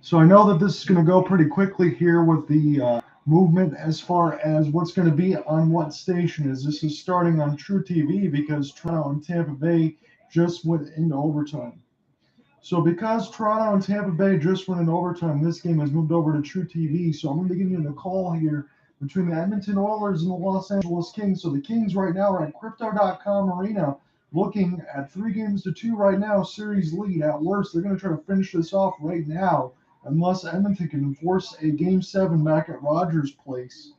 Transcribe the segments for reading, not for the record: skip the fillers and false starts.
So I know that this is going to go pretty quickly here with the movement as far as what's going to be on what station. Is this is starting on True TV because Toronto and Tampa Bay just went into overtime. So because Toronto and Tampa Bay just went in overtime, this game has moved over to True TV. So I'm going to be giving you the call here between the Edmonton Oilers and the Los Angeles Kings. So the Kings right now are at Crypto.com Arena looking at 3-2 right now, series lead. At worst, they're going to try to finish this off right now unless Edmonton can force a Game 7 back at Rogers Place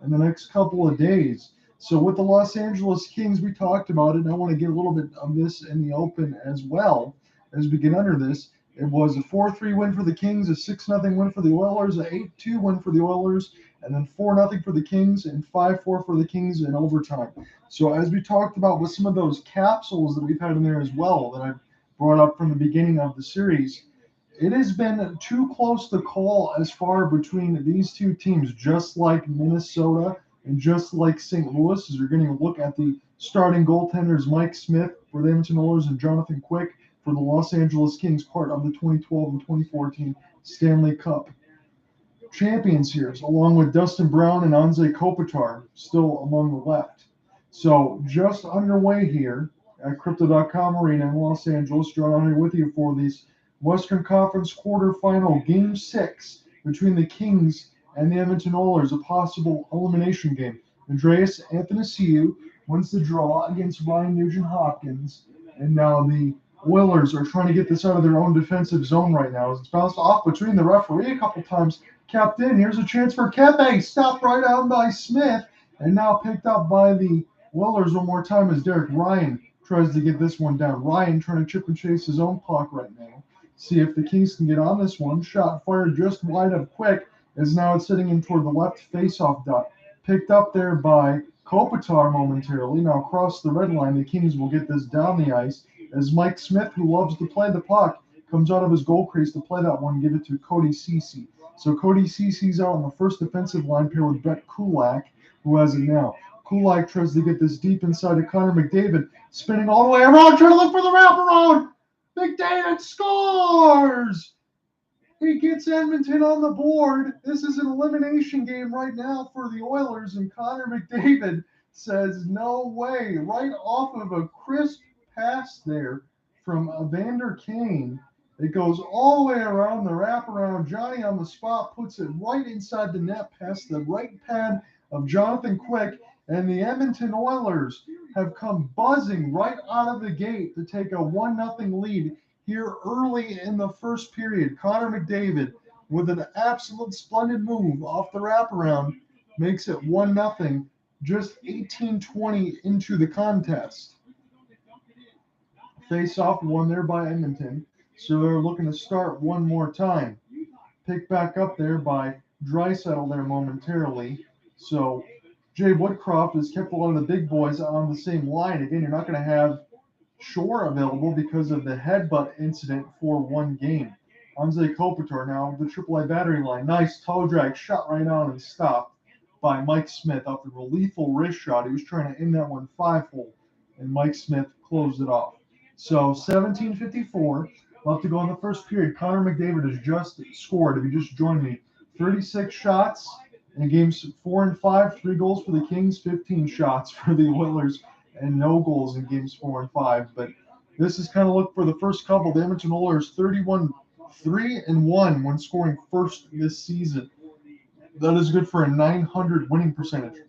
in the next couple of days. So with the Los Angeles Kings, we talked about it, and I want to get a little bit of this in the open as well as we get under this. It was a 4-3 win for the Kings, a 6-0 win for the Oilers, a 8-2 win for the Oilers, and then 4-0 for the Kings and 5-4 for the Kings in overtime. So as we talked about with some of those capsules that we've had in there as well that I've brought up from the beginning of the series, it has been too close to call as far between these two teams, just like Minnesota and just like St. Louis, as you're going to look at the starting goaltenders, Mike Smith for the Edmonton Oilers and Jonathan Quick for the Los Angeles Kings, part of the 2012 and 2014 Stanley Cup champions here, along with Dustin Brown and Anze Kopitar still among the left. So just underway here at Crypto.com Arena in Los Angeles. John on here with you for these Western Conference quarterfinal Game 6 between the Kings and the Edmonton Oilers, a possible elimination game. Andreas Athanasiou wins the draw against Ryan Nugent-Hopkins, and now the Oilers are trying to get this out of their own defensive zone right now. It's bounced off between the referee a couple times, kept in. Here's a chance for Kepe, stopped right out by Smith, and now picked up by the Oilers one more time as Derek Ryan tries to get this one down. Ryan trying to chip and chase his own puck right now. See if the Kings can get on this one. Shot fired just wide of Quick, as now it's sitting in toward the left face-off dot. Picked up there by Kopitar momentarily. Now across the red line, the Kings will get this down the ice as Mike Smith, who loves to play the puck, comes out of his goal crease to play that one, give it to Cody Ceci. So Cody Ceci's out on the first defensive line pair with Brett Kulak, who has it now. Kulak tries to get this deep inside to Connor McDavid, spinning all the way around, trying to look for the wraparound. McDavid scores! He gets Edmonton on the board. This is an elimination game right now for the Oilers, and Connor McDavid says no way. Right off of a crisp pass there from Evander Kane. It goes all the way around the wraparound. Johnny on the spot puts it right inside the net past the right pad of Jonathan Quick, and the Edmonton Oilers have come buzzing right out of the gate to take a 1-0 lead here early in the first period. Connor McDavid, with an absolute splendid move off the wraparound, makes it 1-0, just 18-20 into the contest. Face-off won there by Edmonton, so they're looking to start one more time. Picked back up there by Draisaitl there momentarily. So Jay Woodcroft has kept a lot of the big boys on the same line. Again, you're not going to have Shore available because of the headbutt incident for one game. Anze Kopitar now, the AAA battery line. Nice toe drag, shot right on and stopped by Mike Smith after a lethal wrist shot. He was trying to end that one 5-hole, and Mike Smith closed it off. So 17:54 left to go in the first period. Connor McDavid has just scored. If you just joined me, 36 shots in games 4 and 5, 3 goals for the Kings, 15 shots for the Oilers, and no goals in games 4 and 5. But this is kind of look for the first couple. The Edmonton Oilers 31-3-1 when scoring first this season. That is good for a .900 winning percentage.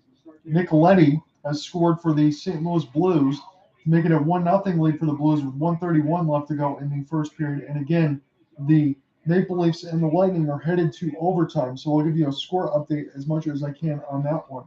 Nicoletti has scored for the St. Louis Blues, making it 1-0 lead for the Blues with 1:31 left to go in the first period. And again, the Maple Leafs and the Lightning are headed to overtime. So I'll give you a score update as much as I can on that one.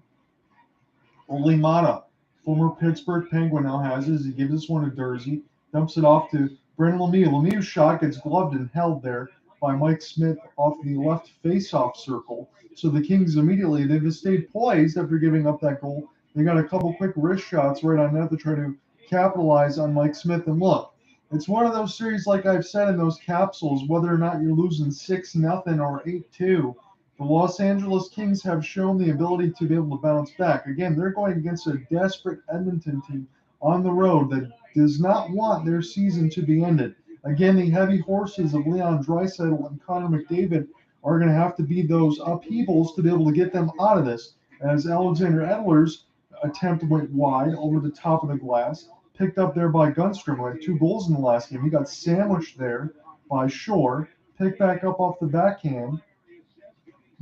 Ole Mata, former Pittsburgh Penguin, now has it. He gives this one to Dursey, dumps it off to Brendan Lemieux. Lemieux's shot gets gloved and held there by Mike Smith off the left face-off circle. So the Kings immediately, they've stayed poised after giving up that goal. They got a couple quick wrist shots right on net to try to capitalize on Mike Smith. And look, it's one of those series, like I've said in those capsules, whether or not you're losing 6-0 or 8-2, the Los Angeles Kings have shown the ability to be able to bounce back. Again, they're going against a desperate Edmonton team on the road that does not want their season to be ended. Again, the heavy horses of Leon Draisaitl and Connor McDavid are going to have to be those upheavals to be able to get them out of this. As Alexander Edler's attempt went wide over the top of the glass, picked up there by Gunstrom, who had 2 goals in the last game. He got sandwiched there by Shore, picked back up off the backhand.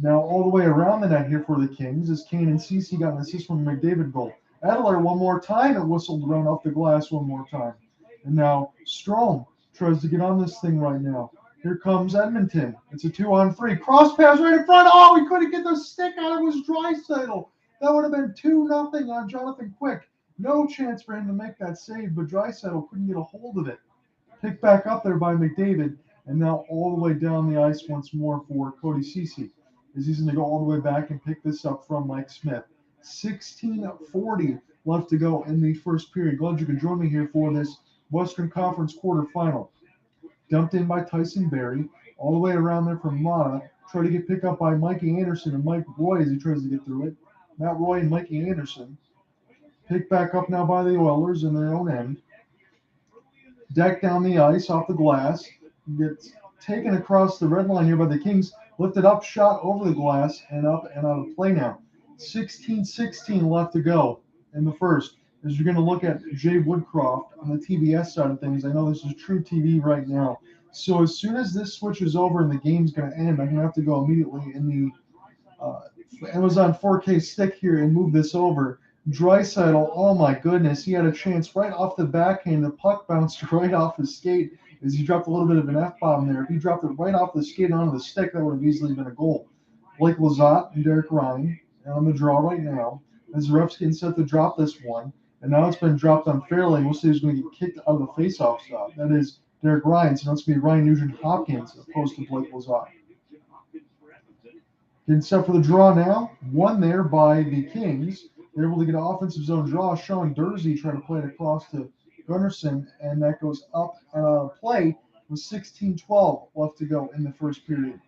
Now all the way around the net here for the Kings as Kane and Ceci got an assist from a McDavid goal. Edler one more time and whistled around off the glass one more time. And now Strome tries to get on this thing right now. Here comes Edmonton. It's a 2-on-3. Cross pass right in front. Oh, he couldn't get the stick out. It was Draisaitl. That would have been 2-0 on Jonathan Quick. No chance for him to make that save, but Draisaitl couldn't get a hold of it. Picked back up there by McDavid, and now all the way down the ice once more for Cody Ceci. As he's going to go all the way back and pick this up from Mike Smith. 16:40 left to go in the first period. Glad you could join me here for this Western Conference quarterfinal. Dumped in by Tyson Berry, all the way around there from Mata. Try to get picked up by Mikey Anderson and Mike Roy as he tries to get through it. Matt Roy and Mikey Anderson. Picked back up now by the Oilers in their own end. Decked down the ice off the glass. Gets taken across the red line here by the Kings. Lifted up, shot over the glass, and up and out of play now. 16:16 left to go in the first. As you're going to look at Jay Woodcroft on the TBS side of things, I know this is True TV right now. So as soon as this switches over and the game's going to end, I'm going to have to go immediately in the Amazon 4K stick here and move this over. Draisaitl, oh my goodness, he had a chance right off the backhand. The puck bounced right off his skate as he dropped a little bit of an F-bomb there. If he dropped it right off the skate onto the stick, that would have easily been a goal. Blake Lizotte and Derek Ryan on the draw right now. As the ref's getting set to drop this one, and now it's been dropped unfairly. We'll see who's going to get kicked out of the faceoff stop. That is Derek Ryan, so that's going to be Ryan Nugent-Hopkins opposed to Blake Lizotte. Getting set for the draw now. One there by the Kings. They're able to get an offensive zone draw. Sean Dursey trying to play it across to Gunnarsson, and that goes up play with 16:12 left to go in the first period.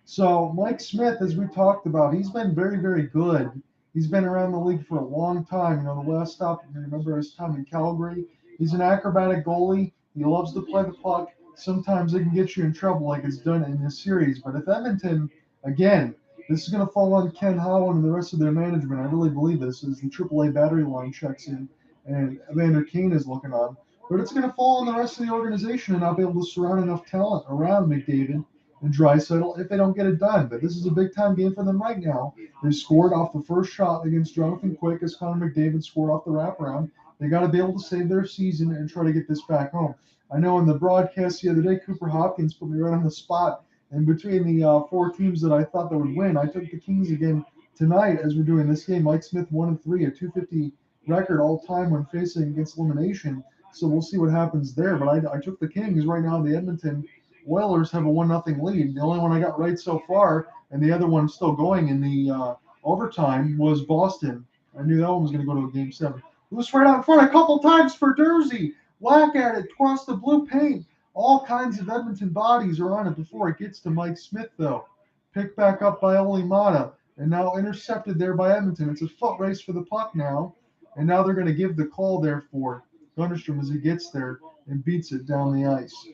So Mike Smith, as we talked about, he's been very, very good. He's been around the league for a long time. You know, the last stop, you remember his time in Calgary. He's an acrobatic goalie. He loves to play the puck. Sometimes it can get you in trouble like it's done in this series. But if Edmonton, again, this is going to fall on Ken Holland and the rest of their management. I really believe this as the AAA battery line checks in and Evander Kane is looking on. But it's going to fall on the rest of the organization and not be able to surround enough talent around McDavid and Draisaitl if they don't get it done. But this is a big-time game for them right now. They scored off the first shot against Jonathan Quick as Connor McDavid scored off the wraparound. They got to be able to save their season and try to get this back home. I know in the broadcast the other day, Cooper Hopkins put me right on the spot. And between the 4 teams that I thought that would win, I took the Kings again tonight as we're doing this game. Mike Smith 1-3, a .250 record all time when facing against elimination. So we'll see what happens there. But I took the Kings right now. The Edmonton Oilers have a 1-0 lead. The only one I got right so far, and the other one still going in the overtime, was Boston. I knew that one was going to go to a Game 7. It was right out in front a couple times for Dursey. Whack at it, across the blue paint. All kinds of Edmonton bodies are on it before it gets to Mike Smith, though. Picked back up by Oli Mata, and now intercepted there by Edmonton. It's a foot race for the puck now, and now they're going to give the call there for Gunderstrom as he gets there and beats it down the ice.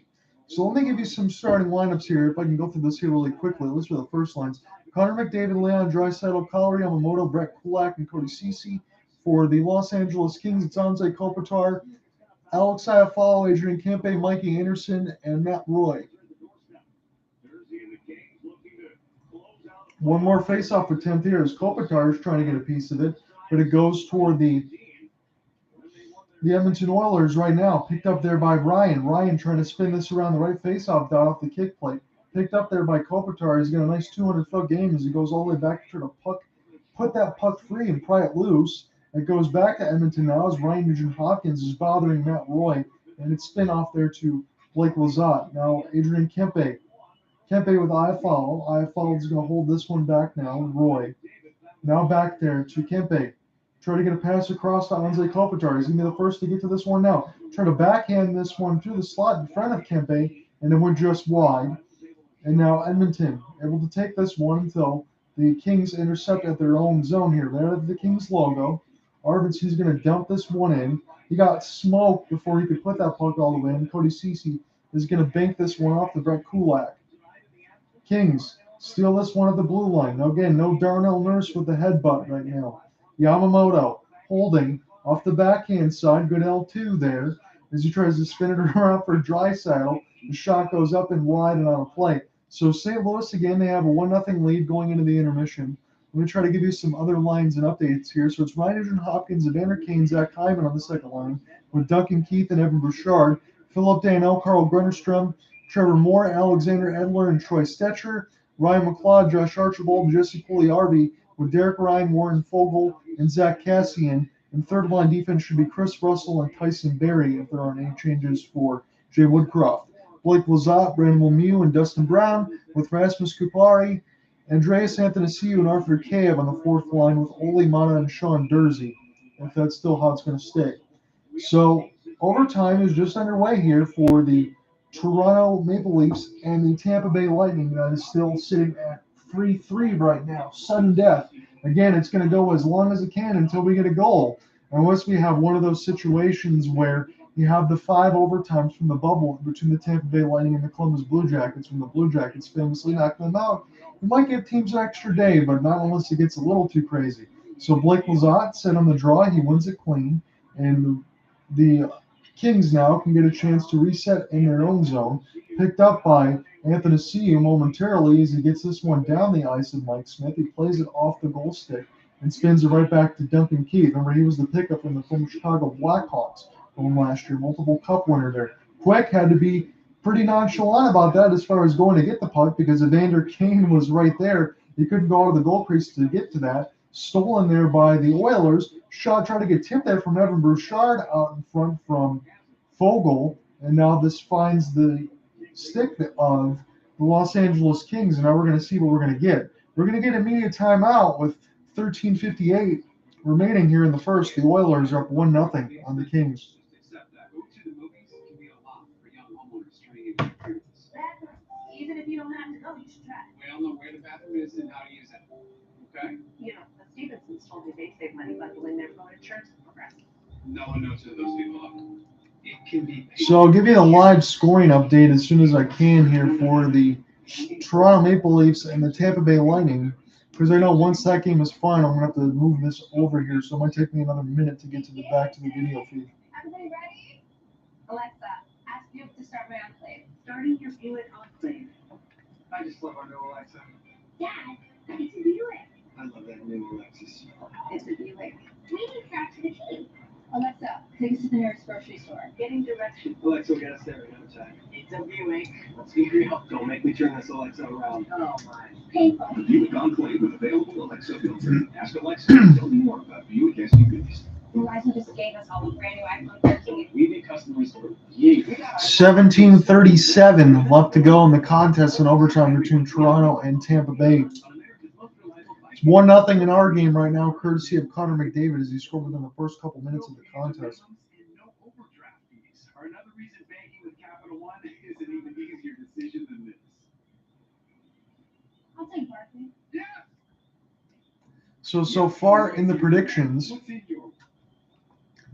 So let me give you some starting lineups here, if I can go through this here really quickly. Let's do the first lines. Connor McDavid, Leon Draisaitl, Kyle Yamamoto, Brett Kulak, and Cody Ceci. For the Los Angeles Kings, it's Anze Kopitar, Alex Iafallo, Adrian Kempe, Mikey Anderson, and Matt Roy. One more face-off attempt here as Kopitar is trying to get a piece of it, but it goes toward the Edmonton Oilers right now. Picked up there by Ryan. Ryan trying to spin this around the right face-off dot off the kick plate. Picked up there by Kopitar. He's got a nice 200-foot game as he goes all the way back to try to put that puck free and pry it loose. It goes back to Edmonton now as Ryan Nugent-Hopkins is bothering Matt Roy, and it's spin off there to Blake Lizotte. Now Adrian Kempe. Kempe with Iafallo. Iafallo is going to hold this one back now. Roy. Now back there to Kempe. Try to get a pass across to Anze Kopitar. He's going to be the first to get to this one now. Try to backhand this one through the slot in front of Kempe, and then we're just wide. And now Edmonton able to take this one until the Kings intercept at their own zone here. There at the Kings logo. Arvidsson's he's going to dump this one in. He got smoked before he could put that puck all the way in. Cody Ceci is going to bank this one off the Brett Kulak. Kings steal this one at the blue line. Again, no Darnell Nurse with the headbutt right now. Yamamoto holding off the backhand side. Good L2 there as he tries to spin it around for Draisaitl. The shot goes up and wide and on a play. So St. Louis, again, they have a 1-0 lead going into the intermission. Let me try to give you some other lines and updates here. So it's Ryan Nugent-Hopkins, Evander Kane, Zach Hyman on the second line with Duncan Keith and Evan Bouchard. Philip Danault, Carl Grunnerstrom, Trevor Moore, Alexander Edler, and Troy Stetcher. Ryan McLeod, Josh Archibald, and Jesse Pugliarvi with Derek Ryan, Warren Fogle, and Zach Cassian. And third line defense should be Chris Russell and Tyson Berry if there aren't any changes for Jay Woodcroft. Blake Lizotte, Brandon Lemieux, and Dustin Brown with Rasmus Kupari, Andreas Athanasiou, and Arthur Kayev on the fourth line with Ole Mana and Sean Dursey, if that's still how it's going to stay. So overtime is just underway here for the Toronto Maple Leafs and the Tampa Bay Lightning that is still sitting at 3-3 right now. Sudden death. Again, it's going to go as long as it can until we get a goal. Unless we have one of those situations where you have the 5 overtimes from the bubble between the Tampa Bay Lightning and the Columbus Blue Jackets, when the Blue Jackets famously knocked them out. You might give teams an extra day, but not unless it gets a little too crazy. So Blake Lizotte set on the draw. He wins it clean. And the Kings now can get a chance to reset in their own zone. Picked up by Athanasiou momentarily as he gets this one down the ice of Mike Smith. He plays it off the goal stick and spins it right back to Duncan Keith. Remember, he was the pickup from the former Chicago Blackhawks from last year, multiple cup winner there. Quick had to be pretty nonchalant about that as far as going to get the puck because Evander Kane was right there. He couldn't go out of the goal crease to get to that. Stolen there by the Oilers. Shaw tried to get tipped there from Evan Bouchard out in front from Fogle, and now this finds the stick of the Los Angeles Kings, and now we're going to see what we're going to get. We're going to get immediate timeout with 13:58 remaining here in the first. The Oilers are up 1-0 on the Kings. Even if you don't have to go, you should try. We all know where the bathroom is and how to use it. Okay? You know, the Stevensons told me they save money bundling their phone insurance program. No one knows who those people are. It can be. So I'll give you a live scoring update as soon as I can here for the Toronto Maple Leafs and the Tampa Bay Lightning, because I know once that game is final, I'm going to have to move this over here, so it might take me another minute to get to the back to the video feed. Everybody ready? Alexa, ask Buick to start my enclave. Starting your Buick enclave. I just love our new Alexa. Dad, it's a Buick. I love that new Alexis. It's a Buick. We can track to the T. Alexa, take us to the nearest grocery store. Getting directions. Alexa will get us there in no time. It's a Buick. Let's be real. Don't make me turn this Alexa around. Oh my. Painful. The Buick Enclave with available Alexa filter. Ask Alexa to tell you more about Buick SUVs. Verizon just gave us all a brand new iPhone 13. We've been customers for years. 17:37 left to go in the contest in overtime between Toronto and Tampa Bay. It's 1-0 in our game right now, courtesy of Connor McDavid as he scored within the first couple minutes of the contest. No overdraft fees are another reason banking with Capital One is an even easier decision than this. I'll take Barkley. Yeah. So far in the predictions What's in your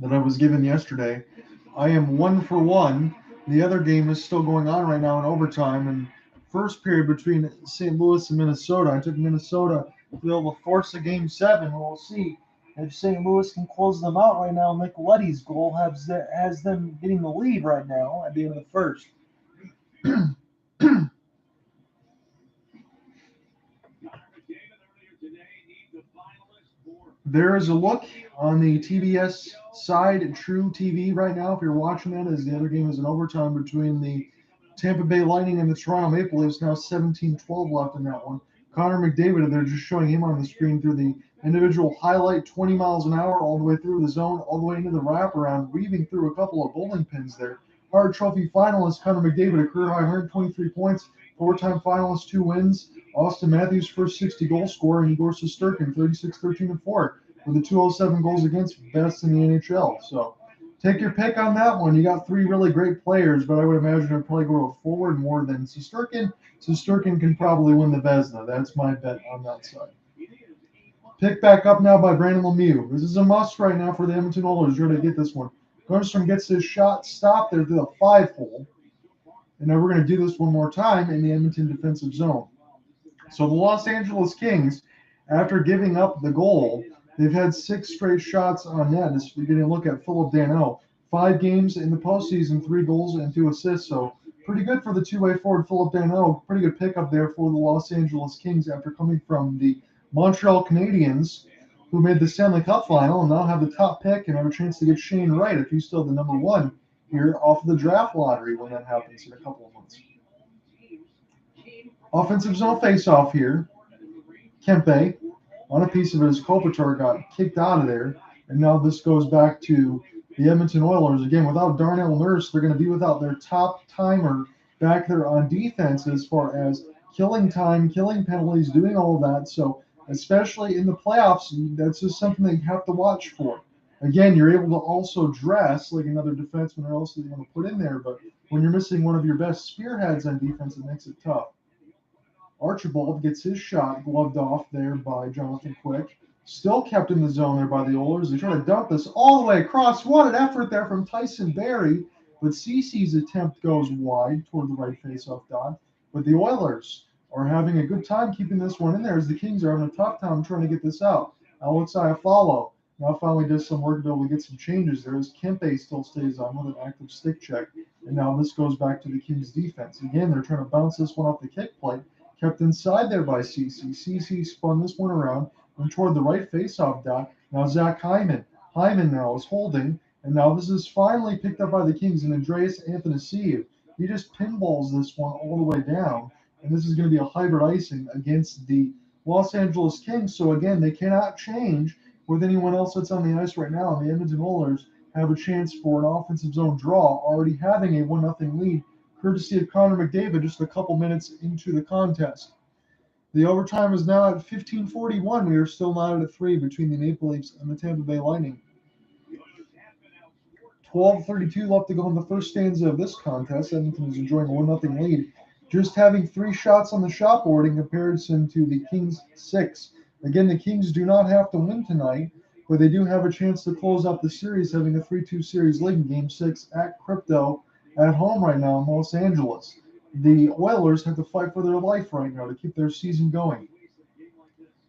that I was given yesterday, I am 1 for 1. The other game is still going on right now in overtime. And first period between St. Louis and Minnesota, I took Minnesota to be able to force a game 7. We'll see if St. Louis can close them out right now. Nick Leddy's goal has them getting the lead right now at the end of the first. There is a look on the TBS side, True TV right now, if you're watching that, as the other game is in overtime between the Tampa Bay Lightning and the Toronto Maple Leafs. Now 17-12 left in that one. Connor McDavid, they're just showing him on the screen through the individual highlight, 20 miles an hour all the way through the zone, all the way into the wraparound, weaving through a couple of bowling pins there. Hart Trophy finalist Connor McDavid, a career high 123 points, 4-time finalist, 2 wins. Austin Matthews, first 60 goal scorer, and Igor Shesterkin, 36-13-4, with the 207 goals against, best in the NHL. So take your pick on that one. You got 3 really great players, but I would imagine I'd probably go forward more than Shesterkin. Shesterkin can probably win the Vezina. That's my bet on that side. Pick back up now by Brandon Lemieux. This is a must right now for the Edmonton Oilers. You're going to get this one. Gunstrom gets his shot stopped there through the 5-hole. And now we're going to do this one more time in the Edmonton defensive zone. So the Los Angeles Kings, after giving up the goal, they've had 6 straight shots on net. As we're going to look at Philip Danault. 5 games in the postseason, 3 goals and 2 assists. So pretty good for the two-way forward, Philip Danault. Pretty good pickup there for the Los Angeles Kings after coming from the Montreal Canadiens, who made the Stanley Cup final and now have the top pick and have a chance to get Shane Wright if he's still the number 1 here off of the draft lottery when that happens in a couple of months. Offensive zone face-off here. Kempe on a piece of it as Kopitar got kicked out of there. And now this goes back to the Edmonton Oilers. Again, without Darnell Nurse, they're going to be without their top timer back there on defense as far as killing time, killing penalties, doing all of that. So especially in the playoffs, that's just something that you have to watch for. Again, you're able to also dress like another defenseman or else that you want to put in there. But when you're missing one of your best spearheads on defense, it makes it tough. Archibald gets his shot gloved off there by Jonathan Quick. Still kept in the zone there by the Oilers. They try to dump this all the way across. What an effort there from Tyson Barrie. But Cece's attempt goes wide toward the right faceoff dot. But the Oilers are having a good time keeping this one in there as the Kings are having a tough time trying to get this out. Alex Iafallo now finally does some work to be able to get some changes there as Kempe still stays on with an active stick check. And now this goes back to the Kings defense. Again, they're trying to bounce this one off the kick plate. Kept inside there by Cece. Cece spun this one around and toward the right faceoff dot. Now Zach Hyman. Hyman now is holding, and now this is finally picked up by the Kings, and Andreas Athanasiou. He just pinballs this one all the way down, and this is going to be a hybrid icing against the Los Angeles Kings. So again, they cannot change with anyone else that's on the ice right now, and the Edmonton Oilers have a chance for an offensive zone draw, already having a 1-0 lead, courtesy of Connor McDavid just a couple minutes into the contest. The overtime is now at 15:41. We are still not at 3 between the Maple Leafs and the Tampa Bay Lightning. 12:32 left to go in the first stanza of this contest. Edmonton is enjoying a 1-0 lead, just having 3 shots on the shot board in comparison to the Kings' 6. Again, the Kings do not have to win tonight, but they do have a chance to close out the series, having a 3-2 series lead in Game 6 at Crypto at home right now in Los Angeles. The Oilers have to fight for their life right now to keep their season going.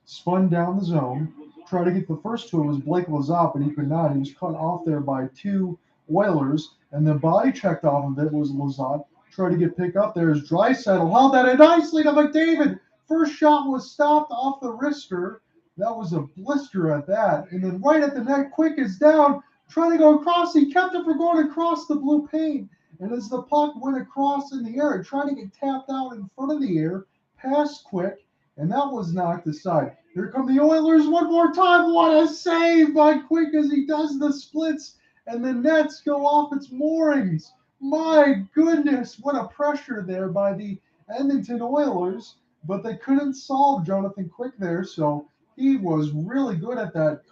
Spun down the zone, tried to get the first to it was Blake Lizotte, but he could not. He was cut off there by 2 Oilers, and then body checked off of it was Lizotte. Tried to get picked up there as Draisaitl held that in nicely to McDavid. First shot was stopped off the wrister. That was a blister at that. And then right at the net, Quick is down, trying to go across. He kept it from going across the blue paint. And as the puck went across in the air, trying to get tapped out in front of the air, past Quick, and that was knocked aside. Here come the Oilers one more time. What a save by Quick as he does the splits, and the nets go off its moorings. My goodness, what a pressure there by the Edmonton Oilers, but they couldn't solve Jonathan Quick there, so he was really good at that.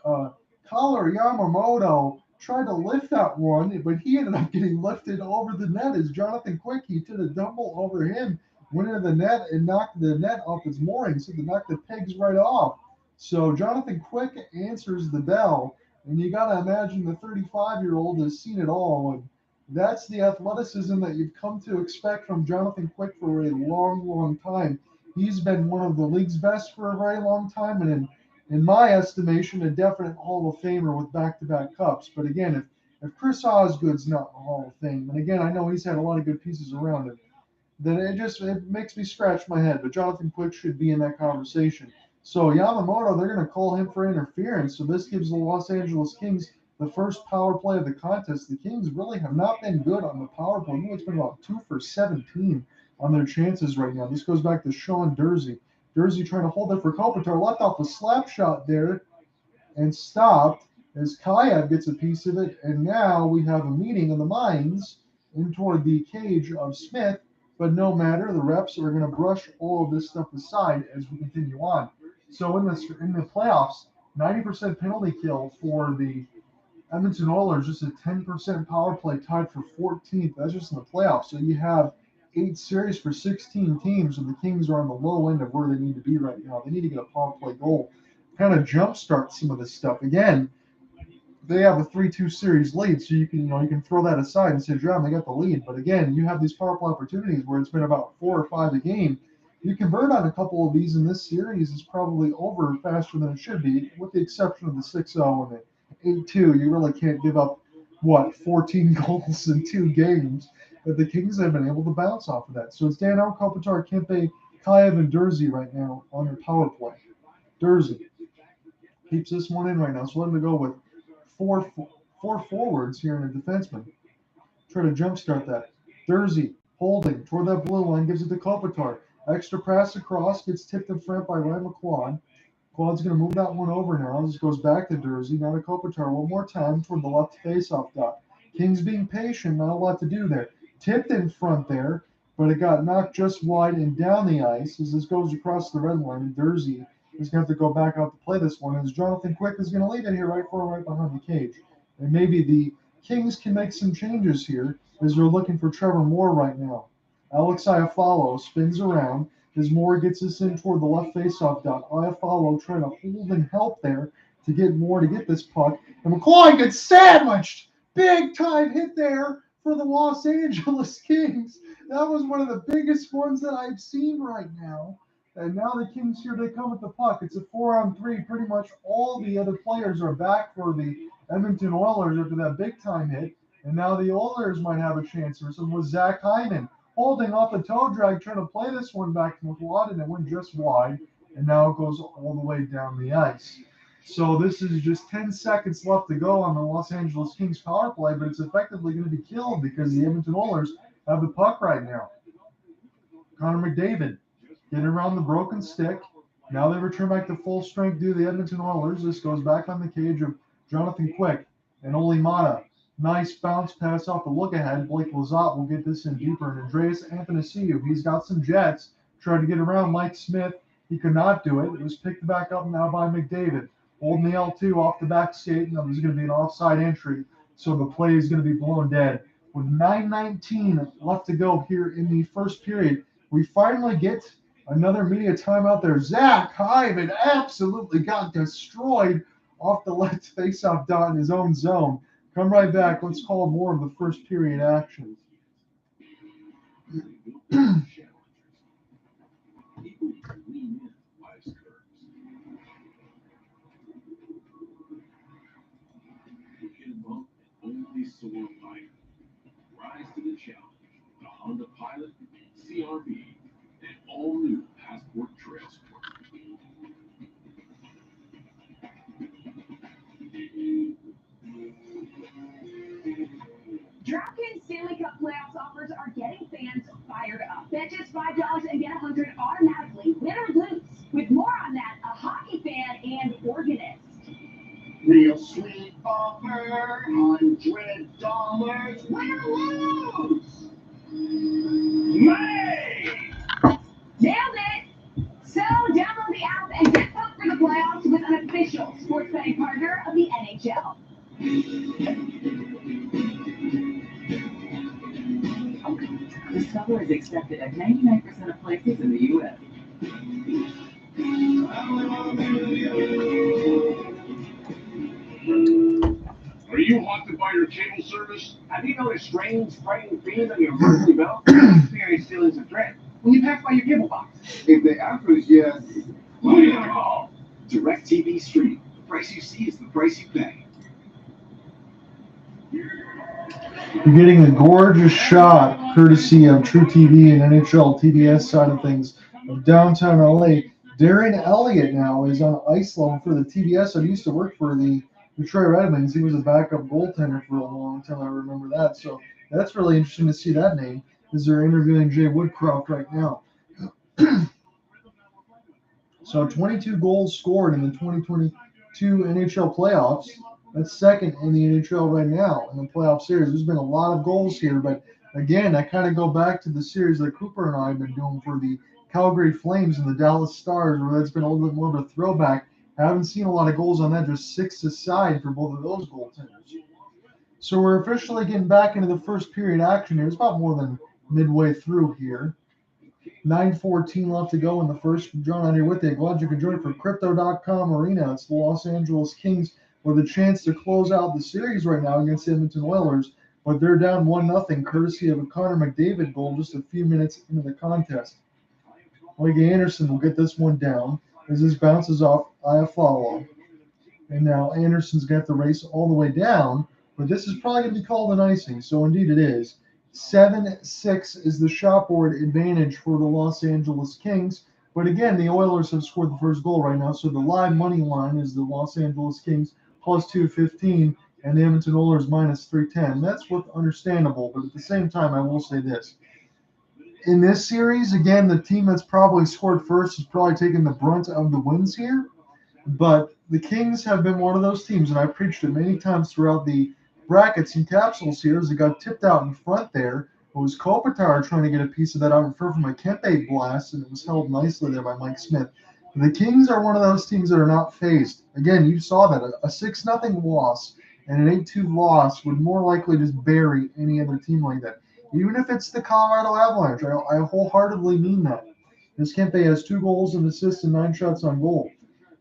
Collar Yamamoto tried to lift that one, but he ended up getting lifted over the net as Jonathan Quick, he did a double over him, went into the net and knocked the net off its moorings, so they knocked the pegs right off. So Jonathan Quick answers the bell, and you got to imagine the 35-year-old has seen it all, and that's the athleticism that you've come to expect from Jonathan Quick for a long, long time. He's been one of the league's best for a very long time, and in my estimation, a definite Hall of Famer with back-to-back cups. But again, if Chris Osgood's not in the Hall of Fame, and again, I know he's had a lot of good pieces around him, then it makes me scratch my head. But Jonathan Quick should be in that conversation. So Yamamoto, they're going to call him for interference. So this gives the Los Angeles Kings the first power play of the contest. The Kings really have not been good on the power play. I think it's been about 2 for 17 on their chances right now. This goes back to Sean Dursey. Dursey trying to hold it for Kopitar, left off a slap shot there and stopped as Kayev gets a piece of it. And now we have a meeting of the minds in toward the cage of Smith. But no matter, the reps are going to brush all of this stuff aside as we continue on. So in the playoffs, 90% penalty kill for the Edmonton Oilers, just a 10% power play tied for 14th. That's just in the playoffs. So you have 8 series for 16 teams, and the Kings are on the low end of where they need to be right now. They need to get a power play goal, kind of jumpstart some of this stuff. Again, they have a 3-2 series lead, so you can throw that aside and say, John, they got the lead. But again, you have these power play opportunities where it's been about 4 or 5 a game. You convert on a couple of these in this series, it's probably over faster than it should be, with the exception of the 6-0 and the 8-2. You really can't give up 14 goals in 2 games. But the Kings have been able to bounce off of that. So it's Danault, Kopitar, Kempe, Kayev, and Durzi right now on their power play. Durzi keeps this one in right now. So let him go with four forwards here and a defenseman. Try to jumpstart that. Durzi holding toward that blue line, gives it to Kopitar. Extra pass across, gets tipped in front by Ryan McQuad. Quad's going to move that one over now. This goes back to Durzi. Now to Kopitar one more time toward the left faceoff dot. Kings being patient, not a lot to do there. Tipped in front there, but it got knocked just wide and down the ice as this goes across the red line. And Durzi is going to have to go back out to play this one. As Jonathan Quick is going to leave it here right behind the cage. And maybe the Kings can make some changes here as they're looking for Trevor Moore right now. Alex Iafallo spins around as Moore gets this in toward the left faceoff dot. Iafallo trying to hold and help there to get Moore to get this puck. And McCoy gets sandwiched. Big time hit there for the Los Angeles Kings. That was one of the biggest ones that I've seen right now. And now the Kings here, they come with the puck. It's a 4-on-3. Pretty much all the other players are back for the Edmonton Oilers after that big time hit. And now the Oilers might have a chance here. Some with Zach Hyman holding off the toe drag, trying to play this one back to McLeod, and it went just wide. And now it goes all the way down the ice. So this is just 10 seconds left to go on the Los Angeles Kings power play, but it's effectively going to be killed because the Edmonton Oilers have the puck right now. Connor McDavid getting around the broken stick. Now they return back to full strength due to the Edmonton Oilers. This goes back on the cage of Jonathan Quick and Oli Mata. Nice bounce pass off the look ahead. Blake Lizotte will get this in deeper. And Andreas Athanasiou, he's got some jets. Tried to get around Mike Smith. He could not do it. It was picked back up now by McDavid. Holding the L2 off the back skate. Now there's going to be an offside entry. So the play is going to be blown dead. With 9:19 left to go here in the first period, we finally get another media timeout there. Zach Hyman absolutely got destroyed off the left faceoff dot in his own zone. Come right back. Let's call more of the first period actions. Rise to the challenge. The Honda Pilot, CRV, and all new Passport Trail Sport. DraftKings Stanley Cup playoffs offers are getting fans fired up. Bet just $5 and get $100 automatically, win or lose. With more on that, a hockey fan and organist. Real sweet offer, $100, win or lose. Yay! Nailed it! So download the app and get hooked for the playoffs with an official sports betting partner of the NHL. This cover is accepted at 99% of places in the U.S. Are you haunted by your cable service? Have you noticed strange, frightening things on your monthly bill? Experience feelings of dread when you pass by your cable box. If the answer is yes, Who are you gonna call? DirecTV Stream. The price you see is the price you pay. You're getting a gorgeous shot, courtesy of True TV and NHL TBS side of things, of downtown LA. Darren Elliott now is on ice loan for the TBS. I used to work for the Detroit Red Wings. He was a backup goaltender for a long time. I remember that. So that's really interesting to see that name as they're interviewing Jay Woodcroft right now. So 22 goals scored in the 2022 NHL playoffs. That's second in the NHL right now in the playoff series. There's been a lot of goals here, but again, I kind of go back to the series that Cooper and I have been doing for the Calgary Flames and the Dallas Stars, where that's been a little bit more of a throwback. I haven't seen a lot of goals on that, just 6 aside for both of those goaltenders. So we're officially getting back into the first period action here. It's about more than midway through here. 9:14 left to go in the first. John out here with you. Glad you could join for Crypto.com Arena. It's the Los Angeles Kings with a chance to close out the series right now against the Edmonton Oilers, but they're down 1-0, courtesy of a Connor McDavid goal just a few minutes into the contest. Mike Anderson will get this one down as this bounces off Iafallo. And now Anderson's going to have to race all the way down, but this is probably going to be called an icing, so indeed it is. 7-6 is the shot board advantage for the Los Angeles Kings. But again, the Oilers have scored the first goal right now, so the live money line is the Los Angeles Kings plus 215 and the Edmonton Oilers minus 310. That's what's understandable, but at the same time, I will say this. In this series, again, the team that's probably scored first is probably taking the brunt of the wins here. But the Kings have been one of those teams, and I've preached it many times throughout the brackets and capsules here, as it got tipped out in front there. It was Kopitar trying to get a piece of that out in front from a Kempe blast, and it was held nicely there by Mike Smith. The Kings are one of those teams that are not phased. Again, you saw that. A 6-0 loss and an 8-2 loss would more likely just bury any other team like that. Even if it's the Colorado Avalanche, I wholeheartedly mean that. This Kempe has 2 goals and assists and 9 shots on goal.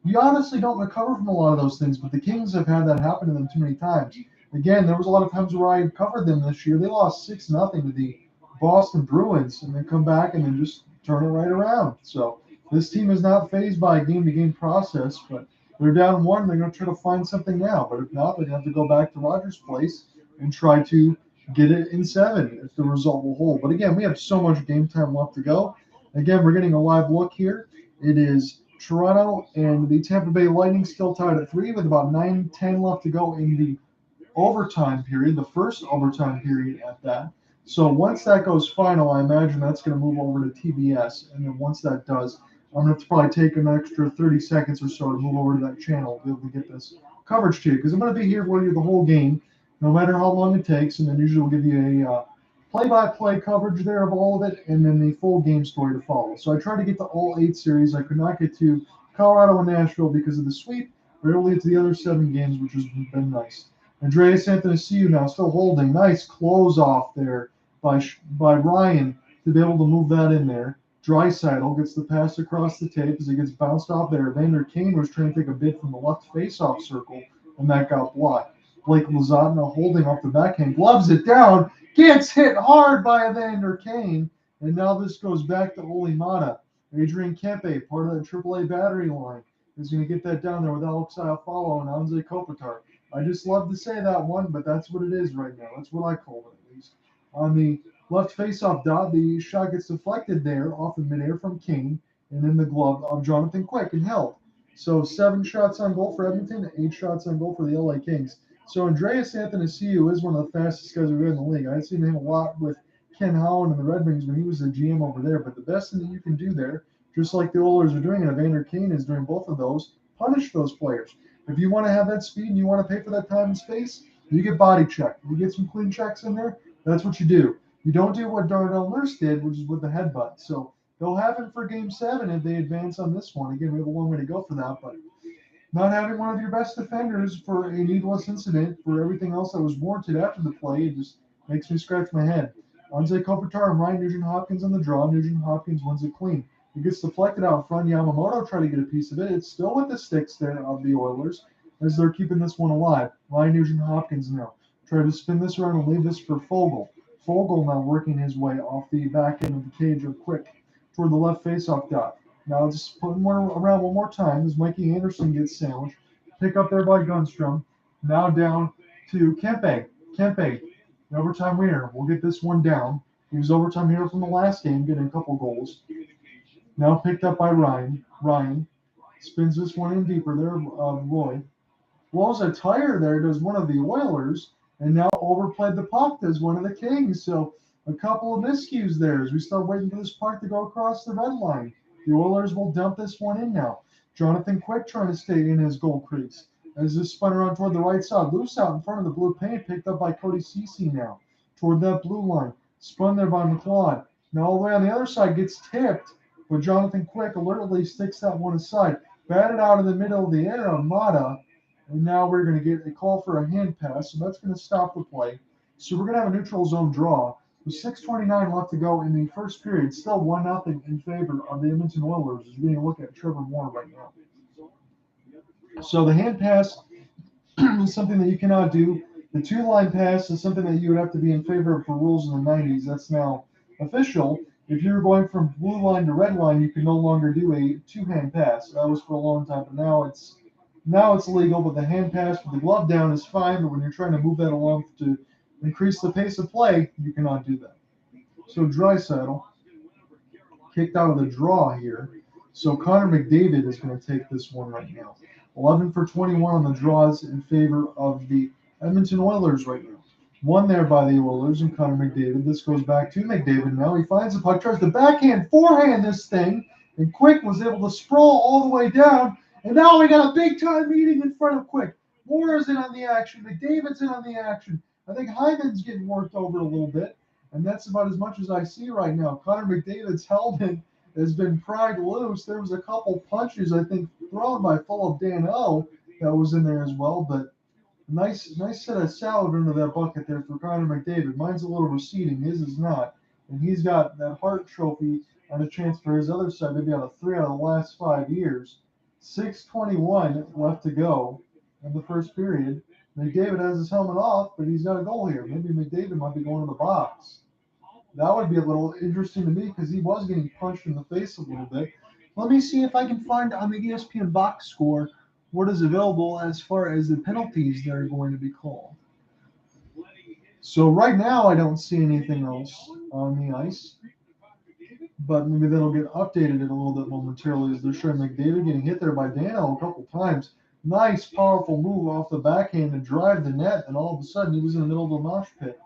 You honestly don't recover from a lot of those things, but the Kings have had that happen to them too many times. Again, there was a lot of times where I covered them this year. They lost 6-0 to the Boston Bruins, and then come back and then just turn it right around. So this team is not phased by a game-to-game process, but they're down 1. They're going to try to find something now. But if not, they're going to have to go back to Rogers Place and try to get it in 7 if the result will hold. But again, we have so much game time left to go. Again, we're getting a live look here. It is Toronto and the Tampa Bay Lightning still tied at 3 with about 9-10 left to go in the overtime period, the first overtime period at that. So once that goes final, I imagine that's going to move over to TBS. And then once that does, I'm going to probably take an extra 30 seconds or so to move over to that channel to be able to get this coverage to you. Because I'm going to be here for you the whole game, no matter how long it takes. And then usually we'll give you a play-by-play coverage there of all of it, and then the full game story to follow. So I tried to get to all 8 series. I could not get to Colorado and Nashville because of the sweep. We're able to get to the other 7 games, which has been nice. Andreas Athanasiou now still holding. Nice close off there by Ryan to be able to move that in there. Draisaitl gets the pass across the tape as it gets bounced off there. Evander Kane was trying to take a bid from the left face-off circle, and that got blocked. Blake Lizotte now holding off the backhand, gloves it down, gets hit hard by Evander Kane, and now this goes back to Oli Mata. Adrian Kempe, part of the AAA battery line, is going to get that down there with Alex Iafallo and Anze Kopitar. I just love to say that one, but that's what it is right now. That's what I call it, at least. On the left face-off dot, the shot gets deflected there off of midair from Kane, and in the glove of Jonathan Quick and held. So 7 shots on goal for Edmonton, 8 shots on goal for the LA Kings. So Andreas Athanasiou is one of the fastest guys we've got in the league. I've seen him a lot with Ken Holland and the Red Wings when he was the GM over there. But the best thing that you can do there, just like the Oilers are doing, and Evander Kane is doing both of those, punish those players. If you want to have that speed and you want to pay for that time and space, you get body checked. You get some clean checks in there, that's what you do. You don't do what Darnell Nurse did, which is with the headbutt. So they'll have it for Game 7 if they advance on this one. Again, we have a long way to go for that, but not having one of your best defenders for a needless incident, for everything else that was warranted after the play, it just makes me scratch my head. Anze Kopitar and Ryan Nugent-Hopkins on the draw. Nugent-Hopkins wins it clean. It gets deflected out front. Yamamoto tried to get a piece of it. It's still with the sticks there of the Oilers as they're keeping this one alive. Ryan Nugent-Hopkins now try to spin this around and leave this for Fogle. Fogle now working his way off the back end of the cage of Quick toward the left face-off dot. Now just putting one around one more time as Mikey Anderson gets sandwiched. Pick up there by Gunstrom. Now down to Kempe. Kempe, the overtime winner. We'll get this one down. He was overtime hero from the last game, getting a couple goals. Now picked up by Ryan. Ryan spins this one in deeper there. Roy blows a tire there, does one of the Oilers, and now overplayed the puck, does one of the Kings. So a couple of miscues there as we start waiting for this puck to go across the red line. The Oilers will dump this one in now. Jonathan Quick trying to stay in his goal crease as this spun around toward the right side. Loose out in front of the blue paint, picked up by Cody Ceci now toward that blue line. Spun there by McLeod. Now all the way on the other side gets tipped, but Jonathan Quick alertly sticks that one aside. Batted out in the middle of the air on Mata, and now we're going to get a call for a hand pass, so that's going to stop the play. So we're going to have a neutral zone draw. With 6:29 left to go in the first period, still 1-0 in favor of the Edmonton Oilers as we look at Trevor Moore right now. So the hand pass is something that you cannot do. The two-line pass is something that you would have to be in favor of for rules in the 90s. That's now official. If you're going from blue line to red line, you can no longer do a two-hand pass. That was for a long time, but now it's legal. But the hand pass with the glove down is fine. But when you're trying to move that along to increase the pace of play, you cannot do that. So Draisaitl kicked out of the draw here. So Connor McDavid is going to take this one right now. 11 for 21 on the draws in favor of the Edmonton Oilers right now. One there by the Oilers and Connor McDavid. This goes back to McDavid now. He finds the puck, tries to backhand, forehand this thing, and Quick was able to sprawl all the way down. And now we got a big-time meeting in front of Quick. Moore's in on the action. McDavid's in on the action. I think Hyman's getting worked over a little bit, and that's about as much as I see right now. Connor McDavid's helmet has been pried loose. There was a couple punches, I think, thrown by Philip Danault that was in there as well, but nice set of salad into that bucket there for Connor McDavid. Mine's a little receding. His is not. And he's got that Hart Trophy on a chance for his other side, maybe out of 3 out of the last 5 years. 6:21 left to go in the first period. McDavid has his helmet off, but he's got a goal here. Maybe McDavid might be going to the box. That would be a little interesting to me because he was getting punched in the face a little bit. Let me see if I can find on the ESPN box score what is available as far as the penalties that are going to be called. So right now I don't see anything else on the ice, but maybe that'll get updated in a little bit momentarily as they're showing McDavid getting hit there by Dano a couple times. Nice, powerful move off the backhand to drive the net, and all of a sudden he was in the middle of a mosh pit.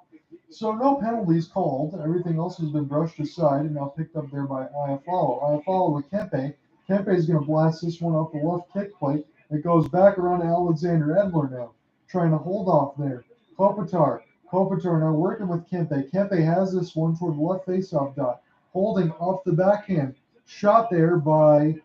So no penalties called. Everything else has been brushed aside and now picked up there by Iafallo. Iafallo with Kempe. Kempe is going to blast this one off the left kick plate. It goes back around to Alexander Edler now, trying to hold off there. Kopitar now working with Kempe. Kempe has this one toward the left faceoff dot, holding off the backhand. Shot there by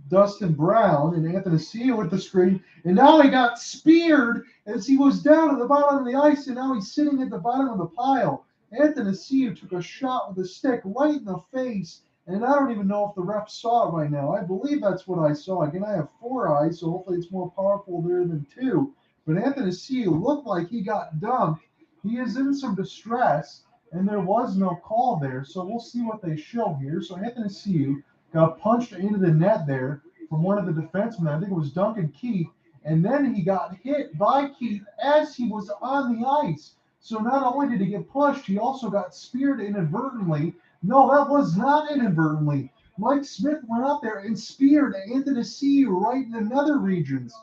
Dustin Brown and Athanasiou with the screen. And now he got speared as he was down at the bottom of the ice, and now he's sitting at the bottom of the pile. Athanasiou took a shot with a stick right in the face, and I don't even know if the ref saw it right now. I believe that's what I saw. Again, I have 4 eyes, so hopefully it's more powerful there than 2. But Athanasiou looked like he got dumped. He is in some distress, and there was no call there, so we'll see what they show here. So Athanasiou got punched into the net there from one of the defensemen. I think it was Duncan Keith. And then he got hit by Keith as he was on the ice. So not only did he get pushed, he also got speared inadvertently. No, that was not inadvertently. Mike Smith went up there and speared Athanasiou right in the nether regions.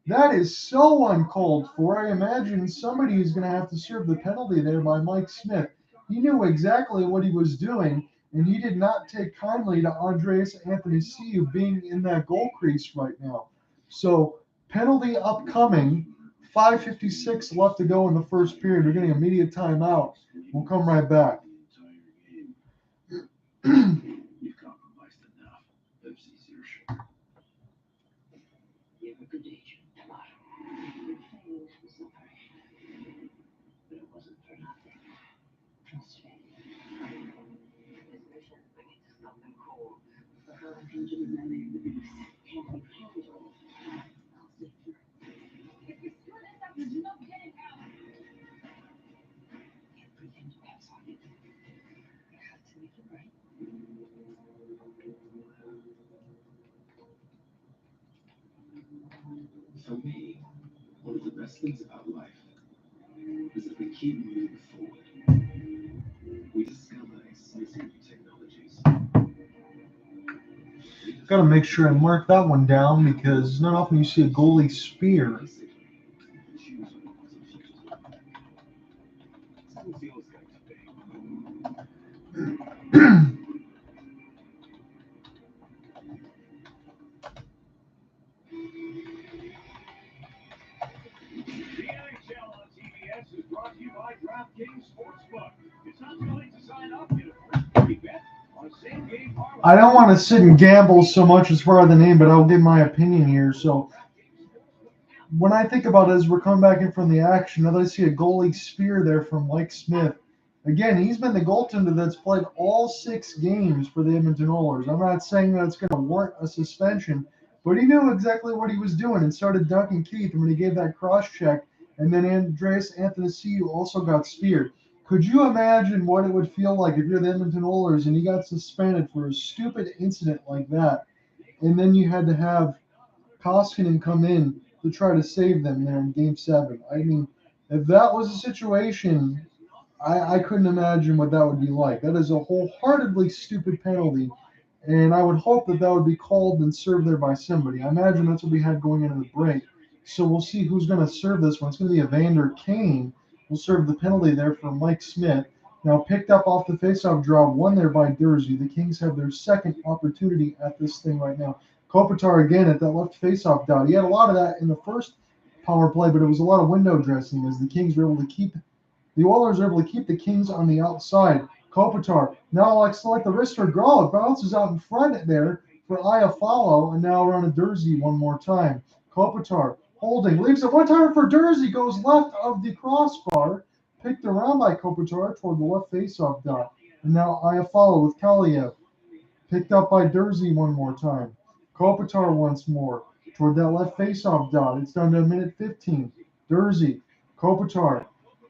That is so uncalled for. I imagine somebody is going to have to serve the penalty there by Mike Smith. He knew exactly what he was doing, and he did not take kindly to Andreas Athanasiou being in that goal crease right now. So penalty upcoming. 5:56 left to go in the first period. We're getting immediate timeout. We'll come right back. You've compromised enough. Lives easier. You have a good agent, Tomato. Your fame was not very high, but it wasn't for nothing. Trust me. This mission, I need to stop them cold. The 100 men in the beast can't be handled. I'll see through. If you screw this up, there's no getting out. Everything depends on you. I have to make it right. For me, one of the best things about life is that we keep moving forward. We discover exciting new technologies. Got to make sure I mark that one down because not often you see a goalie spear. The NHL on TBS is brought to you by DraftKings Sportsbook. It's not too late to sign up. Get a first-party bet on same-game parlay. I don't want to sit and gamble so much as far as the name, but I'll give my opinion here. So when I think about it as we're coming back in from the action, now that I see a goalie spear there from Mike Smith. Again, he's been the goaltender that's played all 6 games for the Edmonton Oilers. I'm not saying that it's going to warrant a suspension, But he knew exactly what he was doing and started dunking Keith. And when he gave that cross check, and then Andreas Athanasiou also got speared. Could you imagine what it would feel like if you're the Edmonton Oilers and you got suspended for a stupid incident like that, and then you had to have Koskinen come in to try to save them there in Game 7? I mean, if that was a situation, I couldn't imagine what that would be like. That is a wholeheartedly stupid penalty, and I would hope that that would be called and served there by somebody. I imagine that's what we had going into the break. So we'll see who's going to serve this one. It's going to be Evander Kane will serve the penalty there for Mike Smith. Now picked up off the faceoff draw, won there by Dursey. The Kings have their second opportunity at this thing right now. Kopitar again at that left faceoff dot. He had a lot of that in the first power play, but it was a lot of window dressing as the Kings were able to keep the Oilers are able to keep the Kings on the outside. Kopitar now likes to like the wrist or draw. It bounces out in front there for Iafallo, and now around to Dursey one more time. Kopitar holding, leaves it one time for Dursey, goes left of the crossbar, picked around by Kopitar toward the left faceoff dot. And now Iafallo with Kaliev, picked up by Dursey one more time. Kopitar once more toward that left faceoff dot. It's down to a minute 15. Dursey, Kopitar,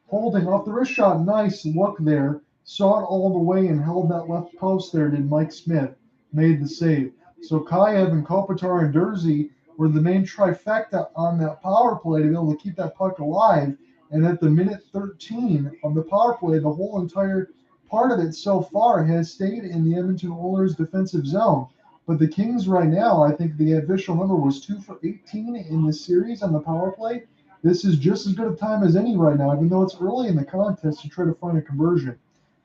holding off the wrist shot. Nice look there. Saw it all the way and held that left post there, did Mike Smith. Made the save. So Kayev and Kopitar and Dursey were the main trifecta on that power play to be able to keep that puck alive. And at the minute 13 of the power play, the whole entire part of it so far has stayed in the Edmonton Oilers defensive zone. But the Kings right now, I think the official number was 2 for 18 in the series on the power play. This is just as good a time as any right now, even though it's early in the contest to try to find a conversion.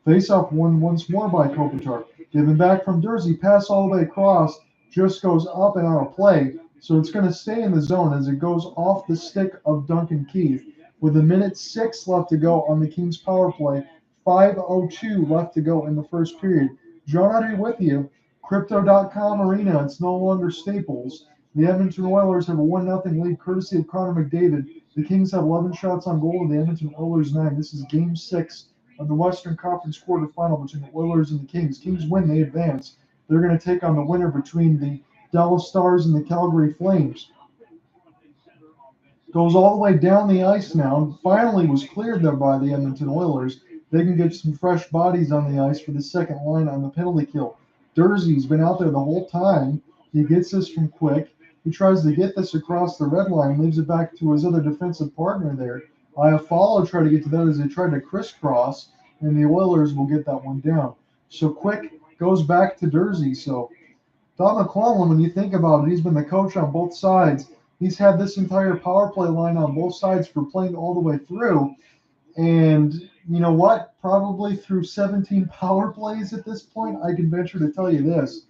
Face-off won once more by Kopitar. Given back from Dursey, pass all the way across, just goes up and out of play. So it's going to stay in the zone as it goes off the stick of Duncan Keith. With a minute 6 left to go on the Kings power play, 5:02 left to go in the first period. John Henry with you. Crypto.com Arena, it's no longer Staples. The Edmonton Oilers have a 1-0 lead courtesy of Connor McDavid. The Kings have 11 shots on goal and the Edmonton Oilers 9. This is Game 6 of the Western Conference quarterfinal between the Oilers and the Kings. Kings win, they advance. They're going to take on the winner between the Dallas Stars and the Calgary Flames. Goes all the way down the ice now. Finally was cleared there by the Edmonton Oilers. They can get some fresh bodies on the ice for the second line on the penalty kill. Dursey's been out there the whole time. He gets this from Quick. He tries to get this across the red line, leaves it back to his other defensive partner there. Iafallo tried to get to that as they tried to crisscross, and the Oilers will get that one down. So Quick goes back to Dursey. So Don McClellan, when you think about it, he's been the coach on both sides. He's had this entire power play line on both sides for playing all the way through. And you know what? Probably through 17 power plays at this point, I can venture to tell you this.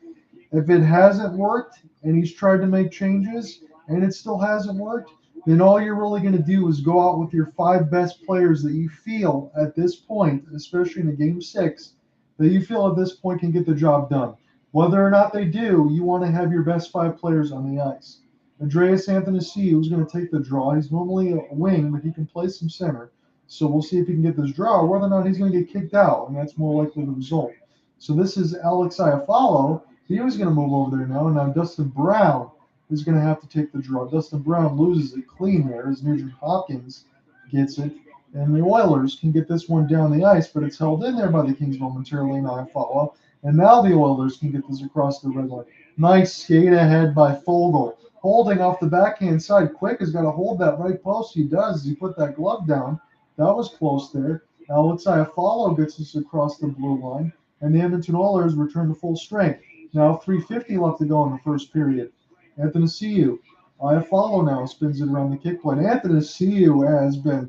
If it hasn't worked and he's tried to make changes and it still hasn't worked, then all you're really going to do is go out with your 5 best players that you feel at this point, especially in a Game 6, that you feel at this point can get the job done. Whether or not they do, you want to have your best 5 players on the ice. Andreas Athanasiou is going to take the draw. He's normally a wing, but he can play some center. So we'll see if he can get this draw, or whether or not he's going to get kicked out, and that's more likely the result. So this is Alex Iafallo. He was going to move over there now, and now Dustin Brown is going to have to take the draw. Dustin Brown loses it clean there as Nugent Hopkins gets it, and the Oilers can get this one down the ice, but it's held in there by the Kings momentarily, and Iafallo. And now the Oilers can get this across the red line. Nice skate ahead by Foegele. Holding off the backhand side. Quick has got to hold that right post. He does. He put that glove down. That was close there. Alex Iafallo gets us across the blue line, and the Edmonton Oilers return to full strength. Now 3:50 left to go in the first period. Athanasiou. Iafallo now spins it around the kick plate. Athanasiou has been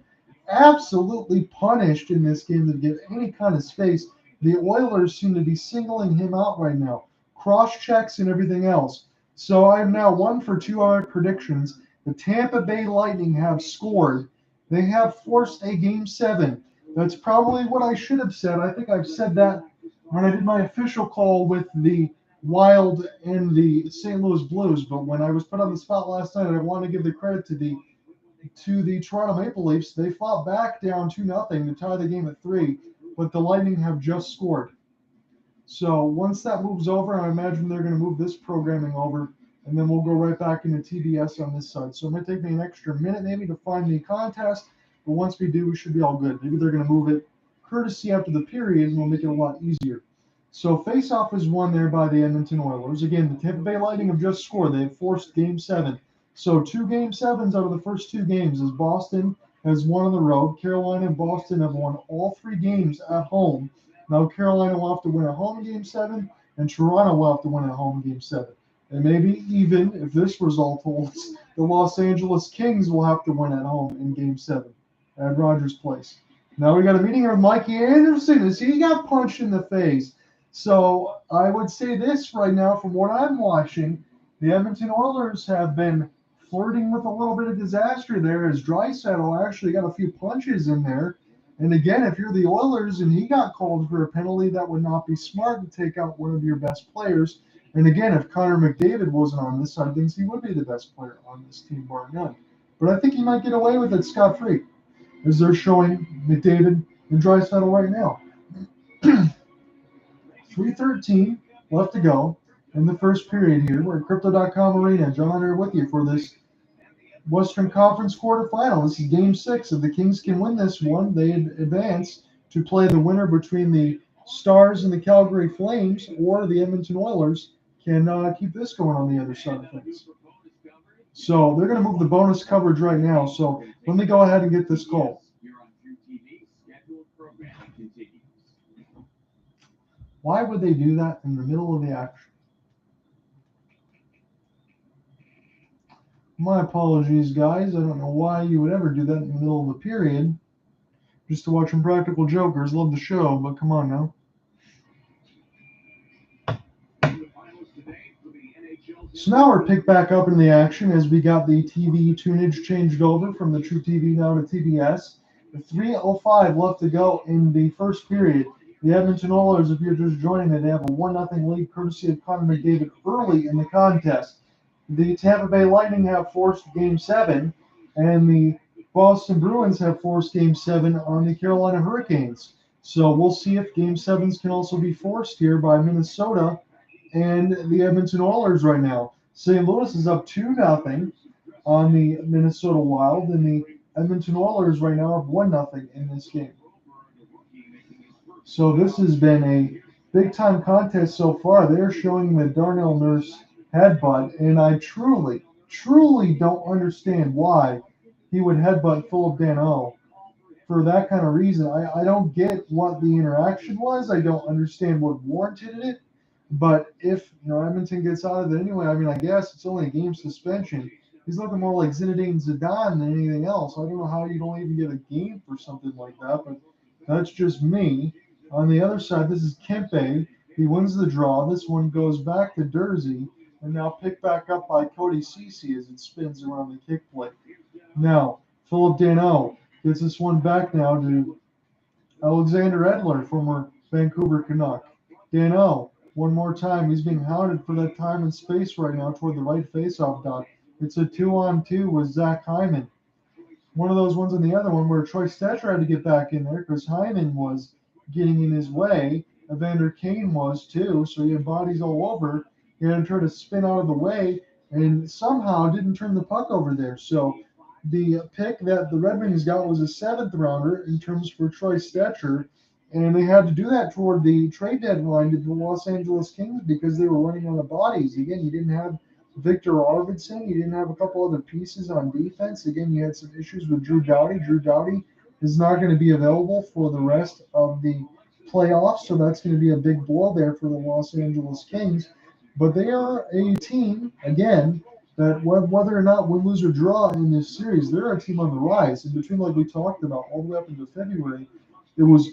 absolutely punished in this game to get any kind of space. The Oilers seem to be singling him out right now. Cross checks and everything else. So I'm now 1 for 2 on predictions. The Tampa Bay Lightning have scored. They have forced a Game 7. That's probably what I should have said. I think I've said that when I did my official call with the Wild and the St. Louis Blues. But when I was put on the spot last night, I want to give the credit to the Toronto Maple Leafs. They fought back down 2-0 to tie the game at 3, but the Lightning have just scored. So once that moves over, I imagine they're going to move this programming over and then we'll go right back into TBS on this side. So it might take me an extra minute maybe to find the contest, but once we do, we should be all good. Maybe they're going to move it courtesy after the period, and we'll make it a lot easier. So face-off is won there by the Edmonton Oilers. Again, the Tampa Bay Lightning have just scored. They have forced Game 7. So 2 Game 7s out of the first 2 games as Boston has won on the road. Carolina and Boston have won all 3 games at home. Now Carolina will have to win at home in Game 7, and Toronto will have to win at home in Game 7. And maybe even, if this result holds, the Los Angeles Kings will have to win at home in Game 7 at Rogers Place. Now we got a meeting with Mikey Anderson as he got punched in the face. So I would say this right now, from what I'm watching, the Edmonton Oilers have been flirting with a little bit of disaster there as Draisaitl actually got a few punches in there. And again, if you're the Oilers and he got called for a penalty, that would not be smart to take out one of your best players. And again, if Connor McDavid wasn't on this side of things, he would be the best player on this team, bar none. But I think he might get away with it scot-free, as they're showing McDavid and Draisaitl right now. 3:13 left to go in the first period here. We're at Crypto.com Arena. John Hunter with you for this Western Conference quarterfinal. This is Game 6. If the Kings can win this one, they advance to play the winner between the Stars and the Calgary Flames, or the Edmonton Oilers can keep this going on the other side of things. So they're going to move the bonus coverage right now. So let me go ahead and get this call. Why would they do that in the middle of the action? My apologies, guys. I don't know why you would ever do that in the middle of the period. Just to watch Impractical Jokers. Love the show, but come on now. So now we're picked back up in the action as we got the TV tunage changed over from the True TV now to TBS. With 3:05 left to go in the first period. The Edmonton Oilers, if you're just joining it, they have a 1-0 lead courtesy of Connor McDavid early in the contest. The Tampa Bay Lightning have forced Game 7, and the Boston Bruins have forced Game 7 on the Carolina Hurricanes. So we'll see if Game 7s can also be forced here by Minnesota and the Edmonton Oilers right now. St. Louis is up 2-0 on the Minnesota Wild, and the Edmonton Oilers right now have 1-0 in this game. So this has been a big-time contest so far. They're showing the Darnell Nurse headbutt, and I truly don't understand why he would headbutt Philip Danault for that kind of reason. I don't get what the interaction was. I don't understand what warranted it. But if Edmonton gets out of it anyway, I mean, I guess it's only a game suspension. He's looking more like Zinedine Zidane than anything else. I don't know how you don't even get a game for something like that, but that's just me. On the other side, this is Kempe. He wins the draw. This one goes back to Dursey, and now picked back up by Cody Ceci as it spins around the kick plate. Now, Philip Danault gets this one back now to Alexander Edler, former Vancouver Canuck. Danault, one more time. He's being hounded for that time and space right now toward the right faceoff dot. It's a 2-on-2 with Zach Hyman. One of those ones on the other one where Troy Stecher had to get back in there because Hyman was getting in his way. Evander Kane was too, so he had bodies all over. He had to try to spin out of the way and somehow didn't turn the puck over there. So the pick that the Red Wings got was a 7th rounder in terms for Troy Stecher, and they had to do that toward the trade deadline to the Los Angeles Kings because they were running out of bodies. Again, you didn't have Victor Arvidsson. You didn't have a couple other pieces on defense. Again, you had some issues with Drew Doughty. Drew Doughty is not going to be available for the rest of the playoffs, so that's going to be a big blow there for the Los Angeles Kings. But they are a team, again, that whether or not win, lose, or draw in this series, they're a team on the rise. In between, like we talked about, all the way up into February, it was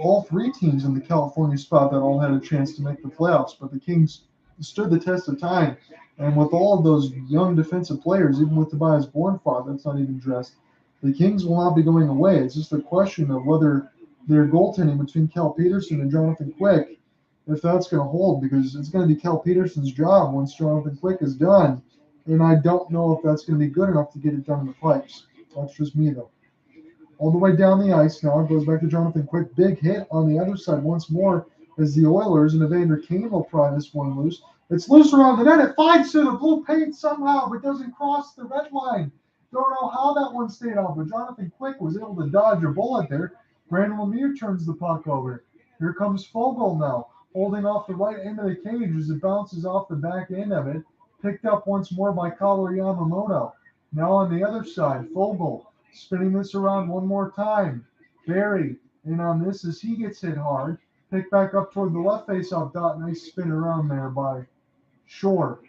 all 3 teams in the California spot that all had a chance to make the playoffs. But the Kings stood the test of time. And with all of those young defensive players, even with Tobias Bornfot, that's not even dressed, the Kings will not be going away. It's just a question of whether their goaltending between Cal Peterson and Jonathan Quick, if that's going to hold, because it's going to be Cal Peterson's job once Jonathan Quick is done. And I don't know if that's going to be good enough to get it done in the pipes. That's just me, though. All the way down the ice now. It goes back to Jonathan Quick. Big hit on the other side once more as the Oilers and Evander Kane will pry this one loose. It's loose around the net. It finds to the blue paint somehow, but doesn't cross the red line. Don't know how that one stayed out, but Jonathan Quick was able to dodge a bullet there. Brandon Lemieux turns the puck over. Here comes Fogle now, holding off the right end of the cage as it bounces off the back end of it. Picked up once more by Kaoru Yamamoto. Now on the other side, Fogle spinning this around one more time. Barry in on this as he gets hit hard. Picked back up toward the left face-off dot. Nice spin around there by Shore.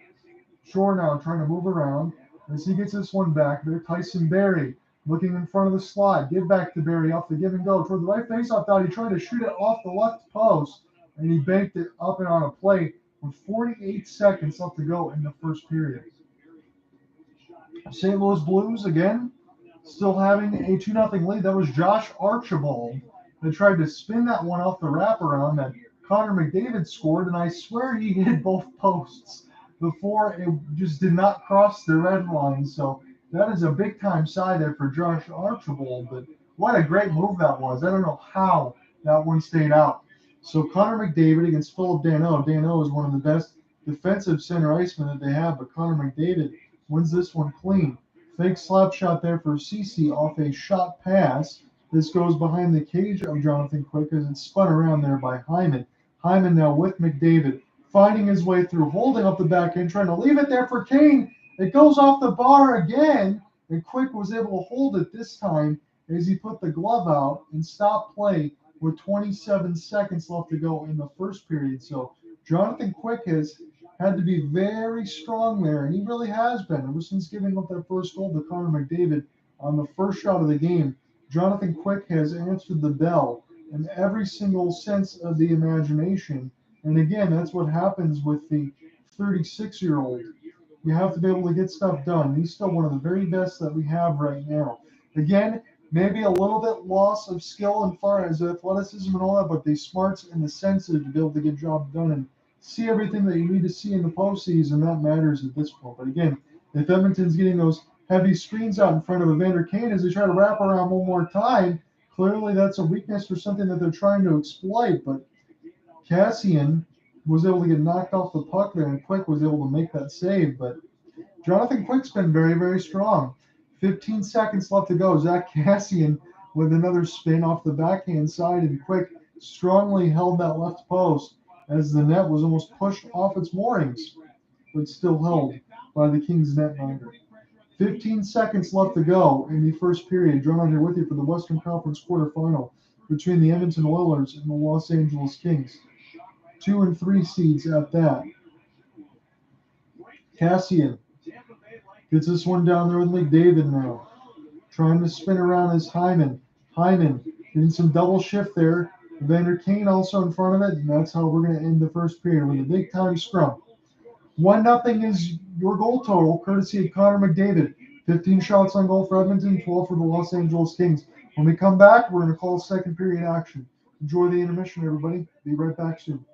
Shore now trying to move around as he gets this one back there. Tyson Barry looking in front of the slot. Give back to Barry off the give and go toward the right face-off dot. He tried to shoot it off the left post and he banked it up and on a play with 48 seconds left to go in the first period. St. Louis Blues again still having a 2-0 lead. That was Josh Archibald that tried to spin that one off the wraparound that Connor McDavid scored, and I swear he hit both posts before it just did not cross the red line. So that is a big-time side there for Josh Archibald, but what a great move that was. I don't know how that one stayed out. So Connor McDavid against Philip Danault. Danault is one of the best defensive center icemen that they have, but Connor McDavid wins this one clean. Fake slap shot there for Ceci off a shot pass. This goes behind the cage of Jonathan Quick as it's spun around there by Hyman. Hyman now with McDavid, finding his way through, holding up the back end, trying to leave it there for Kane. It goes off the bar again, and Quick was able to hold it this time as he put the glove out and stopped play with 27 seconds left to go in the first period. So Jonathan Quick has had to be very strong there, and he really has been ever since giving up that first goal to Connor McDavid on the first shot of the game. Jonathan Quick has answered the bell in every single sense of the imagination. And again, that's what happens with the 36-year-old. You have to be able to get stuff done. He's still one of the very best that we have right now. Again, maybe a little bit loss of skill as far as athleticism and all that, but the smarts and the sensitive to be able to get job done and see everything that you need to see in the postseason. That matters at this point. But again, if Edmonton's getting those heavy screens out in front of Evander Kane as they try to wrap around one more time, clearly that's a weakness or something that they're trying to exploit. But Cassian was able to get knocked off the puck there, and Quick was able to make that save. But Jonathan Quick's been very, very strong. 15 seconds left to go. Zach Cassian with another spin off the backhand side, and Quick strongly held that left post as the net was almost pushed off its moorings, but still held by the Kings netminder. 15 seconds left to go in the first period. John on here with you for the Western Conference quarterfinal between the Edmonton Oilers and the Los Angeles Kings. 2 and 3 seeds at that. Cassian gets this one down there with McDavid now. Trying to spin around as Hyman. Hyman getting some double shift there. Evander Kane also in front of it, and that's how we're going to end the first period with a big-time scrum. 1-0 is your goal total, courtesy of Connor McDavid. 15 shots on goal for Edmonton, 12 for the Los Angeles Kings. When we come back, we're going to call second period action. Enjoy the intermission, everybody. Be right back soon.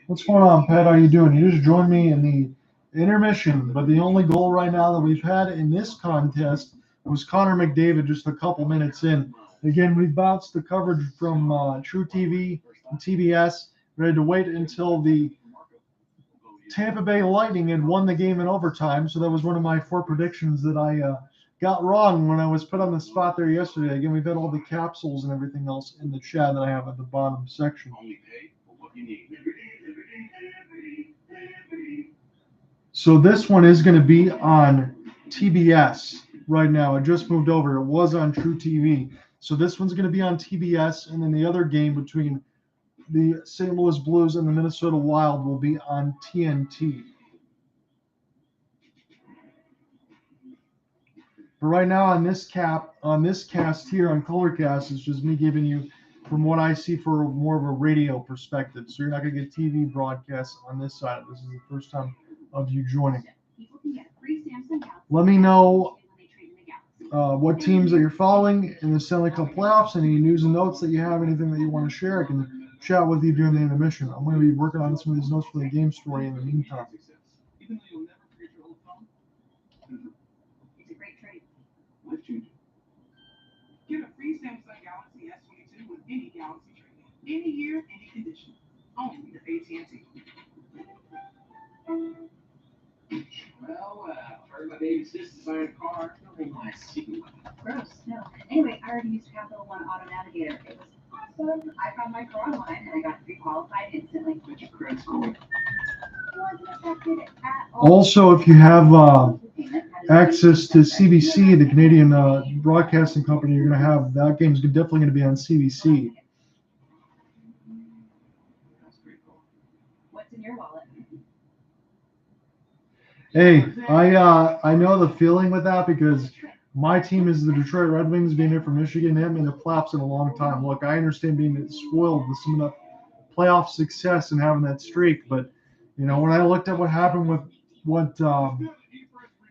What's going on, Pat? How you doing? You just joined me in the intermission, but the only goal right now that we've had in this contest was Connor McDavid just a couple minutes in. Again, we bounced the coverage from True TV and TBS. We had to wait until the Tampa Bay Lightning had won the game in overtime, so that was one of my 4 predictions that I got wrong when I was put on the spot there yesterday. Again, we've had all the capsules and everything else in the chat that I have at the bottom section. So this one is going to be on TBS right now. It just moved over. It was on True TV. So this one's going to be on TBS, and then the other game between the St. Louis Blues and the Minnesota Wild will be on TNT. But right now on this cast here on Colorcast, it's just me giving you from what I see for more of a radio perspective. So you're not going to get TV broadcasts on this side. This is the first time of you joining. Let me know what teams that you're following in the Stanley Cup playoffs, any news and notes that you have, anything that you want to share. I can chat with you during the intermission. I'm going to be working on some of these notes for the game story in the meantime. It's a great trade. Life-changing. Get a free Samsung Galaxy S22 with any Galaxy trade-in, any year, any condition. Only at AT&T. Well, heard my baby sister's buying a car. Nothing I see. Gross. No. Anyway, I already used Capital One Auto Navigator. It was awesome. I found my car online and I got pre-qualified instantly. What's your credit score? It wasn't affected at all. Also, if you have access to CBC, the Canadian broadcasting company, you're going to have that game's definitely going to be on CBC. That's pretty cool. What's in your wallet? Hey, I know the feeling with that because my team is the Detroit Red Wings, being here from Michigan. They haven't been in the playoffs in a long time. Look, I understand being spoiled with some of the playoff success and having that streak, but you know, when I looked at what happened with what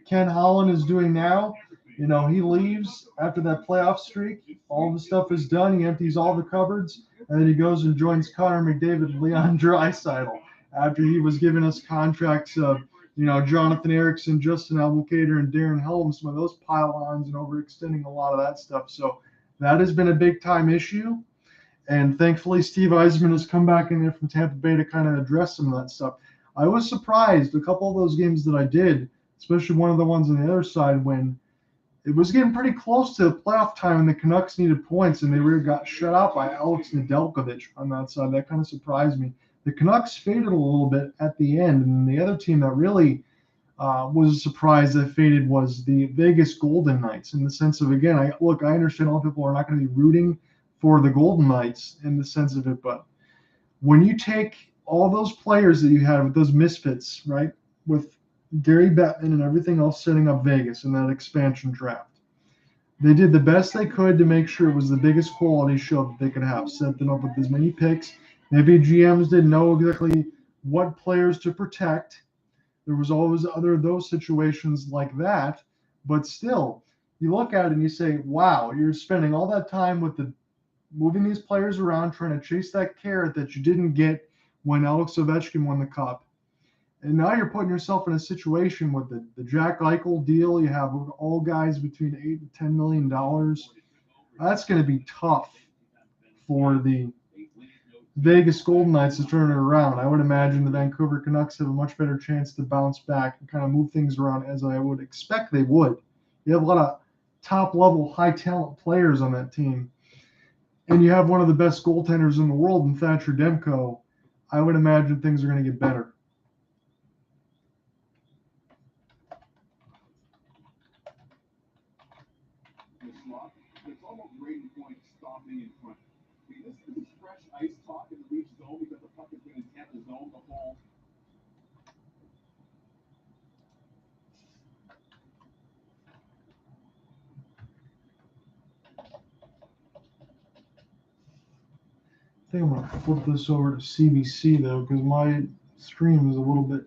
Ken Holland is doing now, you know, he leaves after that playoff streak. All the stuff is done. He empties all the cupboards, and then he goes and joins Connor McDavid and Leon Draisaitl after he was giving us contracts of, you know, Jonathan Erickson, Justin Albuquerque, and Darren Helm, some of those pylons and overextending a lot of that stuff. So that has been a big time issue. And thankfully, Steve Yzerman has come back in there from Tampa Bay to kind of address some of that stuff. I was surprised a couple of those games that I did, especially one of the ones on the other side when it was getting pretty close to the playoff time and the Canucks needed points and they really got shut out by Alex Nedeljkovic on that side. That kind of surprised me. The Canucks faded a little bit at the end, and the other team that really was a surprise that faded was the Vegas Golden Knights, in the sense of, again, I understand a lot of people are not going to be rooting for the Golden Knights in the sense of it, but when you take all those players that you had with those misfits, right, with Gary Bettman and everything else setting up Vegas in that expansion draft, they did the best they could to make sure it was the biggest quality show that they could have, set them up with as many picks. Maybe GMs didn't know exactly what players to protect. There was always those situations like that, but still, you look at it and you say, wow, you're spending all that time with moving these players around, trying to chase that carrot that you didn't get when Alex Ovechkin won the Cup. And now you're putting yourself in a situation with the Jack Eichel deal. You have all guys between $8 and $10 million. That's going to be tough for the Vegas Golden Knights to turn it around. I would imagine the Vancouver Canucks have a much better chance to bounce back and kind of move things around, as I would expect they would. You have a lot of top-level, high-talent players on that team, and you have one of the best goaltenders in the world in Thatcher Demko. I would imagine things are going to get better. It's almost Brady Point stopping in front. I mean, this is fresh ice talk in the Leafs zone because the puck has been in Tampa's zone the whole. I think I'm going to flip this over to CBC, though, because my stream is a little bit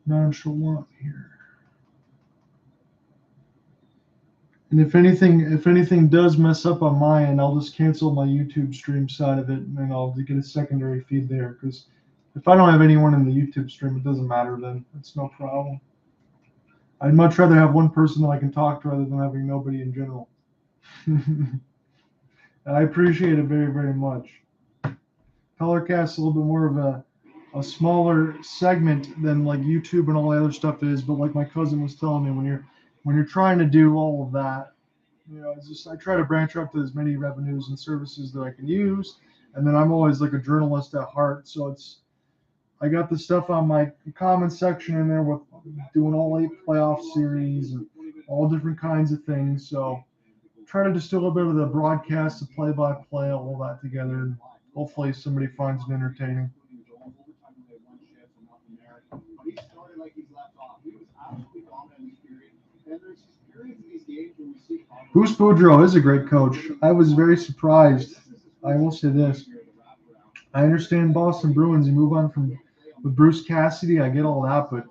nonchalant here. And if anything does mess up on my end, I'll just cancel my YouTube stream side of it, and then I'll get a secondary feed there. Because if I don't have anyone in the YouTube stream, it doesn't matter then. It's no problem. I'd much rather have one person that I can talk to rather than having nobody in general. I appreciate it very, very much. Colorcast is a little bit more of a smaller segment than like YouTube and all the other stuff is, but like my cousin was telling me, when you're trying to do all of that, you know, it's just I try to branch out to as many revenues and services that I can use, and then I'm always like a journalist at heart, so I got the stuff on my comments section in there with doing all 8 playoff series and all different kinds of things. So try to distill a little bit of the broadcast, the play-by-play, all that together, and hopefully somebody finds it entertaining. He started like he's left off. He was absolutely dominant in this period. And there's just periods Bruce Boudreau is a great coach. I was very surprised. I will say this. I understand Boston Bruins. You move on from with Bruce Cassidy. I get all that, but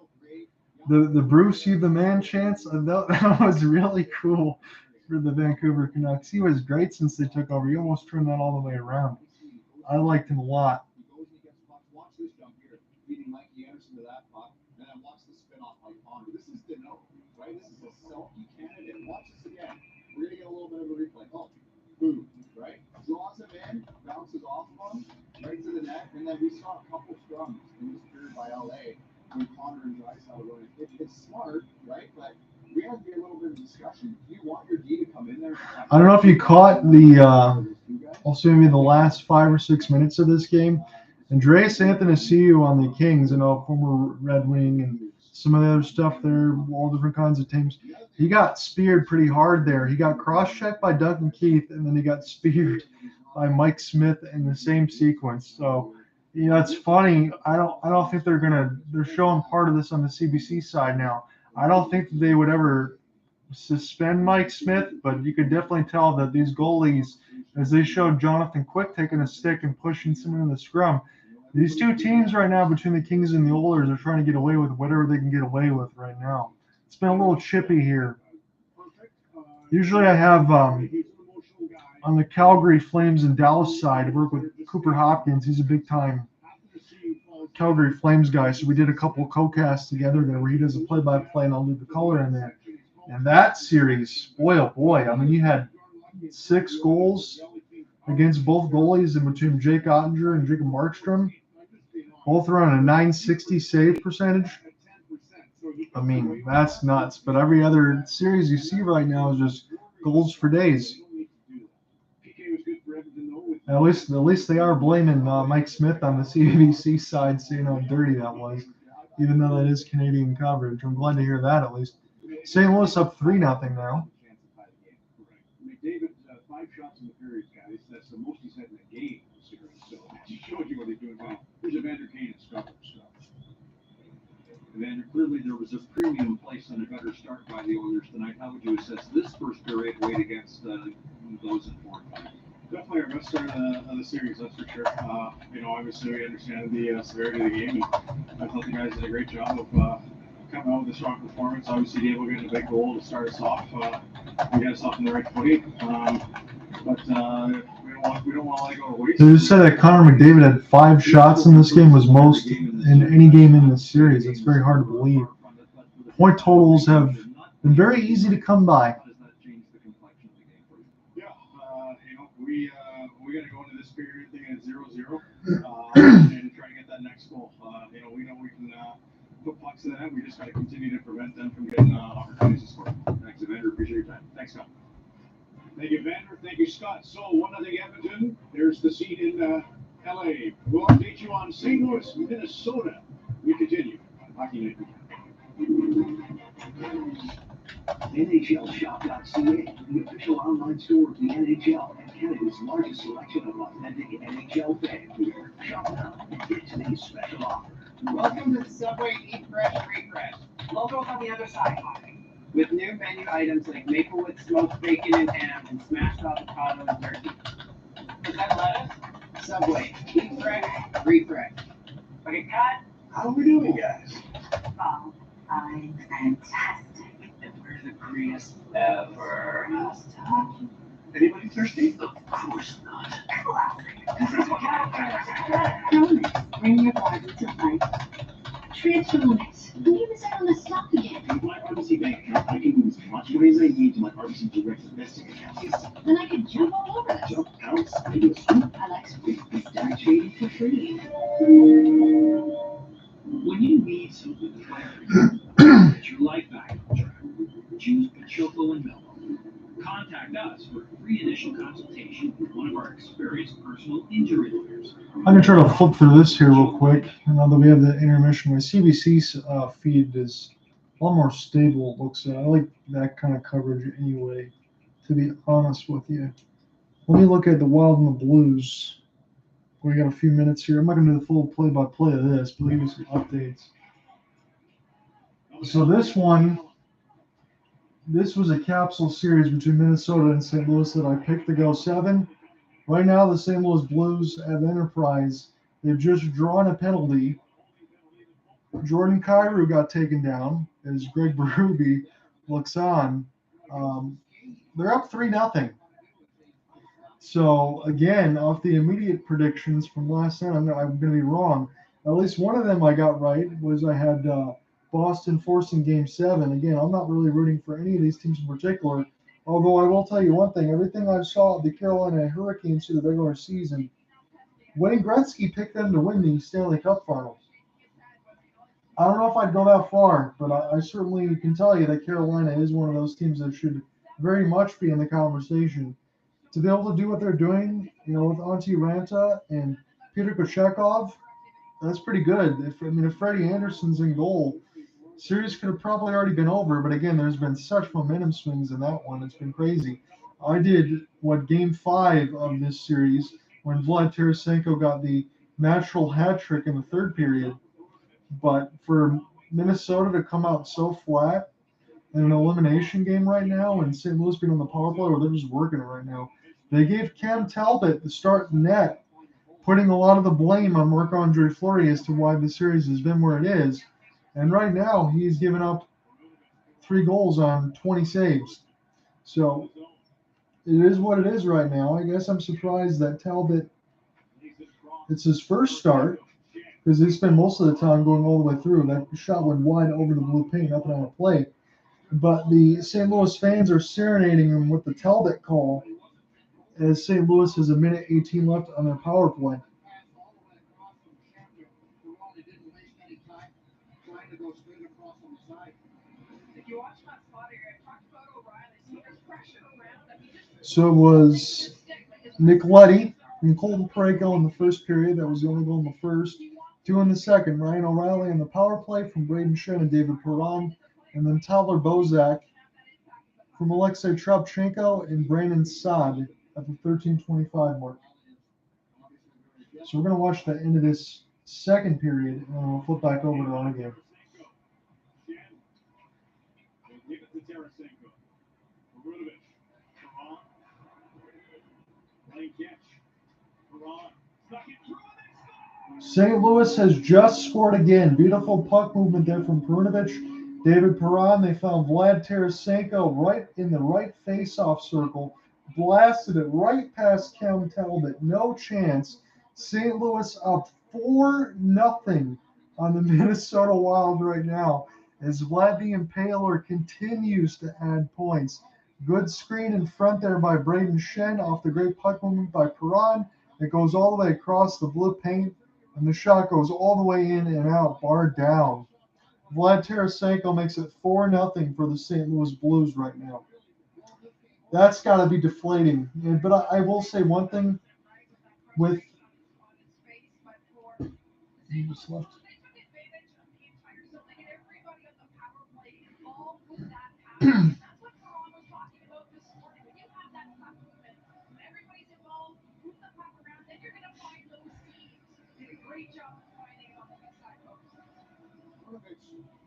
the Bruce you the man chance, that was really cool for the Vancouver Canucks. He was great since they took over. He almost turned that all the way around. I liked him a lot. Watch this jump here, beating Mikey Anderson to that puck, and then watch the spin off Mike Ponder. This is Deneau, right? This is a selfie candidate. Watch this again. We're gonna get a little bit of a replay. Oh, boom, right? Draws him in, bounces off of him, right to the net, and then we saw a couple scrums in this period by LA when Ponder and Drysdale were running. It's smart, right? But we have to be a little bit of discussion. Do you want your D to come in there? I don't know if you caught also maybe the last 5 or 6 minutes of this game. Andreas Athanasiou on the Kings, former Red Wing and some of the other stuff there, all different kinds of teams. He got speared pretty hard there. He got cross-checked by Duncan Keith, and then he got speared by Mike Smith in the same sequence. So, it's funny. I don't think they're showing part of this on the CBC side now. I don't think that they would ever suspend Mike Smith, but you could definitely tell that these goalies, as they showed Jonathan Quick taking a stick and pushing someone in the scrum, these two teams right now between the Kings and the Oilers are trying to get away with whatever they can get away with right now. It's been a little chippy here. Usually I have on the Calgary Flames and Dallas side, I work with Cooper Hopkins. He's a big-time Calgary Flames guy, so we did a couple of co-casts together there where he does a play-by-play and I'll do the color in there. And that series, boy, oh boy, you had 6 goals against both goalies in between Jake Ottinger and Jacob Markstrom. Both are on a .960 save percentage. That's nuts. But every other series you see right now is just goals for days. At least they are blaming Mike Smith on the CBC side, saying how dirty that was, even though that is Canadian coverage. I'm glad to hear that at least. St. Louis up 3-0 now. McDavid, 5 shots in the period, guys. That's the most he's had in a game in the series. So he showed you what he's doing now. Here's Evander Kane and Scott. Evander, clearly there was a premium placed on a better start by the Oilers tonight. How would you assess this first period weighed against those in 4 and 5? Definitely our best start of the series, that's for sure. Obviously we understand the severity of the game, and I thought the guys did a great job of coming out with a strong performance. Obviously, Dave getting a big goal to start us off. We got us off in the right footing, but we don't want to let go of waste. They just said that Connor McDavid had 5 shots in this game, was most in any game in this series. It's very hard to believe. Point totals have been very easy to come by. We got to go into this period thinking at 0-0 and try to get that next goal. We know we can put pucks in that. We just got to continue to prevent them from getting opportunities to score. Thanks, Evander. Appreciate your time. Thanks, Scott. Thank you, Evander. Thank you, Scott. So 1-0 Edmonton. There's the scene in LA. We'll update you on St. Louis, Minnesota. We continue on Hockey Night. NHLShop.ca, the official online store of the NHL and Canada's largest selection of authentic NHL fan gear. Shop now and get today's special offer. Welcome to the Subway Eat Fresh, Free Fresh. Logos on the other side. With new menu items like Maplewood smoked bacon and ham and smashed avocado and turkey. Is that lettuce? Subway Eat Fresh, Free Fresh. Okay, cut. How are we doing, guys? Oh, I'm fantastic. We're the greatest ever. Anybody thirsty? Of course not. Donuts. Bring your body to life. Transformers. You even said on the stock again. With my RBC bank account, I can move as much money as I need to my RBC direct investing account. Then I could jump all over this. Jump, pounce, I do a swoop. I like It's start trading for free. When you need something to fight for you, get your life back on track. Choose Pachoco and Mello. Contact us for a free initial consultation with one of our experienced personal injury lawyers. I'm going to try to flip through this here real quick. Now that we have the intermission, my CBC feed is a lot more stable, it looks. I like that kind of coverage anyway, to be honest with you. Let me look at the Wild and the Blues. We got a few minutes here. I'm not going to do the full play-by-play of this, but give you some updates. So this one, this was a capsule series between Minnesota and St. Louis that I picked to go 7. Right now, the St. Louis Blues at Enterprise, they've just drawn a penalty. Jordan Kyrou got taken down as Greg Berube looks on. They're up 3-0. So again, off the immediate predictions from last night, I'm going to be wrong. At least one of them I got right was I had Boston forcing Game 7. Again, I'm not really rooting for any of these teams in particular. Although I will tell you one thing: everything I saw of the Carolina Hurricanes through the regular season, Wayne Gretzky picked them to win the Stanley Cup Finals. I don't know if I'd go that far, but I certainly can tell you that Carolina is one of those teams that should very much be in the conversation. To be able to do what they're doing, with Antti Ranta and Peter Kochetkov, that's pretty good. If Freddie Anderson's in goal, series could have probably already been over. But again, there's been such momentum swings in that one. It's been crazy. I did Game 5 of this series when Vlad Tarasenko got the natural hat trick in the third period. But for Minnesota to come out so flat in an elimination game right now, and St. Louis being on the power play, where they're just working it right now, they gave Cam Talbot the start net, putting a lot of the blame on Marc-Andre Fleury as to why the series has been where it is. And right now, he's given up 3 goals on 20 saves. So it is what it is right now. I guess I'm surprised that Talbot, it's his first start, because they spend most of the time going all the way through. That shot went wide over the blue paint, up and on a play. But the St. Louis fans are serenading him with the Talbot call, as St. Louis has 1:18 left on their power play. So it was Nick Leddy and Colton Parayko in the first period. That was the only goal in the first. 2 in the second. Ryan O'Reilly on the power play from Braden Shen and David Perron. And then Tyler Bozak from Alexei Trubchenko and Brandon Saad at the 13:25 mark. So we're going to watch the end of this second period, and then we'll flip back over to our game. St. Louis has just scored again. Beautiful puck movement there from Perunovic. David Perron, they found Vlad Tarasenko right in the right face-off circle. Blasted it right past Cam Talbot. No chance. St. Louis up 4-0 on the Minnesota Wild right now as Vlad the Impaler continues to add points. Good screen in front there by Braden Shen off the great puck movement by Perron. It goes all the way across the blue paint, and the shot goes all the way in and out, bar down. Vlad Tarasenko makes it 4-0 for the St. Louis Blues right now. That's got to be deflating. But I will say one thing with what's left.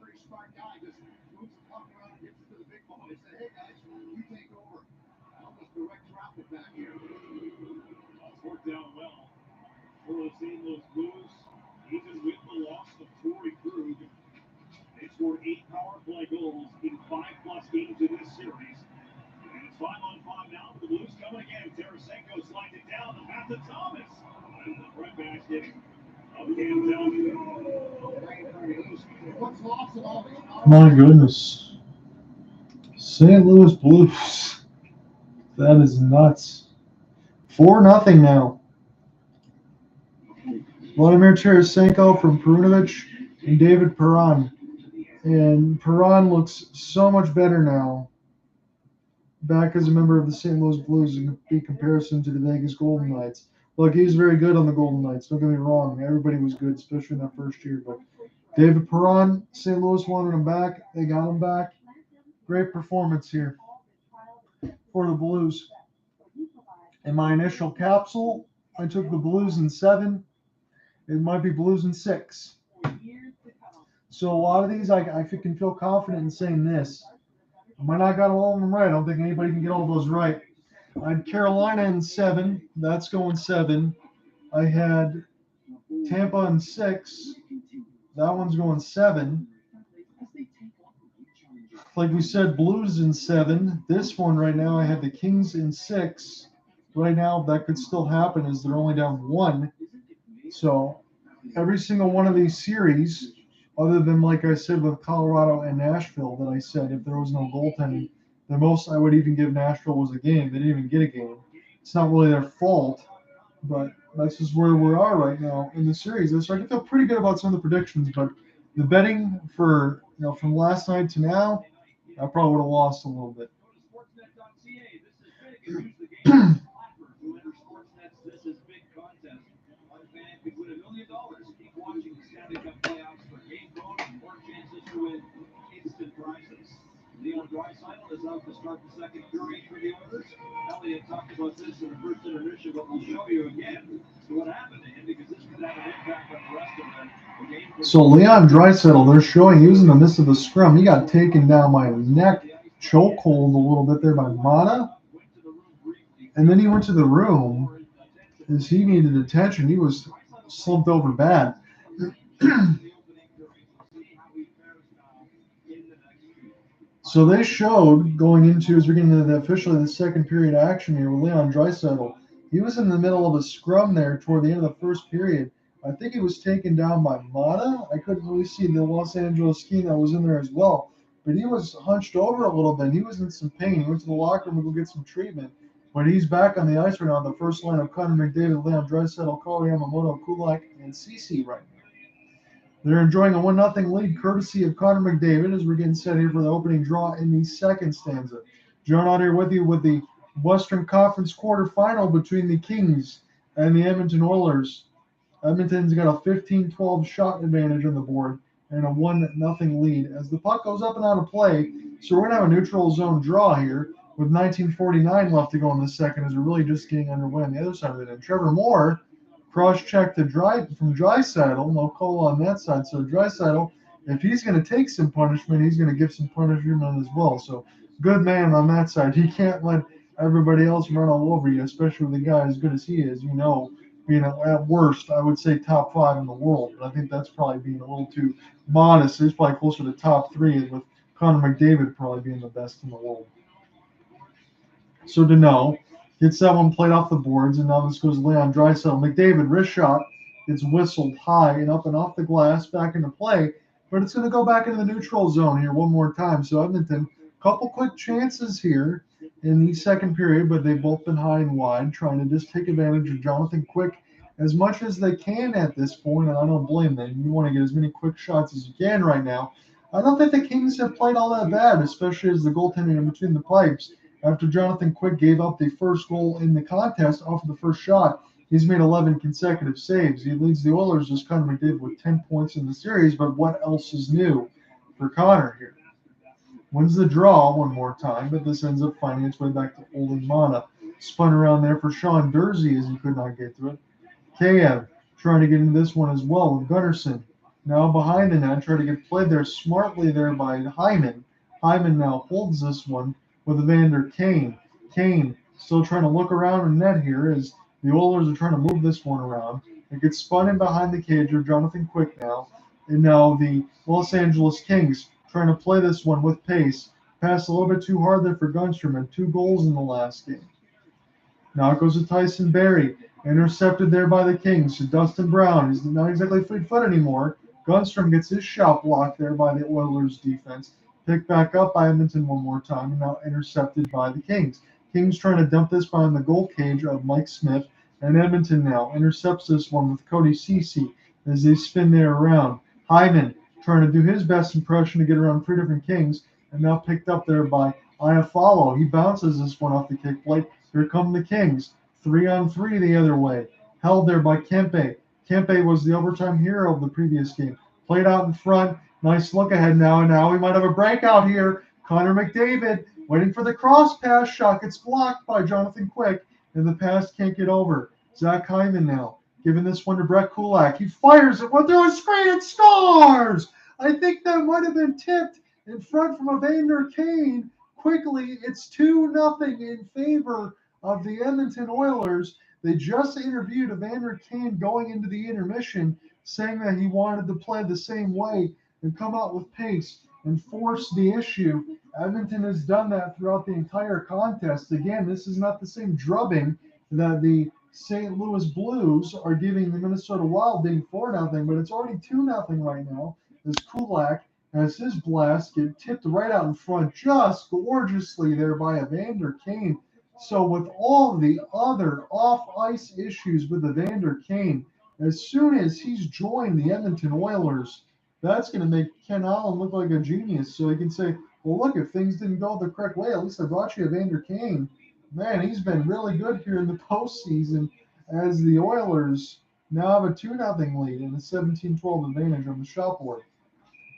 Pretty smart guy, just moves the puck around and gets it to the big ball. They say, hey guys, you take over. I'll just direct traffic back here. That's worked out well for the St. Louis Blues. Even with the loss of Torrey Krug, they scored 8 power play goals in 5+ games in this series. And it's 5-on-5 now for the Blues coming again. Tarasenko slides it down the path to Thomas. And the front basket of Cam Talbot. My goodness. St. Louis Blues. That is nuts. 4-0 now. Vladimir Tarasenko from Perunovic and David Perron. And Perron looks so much better now. Back as a member of the St. Louis Blues in comparison to the Vegas Golden Knights. Look, he's very good on the Golden Knights. Don't get me wrong. Everybody was good, especially in that first year. But David Perron, St. Louis wanted him back. They got him back. Great performance here for the Blues. In my initial capsule, I took the Blues in 7. It might be Blues in 6. So a lot of these, I can feel confident in saying this. I might not got all of them right. I don't think anybody can get all those right. I had Carolina in 7. That's going 7. I had Tampa in 6. That one's going 7. Like we said, Blues in 7. This one right now, I have the Kings in 6. Right now, that could still happen as they're only down 1. So every single one of these series, other than, like I said, with Colorado and Nashville, that I said if there was no goaltending, the most I would even give Nashville was a game. They didn't even get a game. It's not really their fault, but that's just where we are right now in the series. So I can feel pretty good about some of the predictions, but the betting for from last night to now, I probably would have lost a little bit. This is big contest. One fan could win $1 million. Keep watching the Stanley Cup playoffs for game bonus and more chances to win instant prizes. Leon Draisaitl is out to start the second period for the Oilers. Elliott talked about this in the first intermission, but we'll show you again what happened to him because this could have an impact on the rest of the game. So Leon Draisaitl, they're showing he was in the midst of the scrum. He got taken down by a neck chokehold a little bit there by Mata. And then he went to the room as he needed attention. He was slumped over bad. So they showed going into, as we're getting into officially the second period action here with Leon Draisaitl, he was in the middle of a scrum there toward the end of the first period. I think he was taken down by Mata. I couldn't really see the Los Angeles scheme that was in there as well. But he was hunched over a little bit. He was in some pain. He went to the locker room to go get some treatment. But he's back on the ice right now. The first line of Connor McDavid, Leon Draisaitl, Kari Yamamoto, Kulak, and Ceci right now. They're enjoying a 1-0 lead courtesy of Connor McDavid as we're getting set here for the opening draw in the second stanza. John out here with you with the Western Conference quarterfinal between the Kings and the Edmonton Oilers. Edmonton's got a 15-12 shot advantage on the board and a 1-0 lead as the puck goes up and out of play. So we're going to have a neutral zone draw here with 19:49 left to go in the second as we're really just getting underway on the other side of it. And Trevor Moore cross-check from Draisaitl, no call on that side. So Draisaitl, if he's going to take some punishment, he's going to give some punishment as well. So good man on that side. He can't let everybody else run all over you, especially with a guy as good as he is. Being at worst, I would say top 5 in the world. But I think that's probably being a little too modest. He's probably closer to top 3, with Connor McDavid probably being the best in the world. So Deneau gets that one played off the boards, and now this goes Leon Draisaitl. McDavid, wrist shot, gets whistled high and up and off the glass, back into play, but it's going to go back into the neutral zone here one more time. So Edmonton, couple quick chances here in the second period, but they've both been high and wide, trying to just take advantage of Jonathan Quick as much as they can at this point, and I don't blame them. You want to get as many quick shots as you can right now. I don't think the Kings have played all that bad, especially as the goaltending in between the pipes. After Jonathan Quick gave up the first goal in the contest off of the first shot, he's made 11 consecutive saves. He leads the Oilers, as Connor McDavid, with 10 points in the series, but what else is new for Connor here? Wins the draw one more time, but this ends up finding its way back to Olin Mata. Spun around there for Sean Dursey as he could not get to it. Kayev trying to get into this one as well with Gunnarsson. Now behind the net, trying to get played there smartly there by Hyman. Hyman now holds this one with Evander Kane. Kane still trying to look around the net here as the Oilers are trying to move this one around. It gets spun in behind the cage of Jonathan Quick now. And now the Los Angeles Kings trying to play this one with pace. Passed a little bit too hard there for Gunstrom, and 2 goals in the last game. Now it goes to Tyson Barrie. Intercepted there by the Kings. So Dustin Brown is not exactly fleet foot anymore. Gunstrom gets his shot blocked there by the Oilers defense. Picked back up by Edmonton one more time, and now intercepted by the Kings. Kings trying to dump this behind the goal cage of Mike Smith, and Edmonton now intercepts this one with Cody Ceci as they spin there around. Hyman trying to do his best impression to get around 3 different Kings, and now picked up there by Iafallo. He bounces this one off the kick plate. Here come the Kings. 3-on-3 the other way. Held there by Kempe. Kempe was the overtime hero of the previous game. Played out in front. Nice look ahead now, and now we might have a breakout here. Connor McDavid waiting for the cross pass. Shot gets blocked by Jonathan Quick, and the pass can't get over. Zach Hyman now giving this one to Brett Kulak. He fires it, went through a screen and scores! I think that might have been tipped in front from Evander Kane. quickly, it's 2-0 in favor of the Edmonton Oilers. They just interviewed Evander Kane going into the intermission, saying that he wanted to play the same way and come out with pace and force the issue. Edmonton has done that throughout the entire contest. Again, this is not the same drubbing that the St. Louis Blues are giving the Minnesota Wild, being 4-0, but it's already 2-0 right now as Kulak has his blast get tipped right out in front just gorgeously there by Evander Kane. So with all the other off-ice issues with Evander Kane, as soon as he's joined the Edmonton Oilers, that's going to make Ken Allen look like a genius. So he can say, well, look, if things didn't go the correct way, at least I brought you Evander Kane. Man, he's been really good here in the postseason as the Oilers now have a 2-0 lead and a 17-12 advantage on the shot board.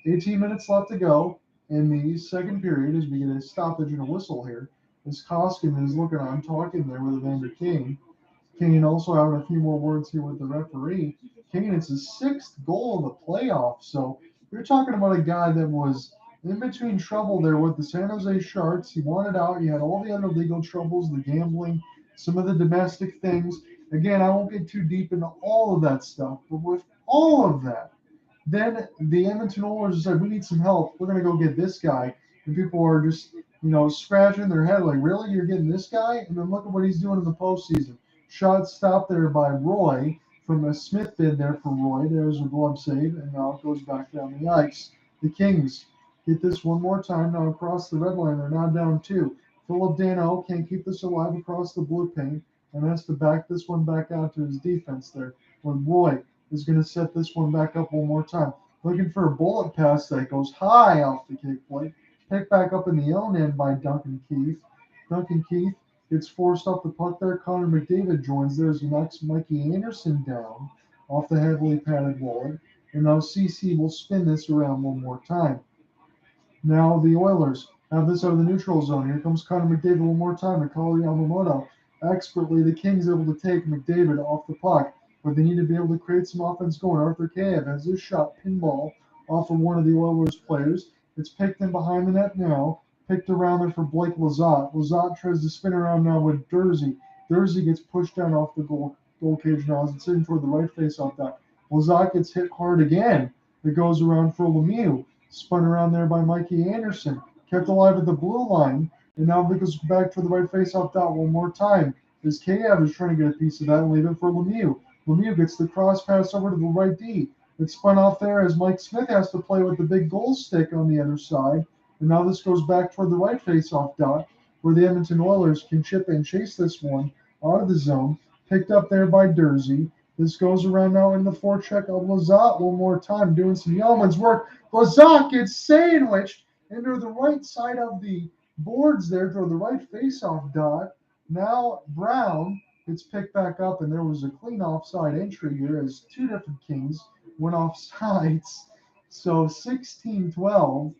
18 minutes left to go in the second period as we get a stoppage and a whistle here. As Koskinen is looking on, talking there with Evander Kane. Kane also having a few more words here with the referee. Kane, it's his 6th goal of the playoffs. So you're talking about a guy that was in between trouble there with the San Jose Sharks. He wanted out. He had all the other legal troubles, the gambling, some of the domestic things. Again, I won't get too deep into all of that stuff, but with all of that, then the Edmonton Oilers said, we need some help. We're going to go get this guy. And people are just, scratching their head like, really? You're getting this guy? And then look at what he's doing in the postseason. Shot stopped there by Roy from a Smith bid there for Roy. There's a glove save, and now it goes back down the ice. The Kings get this one more time now across the red line. They're now down 2. Philip Dano can't keep this alive across the blue paint and has to back this one back out to his defense there when Roy is going to set this one back up one more time. Looking for a bullet pass that goes high off the kick plate. Picked back up in the own end by Duncan Keith. Duncan Keith gets forced off the puck there. Connor McDavid joins there as he knocks Mikey Anderson down off the heavily padded wallet. And now CC will spin this around one more time. Now the Oilers have this out of the neutral zone. Here comes Connor McDavid one more time to Kari Yamamoto. Expertly, the Kings able to take McDavid off the puck, but they need to be able to create some offense going. Arthur Kayev has his shot pinball off of one of the Oilers players. It's picked in behind the net now. Picked around there for Blake Lizotte. Lizotte tries to spin around now with Dursey. Dursey gets pushed down off the goal cage now as it's in toward the right face-off dot. Lizotte gets hit hard again. It goes around for Lemieux. Spun around there by Mikey Anderson. Kept alive at the blue line. And now it goes back to the right face-off dot one more time. As Kayev is trying to get a piece of that and leave it for Lemieux. Lemieux gets the cross pass over to the right D. It's spun off there as Mike Smith has to play with the big goal stick on the other side. And now this goes back toward the right face-off dot where the Edmonton Oilers can chip and chase this one out of the zone. Picked up there by Dursey. This goes around now in the forecheck of Lizotte one more time, doing some yeoman's work. Lizotte gets sandwiched into the right side of the boards there toward the right face-off dot. Now Brown gets picked back up, and there was a clean offside entry here as 2 different Kings went off sides. So 16-12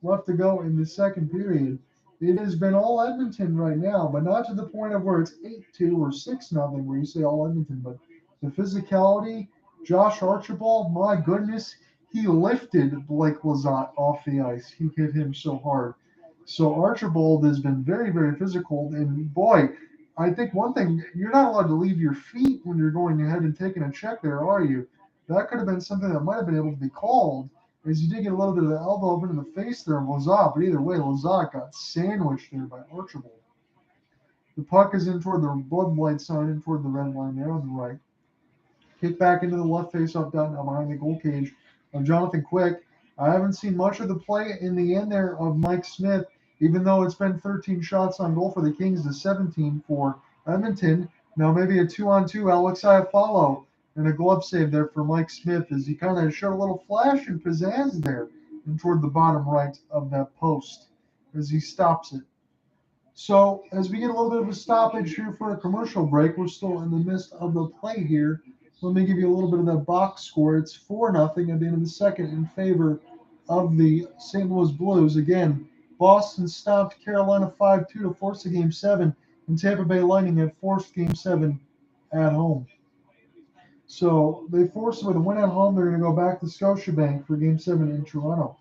left to go in the second period. It has been all Edmonton right now, but not to the point of where it's 8-2 or 6-0 where you say all Edmonton, but the physicality, Josh Archibald, my goodness, he lifted Blake Lizotte off the ice. He hit him so hard. So Archibald has been very, very physical, and boy, I think one thing, you're not allowed to leave your feet when you're going ahead and taking a check there, are you? That could have been something that might have been able to be called, as you did get a little bit of the elbow up into the face there of Lizotte, but either way, Lizotte got sandwiched there by Archibald. The puck is in toward the blood light sign, in toward the red line there on the right. Kick back into the left face-off dot now behind the goal cage of Jonathan Quick. I haven't seen much of the play in the end there of Mike Smith, even though it's been 13 shots on goal for the Kings to 17 for Edmonton. Now maybe a 2-on-2 Alex Iafallo and a glove save there for Mike Smith as he kind of showed a little flash and pizzazz there and toward the bottom right of that post as he stops it. So as we get a little bit of a stoppage here for a commercial break, we're still in the midst of the play here. Let me give you a little bit of that box score. It's 4-0 at the end of the second in favor of the St. Louis Blues. Again, Boston stopped Carolina 5-2 to force a Game 7, and Tampa Bay Lightning have forced Game 7 at home. So they forced it with a win at home. They're going to go back to Scotiabank for Game 7 in Toronto.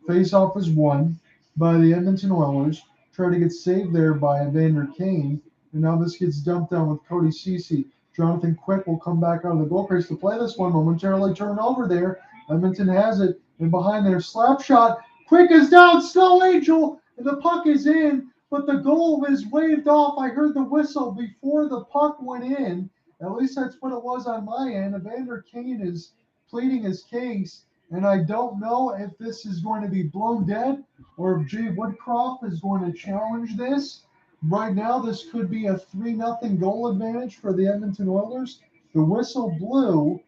Face-off is won. by the Edmonton Oilers. Try to get saved there by Evander Kane. And now this gets dumped down with Cody Ceci. Jonathan Quick will come back out of the goal crease to play this one. Momentarily turn over there. Edmonton has it. And behind their slap shot. Quick is down. Snow Angel. And the puck is in. But the goal is waved off. I heard the whistle before the puck went in. At least that's what it was on my end. Evander Kane is pleading his case. And I don't know if this is going to be blown dead or if Jay Woodcroft is going to challenge this. Right now, this could be a 3-0 goal advantage for the Edmonton Oilers. The whistle blew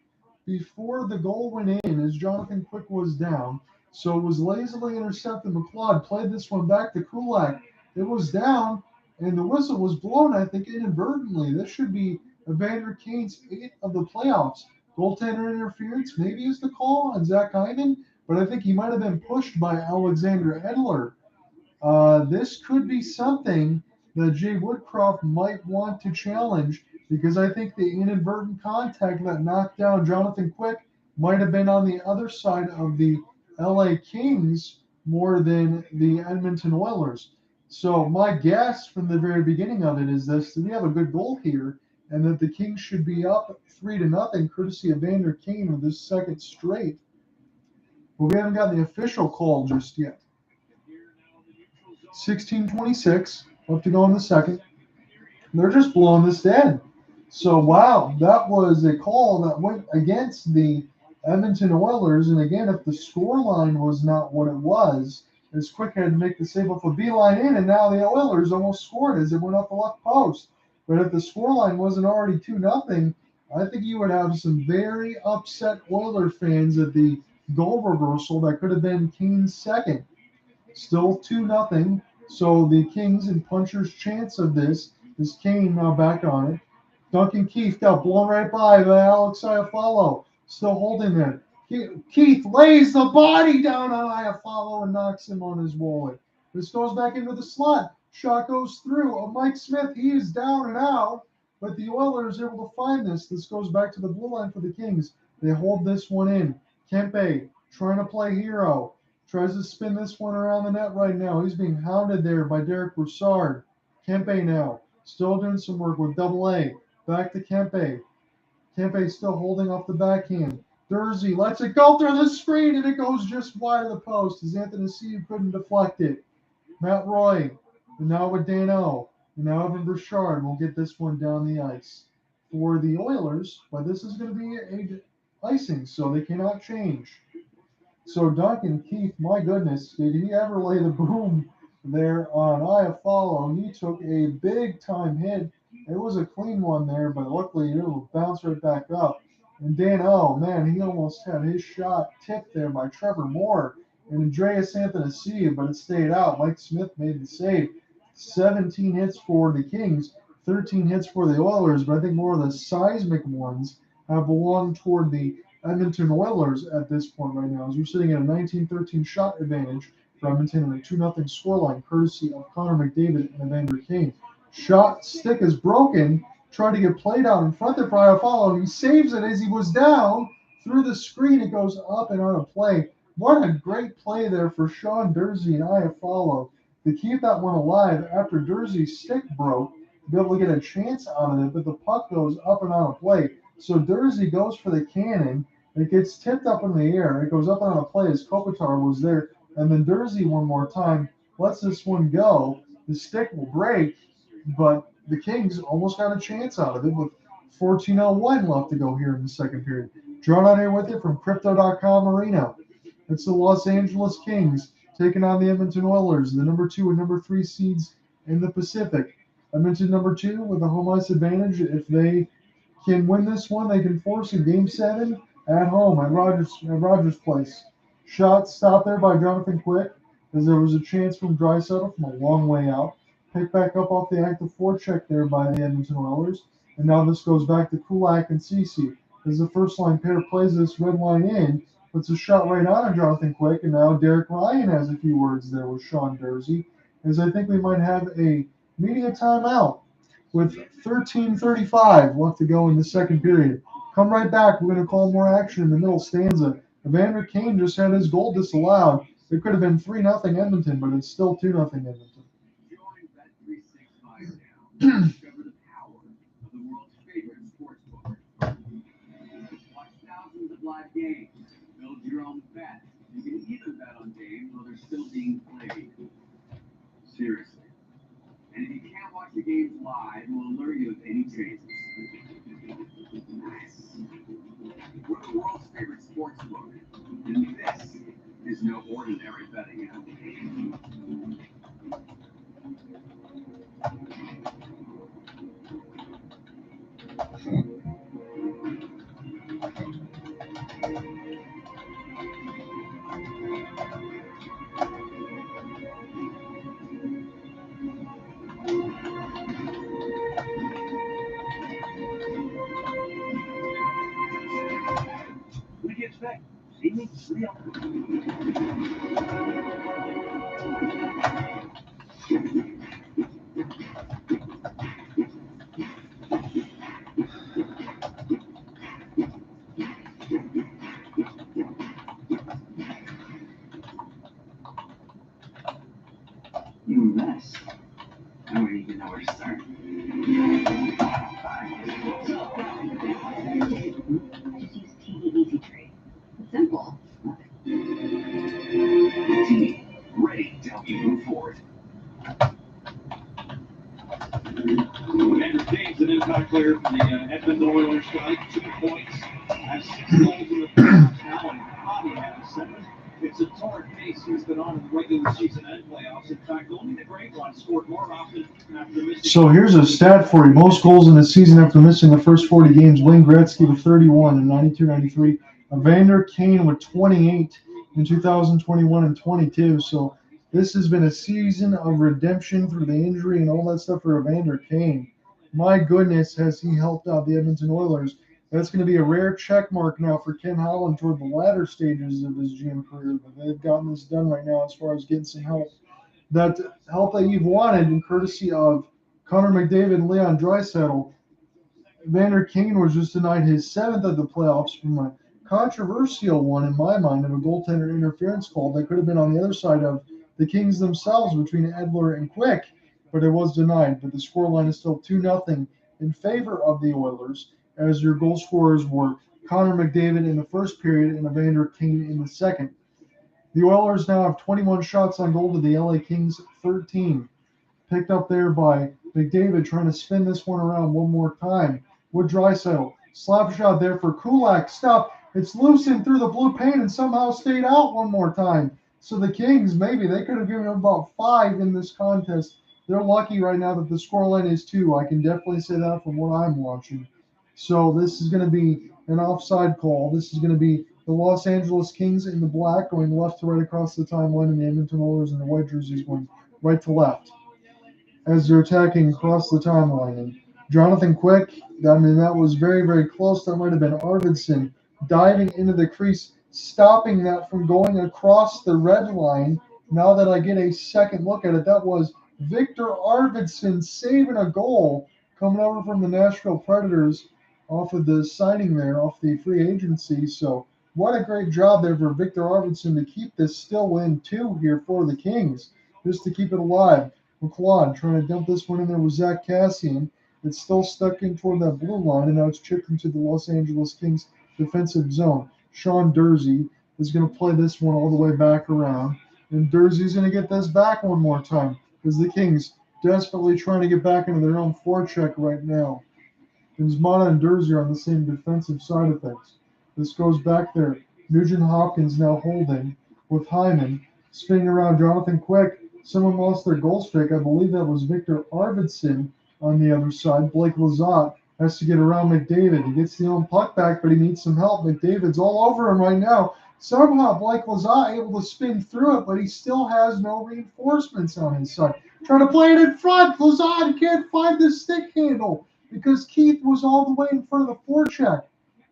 before the goal went in as Jonathan Quick was down. So it was lazily intercepted. McLeod played this one back to Kulak. It was down, and the whistle was blown, I think, inadvertently. This should be Evander Kane's 8th of the playoffs. Goaltender interference maybe is the call on Zach Hyman, but I think he might have been pushed by Alexander Edler. This could be something that Jay Woodcroft might want to challenge because I think the inadvertent contact that knocked down Jonathan Quick might have been on the other side of the LA Kings more than the Edmonton Oilers. So my guess from the very beginning of it is this: that we have a good goal here, and that the Kings should be up 3-0, courtesy of Vander Kane with his second straight. But we haven't got the official call just yet. 16:26, left to go in the second. They're just blowing this dead. So, wow, that was a call that went against the Edmonton Oilers. And again, if the score line was not what it was, as Quick had to make the save off a beeline in, and now the Oilers almost scored as it went off the left post. But if the score line wasn't already 2-0, I think you would have some very upset Oiler fans at the goal reversal that could have been Kane's second. Still 2-0. So the Kings and Puncher's chance of this is Kane now back on it. Duncan Keith got blown right by Alex Iafallo. Still holding there. Keith lays the body down on Iafallo and knocks him on his wallet. This goes back into the slot. Shot goes through. Mike Smith, he is down and out. But the Oilers are able to find this. This goes back to the blue line for the Kings. They hold this one in. Kempe trying to play hero. Tries to spin this one around the net right now. He's being hounded there by Derek Broussard. Kempe now. Still doing some work with double A. Back to Kempe. Kempe still holding off the backhand. Dursey lets it go through the screen, and it goes just wide of the post as Anthony C. couldn't deflect it. Matt Roy. And now with Dano. And now Evan Broussard will get this one down the ice for the Oilers. But this is going to be a icing, so they cannot change. So Duncan Keith, my goodness, did he ever lay the boom there on Iafallo? He took a big-time hit. It was a clean one there, but luckily it will bounce right back up. And Dan, man, he almost had his shot tipped there by Trevor Moore and Andreas Anthony, but it stayed out. Mike Smith made the save. 17 hits for the Kings, 13 hits for the Oilers, but I think more of the seismic ones have belonged toward the Edmonton Oilers at this point right now, as we're sitting at a 19-13 shot advantage for Edmonton and a 2-0 scoreline, courtesy of Connor McDavid and Evander Kane. Shot stick is broken, tried to get played out in front of Iafallo. He saves it as he was down through the screen. It goes up and on a play. What a great play there for Sean Dursey and Iafallo to keep that one alive after Dursey's stick broke, to be able to get a chance out of it, but the puck goes up and on a play. So Dursey goes for the cannon. It gets tipped up in the air. It goes up on a play as Kopitar was there. And then Dursey one more time lets this one go. The stick will break, but the Kings almost got a chance out of it with 14:01 left to go here in the second period. Drawn on here with you from Crypto.com Arena. It's the Los Angeles Kings taking on the Edmonton Oilers, the number 2 and number 3 seeds in the Pacific. Edmonton number 2 with a home ice advantage. If they can win this one, they can force a Game 7 at home at Rogers Place. Shot stopped there by Jonathan Quick as there was a chance from Draisaitl from a long way out. Picked back up off the active forecheck there by the Edmonton Oilers. And now this goes back to Kulak and Ceci as the first line pair plays this red line in. Puts a shot right on Jonathan Quick, and now Derek Ryan has a few words there with Sean Dursey, as I think we might have a media timeout with 13:35 left to go in the second period. Come right back. We're going to call more action in the middle stanza. Evander Kane just had his goal disallowed It could have been 3-0 Edmonton, but it's still 2-0 Edmonton. Join Bet365 now. Discover the power of the world's favorite sports book. Watch thousands of live games. Build your own bet. You can even bet on games while they're still being played. Seriously. And if you can't watch the games live, we'll alert you if any changes. Nice. We're the world's favorite sports book. And this is no ordinary betting app. What do you expect? See me? You mess. I don't even know where to start. I just use TV Easy Trade. It's simple. TV, ready to help you move forward. Andrew Kane's an impact player for the Edmonton Oilers tonight. 2 points. Has 6 goals in the playoffs now, and Bobby had 7. It's a torrid pace he's been on in the regular season and playoffs. In fact, only the great one scored more often after missing. So here's a stat for you. Most goals in the season after missing the first 40 games. Wayne Gretzky with 31 in 92-93. Evander Kane with 28 in 2021 and 22. So this has been a season of redemption through the injury and all that stuff for Evander Kane. My goodness, has he helped out the Edmonton Oilers. That's going to be a rare check mark now for Ken Holland toward the latter stages of his GM career. But they've gotten this done right now as far as getting some help. That help that you've wanted, in courtesy of Connor McDavid and Leon Draisaitl. Evander Kane was just denied his 7th of the playoffs from a controversial one, in my mind, of a goaltender interference call that could have been on the other side of the Kings themselves between Edler and Quick, but it was denied. But the scoreline is still 2-0 in favor of the Oilers, as your goal scorers were Connor McDavid in the first period and Evander Kane in the second. The Oilers now have 21 shots on goal to the LA Kings 13. Picked up there by McDavid, trying to spin this one around one more time with Draisaitl. Slap shot there for Kulak. Stop. It's loosened through the blue paint and somehow stayed out one more time. So the Kings, maybe they could have given them about 5 in this contest. They're lucky right now that the scoreline is 2. I can definitely say that from what I'm watching. So this is going to be an offside call. This is going to be the Los Angeles Kings in the black going left to right across the timeline, and the Edmonton Oilers in the white jerseys going right to left as they're attacking across the timeline. And Jonathan Quick, I mean, that was very, very close. That might have been Arvidsson diving into the crease, stopping that from going across the red line. Now that I get a second look at it, that was Victor Arvidsson saving a goal coming over from the Nashville Predators off of the signing there, off the free agency. So what a great job there for Victor Arvidsson to keep this still in 2 here for the Kings, just to keep it alive. McLeod trying to dump this one in there with Zach Cassian. It's still stuck in toward that blue line, and now it's chipped into the Los Angeles Kings defensive zone. Sean Dursey is going to play this one all the way back around, and Dursey's going to get this back one more time because the Kings desperately trying to get back into their own forecheck right now. Mata and Dursey are on the same defensive side of things. This goes back there. Nugent Hopkins now holding with Hyman. Spinning around Jonathan Quick. Someone lost their goal streak. I believe that was Victor Arvidsson on the other side. Blake Lizotte has to get around McDavid. He gets the own puck back, but he needs some help. McDavid's all over him right now. Somehow Blake Lizotte able to spin through it, but he still has no reinforcements on his side. Trying to play it in front. Lizotte can't find the stick handle because Keith was all the way in front of the forecheck.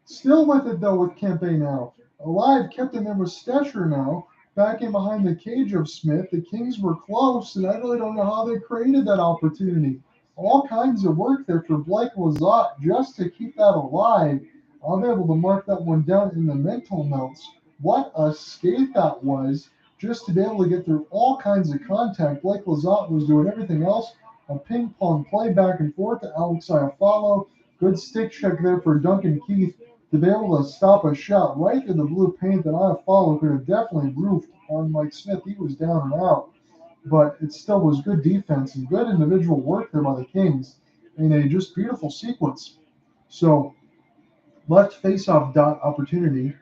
Still with it, though, with Kempe now. Alive, kept in there with Stecher now. Back in behind the cage of Smith. The Kings were close, and I really don't know how they created that opportunity. All kinds of work there for Blake Lizotte just to keep that alive. I'll be able to mark that one down in the mental notes. What a skate that was just to be able to get through all kinds of contact. Blake Lizotte was doing everything else. A ping pong play back and forth to Alex Iafallo. Good stick check there for Duncan Keith to be able to stop a shot right through the blue paint that Iafallo could have definitely roofed on Mike Smith. He was down and out, but it still was good defense and good individual work there by the Kings in a just beautiful sequence. So left face-off dot opportunity.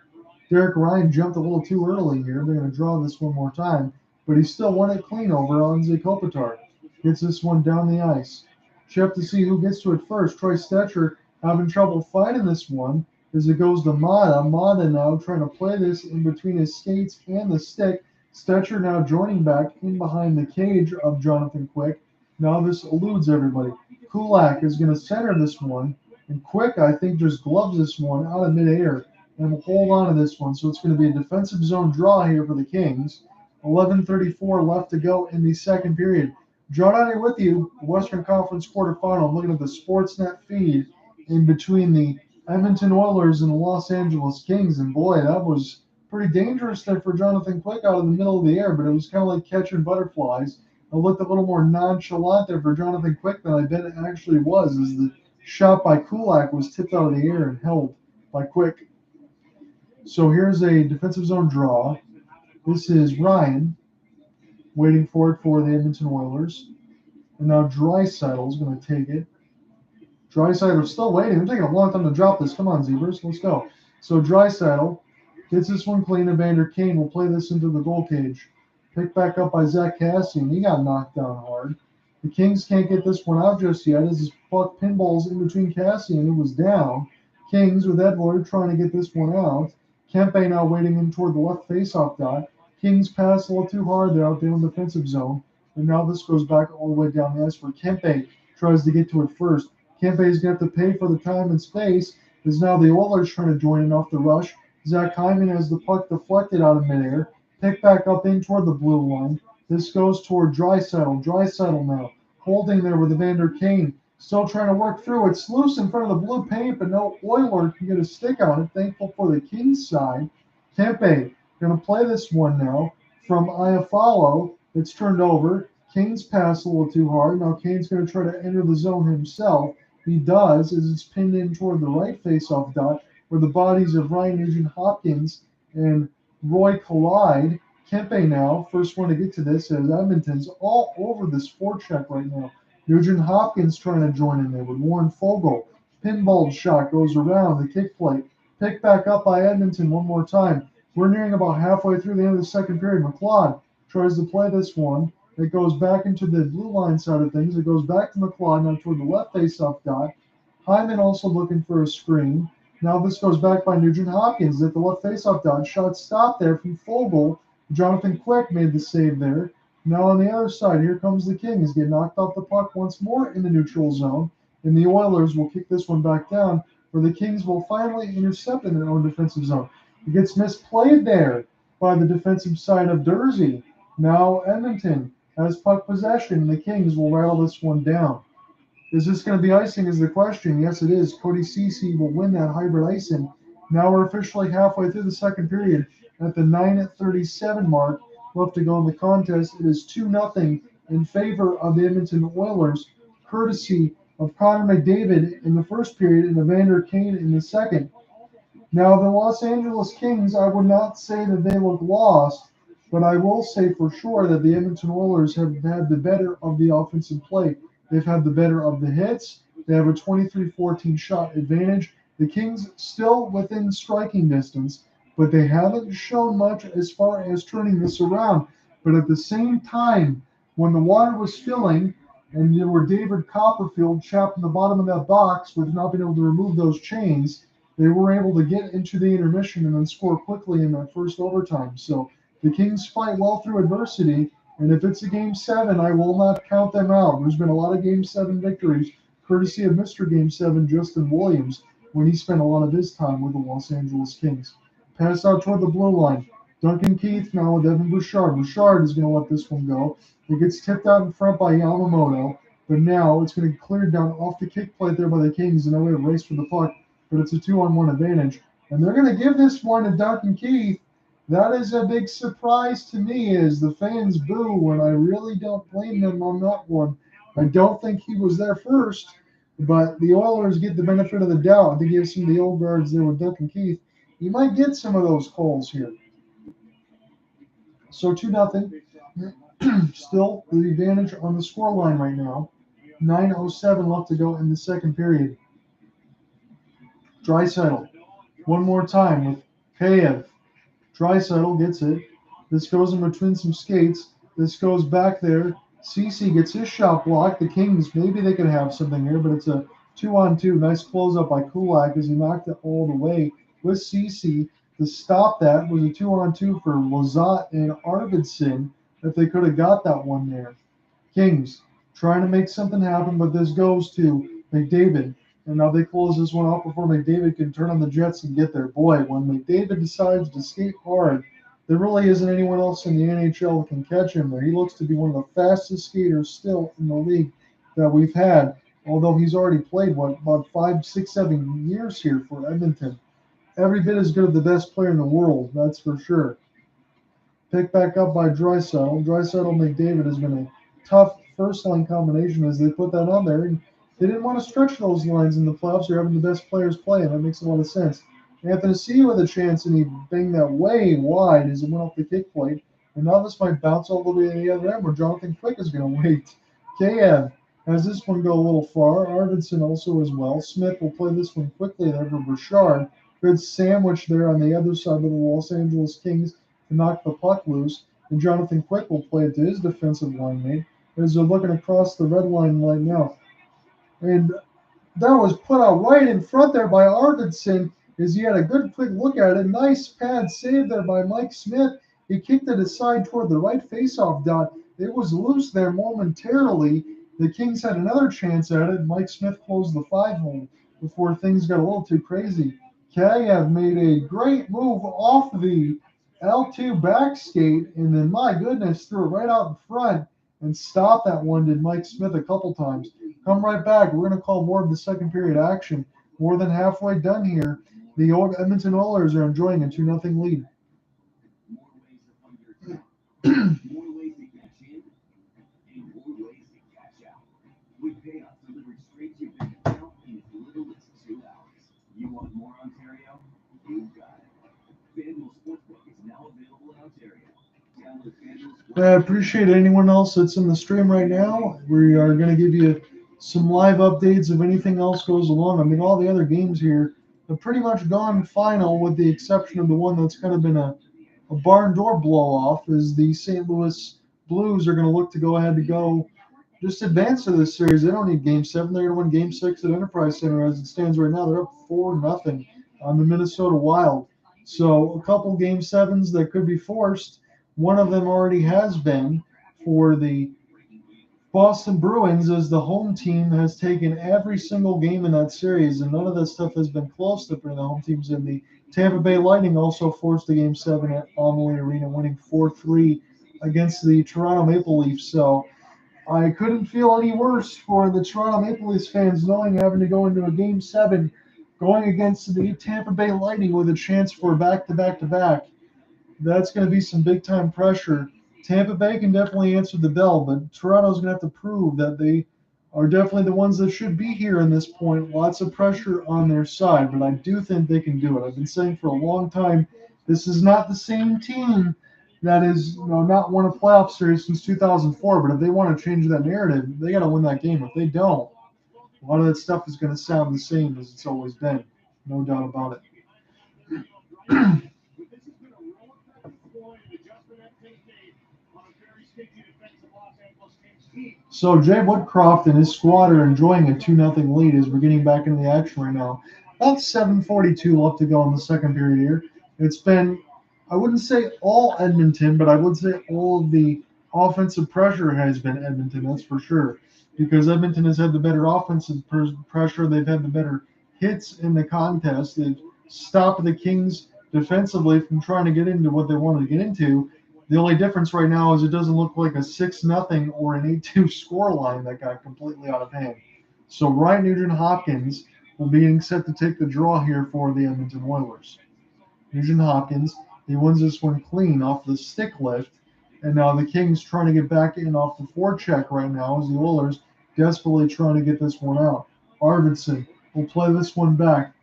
Derek Ryan jumped a little too early here. They're going to draw this one more time, but he still won it clean over Anze Kopitar. Gets this one down the ice. Check to see who gets to it first. Troy Stetcher having trouble finding this one as it goes to Mata. Mata now trying to play this in between his skates and the stick. Stetcher now joining back in behind the cage of Jonathan Quick. Now this eludes everybody. Kulak is going to center this one, and Quick, I think, just gloves this one out of midair and will hold on to this one. So it's going to be a defensive zone draw here for the Kings. 11:34 left to go in the second period. John Ivey with you, Western Conference quarterfinal. I'm looking at the Sportsnet feed in between the Edmonton Oilers and the Los Angeles Kings. And boy, that was pretty dangerous there for Jonathan Quick out of the middle of the air, but it was kind of like catching butterflies. It looked a little more nonchalant there for Jonathan Quick than I bet it actually was, as the shot by Kulak was tipped out of the air and held by Quick. So here's a defensive zone draw. This is Ryan waiting for it for the Edmonton Oilers. And now Draisaitl is going to take it. Draisaitl's still waiting. They're taking a long time to drop this. Come on, Zebras. Let's go. So Draisaitl gets this one clean. Evander Kane will play this into the goal cage. Picked back up by Zach Cassian. He got knocked down hard. The Kings can't get this one out just yet as his puck pinballs in between Cassian. It was down. Kings with Edward trying to get this one out. Kempe now waiting in toward the left faceoff dot. Kings pass a little too hard there out there in the defensive zone. And now this goes back all the way down the ice where Kempe tries to get to it first. Kempe is going to have to pay for the time and space as now the Oilers trying to join in off the rush. Zach Hyman has the puck deflected out of midair. Picked back up in toward the blue line. This goes toward Draisaitl. Draisaitl now holding there with Evander Kane. Still trying to work through. It's loose in front of the blue paint, but no Oiler can get a stick on it. Thankful for the Kings side. Kempe going to play this one now from Iafallo. It's turned over. Kane's pass a little too hard. Now Kane's going to try to enter the zone himself. He does as it's pinned in toward the right faceoff dot where the bodies of Ryan Nugent-Hopkins and Roy collide. Kempe now, first one to get to this, as Edmonton's all over this forecheck right now. Nugent-Hopkins trying to join in there with Warren Fogle. Pinball shot goes around the kick plate. Picked back up by Edmonton one more time. We're nearing about halfway through the end of the second period. McLeod tries to play this one. It goes back into the blue line side of things. It goes back to McLeod now toward the left face-off dot. Hyman also looking for a screen. Now this goes back by Nugent-Hopkins at the left face-off dot. Shot stopped there from Fogle. Jonathan Quick made the save there. Now on the other side, here comes the Kings. Get knocked off the puck once more in the neutral zone. And the Oilers will kick this one back down, where the Kings will finally intercept in their own defensive zone. It gets misplayed there by the defensive side of Dursey. Now Edmonton has puck possession, and the Kings will rattle this one down. Is this going to be icing is the question. Yes, it is. Cody Ceci will win that hybrid icing. Now we're officially halfway through the second period at the 9:37 mark left to go in the contest. It is 2-0 in favor of the Edmonton Oilers, courtesy of Connor McDavid in the first period and Evander Kane in the second. Now, the Los Angeles Kings, I would not say that they look lost, but I will say for sure that the Edmonton Oilers have had the better of the offensive play. They've had the better of the hits. They have a 23-14 shot advantage. The Kings still within striking distance, but they haven't shown much as far as turning this around. But at the same time, when the water was filling and there were David Copperfield trapped in the bottom of that box with not being able to remove those chains, they were able to get into the intermission and then score quickly in that first overtime. So the Kings fight well through adversity, and if it's a Game 7, I will not count them out. There's been a lot of Game 7 victories, courtesy of Mr. Game 7, Justin Williams, when he spent a lot of his time with the Los Angeles Kings. Pass out toward the blue line. Duncan Keith now with Evan Bouchard. Bouchard is going to let this one go. It gets tipped out in front by Yamamoto, but now it's going to get cleared down off the kick plate there by the Kings, and now we have a race for the puck, but it's a 2-on-1 advantage. And they're going to give this one to Duncan Keith, That is a big surprise to me as the fans boo, and I really don't blame them on that one. I don't think he was there first, but the Oilers get the benefit of the doubt. They give some of the old guards there with Duck and Keith. You might get some of those calls here. So 2-0. Still the advantage on the score line right now. 9:07 left to go in the second period. Draisaitl. One more time with Kayev. Draisaitl gets it. This goes in between some skates. This goes back there. Cece gets his shot blocked. The Kings, maybe they could have something here, but it's a 2-on-2. Nice close-up by Kulak as he knocked it all the way with Cece. To stop that was a 2-on-2 for Lazat and Arvidsson if they could have got that one there. Kings trying to make something happen, but this goes to McDavid. And now they close this one off before McDavid can turn on the Jets and get there. Boy, when McDavid decides to skate hard, there really isn't anyone else in the NHL that can catch him there. He looks to be one of the fastest skaters still in the league that we've had, although he's already played, about 5, 6, 7 years here for Edmonton. Every bit as good as the best player in the world, that's for sure. Picked back up by Draisaitl. Draisaitl McDavid has been a tough first-line combination as they put that on there. And they didn't want to stretch those lines in the playoffs. They're having the best players play, and that makes a lot of sense. Anthony C with a chance, and he banged that way wide as it went off the kick plate. And now this might bounce all the way to the other end where Jonathan Quick is going to wait. KF has this one go a little far. Arvidsson also as well. Smith will play this one quickly there for Bouchard. Good sandwich there on the other side of the Los Angeles Kings to knock the puck loose. And Jonathan Quick will play it to his defensive line mate as they're looking across the red line right now. And that was put out right in front there by Arvidsson as he had a good quick look at it. Nice pad save there by Mike Smith. He kicked it aside toward the right faceoff dot. It was loose there momentarily. The Kings had another chance at it. Mike Smith closed the 5-hole before things got a little too crazy. Kayev made a great move off the L2 back skate, and then, my goodness, threw it right out in front and stopped that one, did Mike Smith a couple times. Come right back. We're going to call more of the second period action. More than halfway done here. The Edmonton Oilers are enjoying a 2-0 lead. More ways to catch in and more ways to catch out. With payouts delivered straight to your bank account in as little as 2 hours. You want more Ontario? You've got it. FanDuel Sportsbook is now available in Ontario. Download FanDuel I appreciate anyone else that's in the stream right now. We are going to give you some live updates if anything else goes along. I mean, all the other games here have pretty much gone final with the exception of the one that's kind of been a barn door blow-off as the St. Louis Blues are going to look to go ahead to go just advance to this series. They don't need Game 7. They're going to win Game 6 at Enterprise Center as it stands right now. They're up 4-0 on the Minnesota Wild. So a couple Game 7s that could be forced. One of them already has been for the Boston Bruins as the home team has taken every single game in that series, and none of that stuff has been close to bring the home teams in. The Tampa Bay Lightning also forced a Game 7 at Amalie Arena, winning 4-3 against the Toronto Maple Leafs. So I couldn't feel any worse for the Toronto Maple Leafs fans knowing having to go into a Game 7 going against the Tampa Bay Lightning with a chance for back-to-back-to-back. That's going to be some big-time pressure. Tampa Bay can definitely answer the bell, but Toronto's going to have to prove that they are definitely the ones that should be here in this point. Lots of pressure on their side, but I do think they can do it. I've been saying for a long time, this is not the same team that is not won a playoff series since 2004, but if they want to change that narrative, they got to win that game. If they don't, a lot of that stuff is going to sound the same as it's always been. No doubt about it. So Jay Woodcroft and his squad are enjoying a 2-0 lead as we're getting back into the action right now. About 7:42 left to go in the second period here. It's been, I wouldn't say all Edmonton, but I would say all of the offensive pressure has been Edmonton, that's for sure. Because Edmonton has had the better offensive pressure. They've had the better hits in the contest. They've stopped the Kings defensively from trying to get into what they wanted to get into. The only difference right now is it doesn't look like a 6-0 or an 8-2 score line that got completely out of hand. So Ryan Nugent-Hopkins will be set to take the draw here for the Edmonton Oilers. Nugent-Hopkins He wins this one clean off the stick lift. And now the Kings trying to get back in off the forecheck right now as the Oilers desperately trying to get this one out. Arvidsson will play this one back.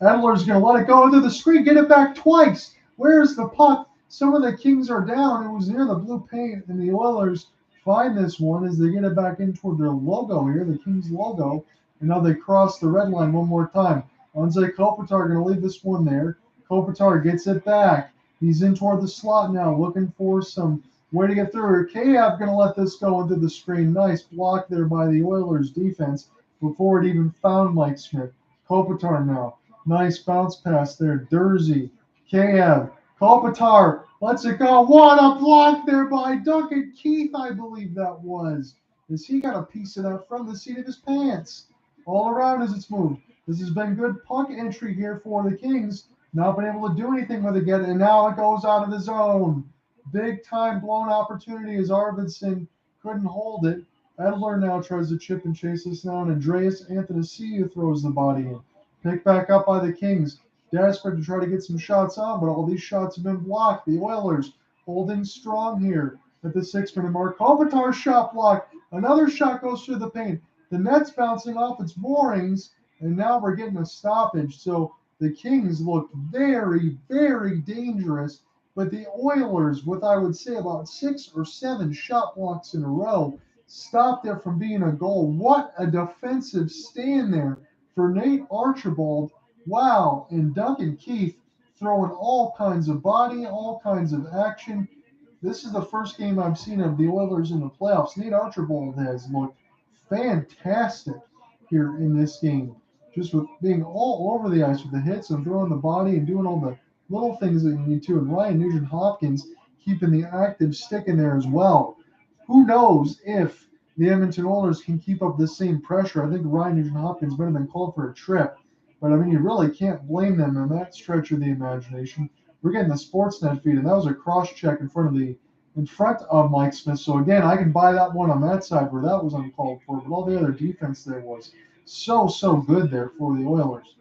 Adler's going to let it go into the screen, get it back twice. Where's the puck? Some of the Kings are down. It was near the blue paint, and the Oilers find this one as they get it back in toward their logo here, the Kings logo. And now they cross the red line one more time. Anze Kopitar going to leave this one there. Kopitar gets it back. He's in toward the slot now, looking for some way to get through. Kayev going to let this go into the screen. Nice block there by the Oilers defense before it even found Mike Smith. Kopitar now. Nice bounce pass there. Dursey, Kayev, Kopitar lets it go. What a block there by Duncan Keith, I believe that was. As he got a piece of that from the seat of his pants. All around as it's moved. This has been good puck entry here for the Kings. Not been able to do anything with it yet, and now it goes out of the zone. Big time blown opportunity as Arvidsson couldn't hold it. Edler now tries to chip and chase this now, and Andreas Athanasiou throws the body in. Picked back up by the Kings. Desperate to try to get some shots on, but all these shots have been blocked. The Oilers holding strong here at the 6-minute mark. Kopitar's shot blocked. Another shot goes through the paint. The net's bouncing off its moorings, and now we're getting a stoppage. So the Kings look very, very dangerous, but the Oilers, with I would say about 6 or 7 shot blocks in a row, stopped it from being a goal. What a defensive stand there for Nate Archibald. Wow. And Duncan Keith throwing all kinds of body, all kinds of action. This is the first game I've seen of the Oilers in the playoffs. Nate Archibald has looked fantastic here in this game. Just with being all over the ice with the hits and throwing the body and doing all the little things that you need to. And Ryan Nugent-Hopkins keeping the active stick in there as well. Who knows if the Edmonton Oilers can keep up this same pressure. I think Ryan Nugent-Hopkins might have been called for a trip. But, I mean, you really can't blame them on that stretch of the imagination. We're getting the Sportsnet feed, and that was a cross-check in front of Mike Smith. So, again, I can buy that one on that side where that was uncalled for. But all the other defense there was so good there for the Oilers.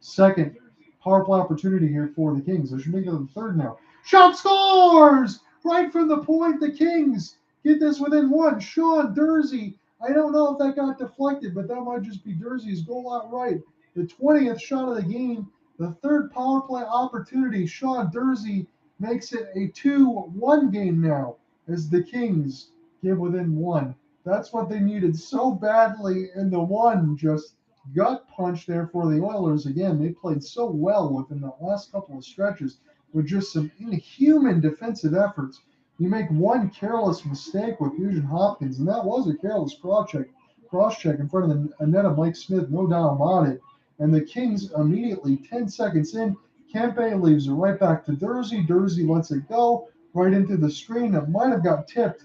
Second power play opportunity here for the Kings. They should make it the third now. Shot scores! Right from the point, the Kings get this within one. Sean Dursey. I don't know if that got deflected, but that might just be Dursey's goal outright. The 20th shot of the game. The third power play opportunity. Sean Dursey makes it a 2-1 game now as the Kings get within one. That's what they needed so badly, and the one just gut punch there for the Oilers. Again, they played so well within the last couple of stretches with just some inhuman defensive efforts. You make one careless mistake with Nugent Hopkins, and that was a careless cross-check in front of the net of Mike Smith, no doubt about it. And the Kings immediately, 10 seconds in, Kempe leaves it right back to Dursey. Dursey lets it go right into the screen. It might have got tipped.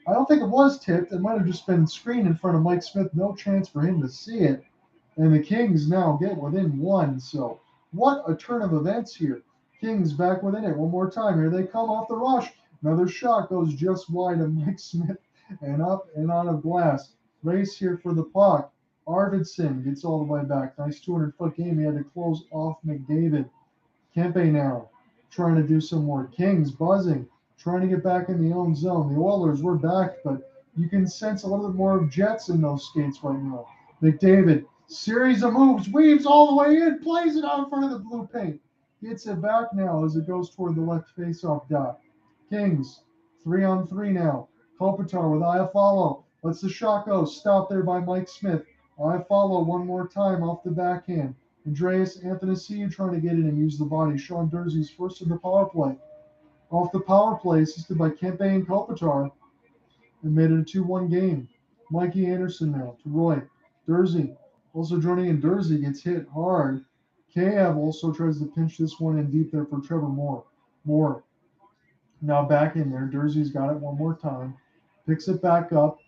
I don't think it was tipped. It might have just been screened in front of Mike Smith. No chance for him to see it. And the Kings now get within one. So what a turn of events here. Kings back within it one more time. Here they come off the rush. Another shot goes just wide of Mike Smith and up and out of glass. Race here for the puck. Arvidsson gets all the way back. Nice 200-foot game. He had to close off McDavid. Kempe now trying to do some more. Kings buzzing, trying to get back in the own zone. The Oilers were back, but you can sense a little bit more of Jets in those skates right now. McDavid, series of moves, weaves all the way in, plays it out in front of the blue paint. Gets it back now as it goes toward the left faceoff dot. Kings, 3-on-3 now. Kopitar with Iafallo. Lets the shot go. Stopped there by Mike Smith. Iafallo one more time off the backhand. Andreas Athanasiou trying to get in and use the body. Sean Dursey's first in the power play. Off the power play, assisted by Kempe and Kopitar, and made it a 2-1 game. Mikey Anderson now to Roy. Dursey also joining in. Dursey gets hit hard. Kayev also tries to pinch this one in deep there for Trevor Moore. Moore now back in there. Dursey's got it one more time. Picks it back up.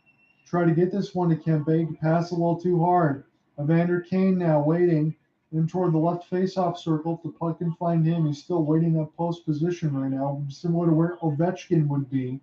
Try to get this one to Kempe. Pass a little too hard. Evander Kane now waiting in toward the left face-off circle. If the puck can find him, he's still waiting up post position right now, similar to where Ovechkin would be.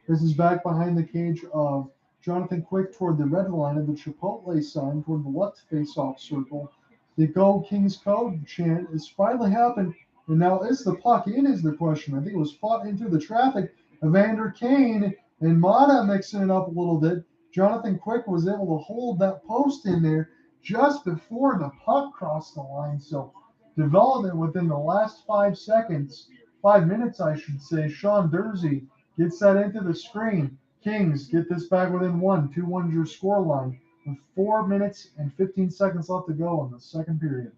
This is back behind the cage of Jonathan Quick toward the red line of the Chipotle sign toward the left face-off circle. The Go Kings Code chant has finally happened. And now is the puck in is the question. I think it was fought into the traffic. Evander Kane and Mata mixing it up a little bit. Jonathan Quick was able to hold that post in there just before the puck crossed the line. So development within the last 5 seconds, 5 minutes, I should say. Sean Dursey gets that into the screen. Kings get this back within 1. 2-1 your score line with 4 minutes and 15 seconds left to go in the second period.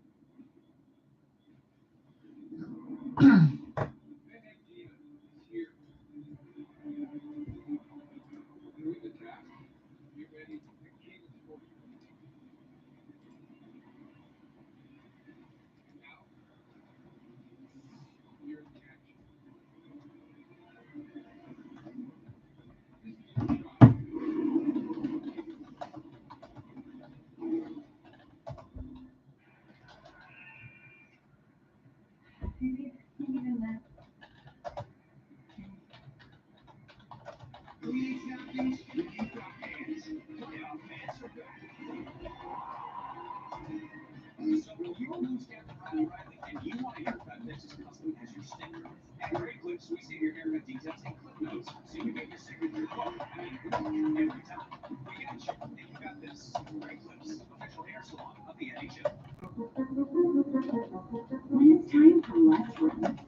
When it's time for less room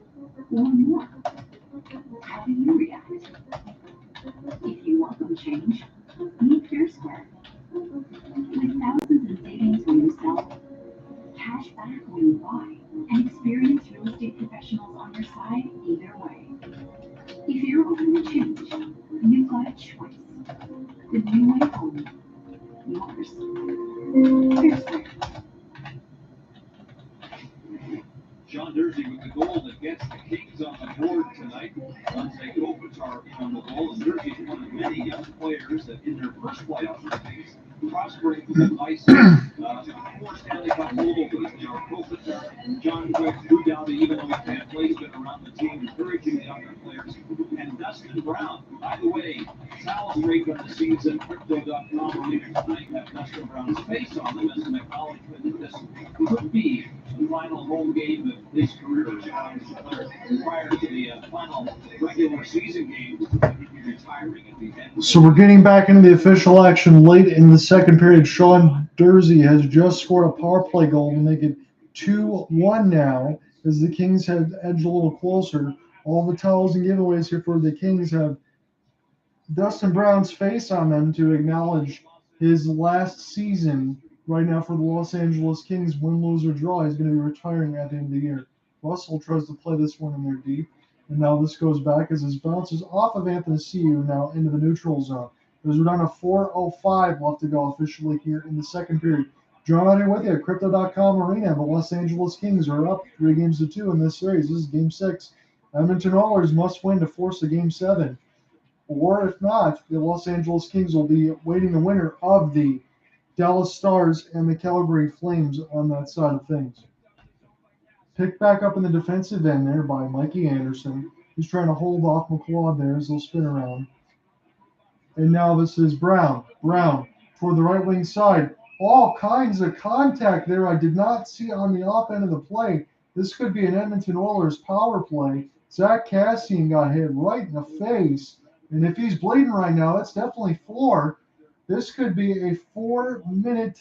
or more, how do you react? If you welcome change, meet Fair Square. With thousands in savings when you sell, cash back when you buy, and experienced real estate professionals on your side either way. If you're open to change, you've got a choice. The new way home, yours. Fair Square. John Dursey with the goal that gets the Kings on the board tonight. Dante Kopitar on the goal, and Dursey is one of many young players that in their first playoffs with the Kings prospering for the ice. 4 Stanley Cup global leagues now. Kopitar, John Quick, Drew Dowdy, even though he can't play, he's been around the team, encouraging the younger players. And Dustin Brown, by the way, towels raked on the season. Crypto.com later tonight have Dustin Brown's face on them as an acknowledgement that this could be the final home game of his career as a player prior to the final regular season game. He'd be retiring at the end. So we're getting back into the official action late in the second period. Sean Dursey has just scored a power play goal to make it 2-1 now as the Kings have edged a little closer. All the towels and giveaways here for the Kings have Dustin Brown's face on them to acknowledge his last season right now for the Los Angeles Kings. Win, lose, or draw, he's going to be retiring at the end of the year. Russell tries to play this one in there deep. And now this goes back as his bounces off of Anthony Ciu now into the neutral zone. As we're down to 4:05 left to go officially here in the second period. John out here with you at Crypto.com Arena. The Los Angeles Kings are up 3-2 in this series. This is Game 6. Edmonton Oilers must win to force a Game 7. Or if not, the Los Angeles Kings will be waiting the winner of the Dallas Stars and the Calgary Flames on that side of things. Picked back up in the defensive end there by Mikey Anderson. He's trying to hold off McLeod there as they'll spin around. And now this is Brown. Brown toward the right wing side. All kinds of contact there I did not see on the off end of the play. This could be an Edmonton Oilers power play. Zach Cassian got hit right in the face. And if he's bleeding right now, that's definitely 4. This could be a 4-minute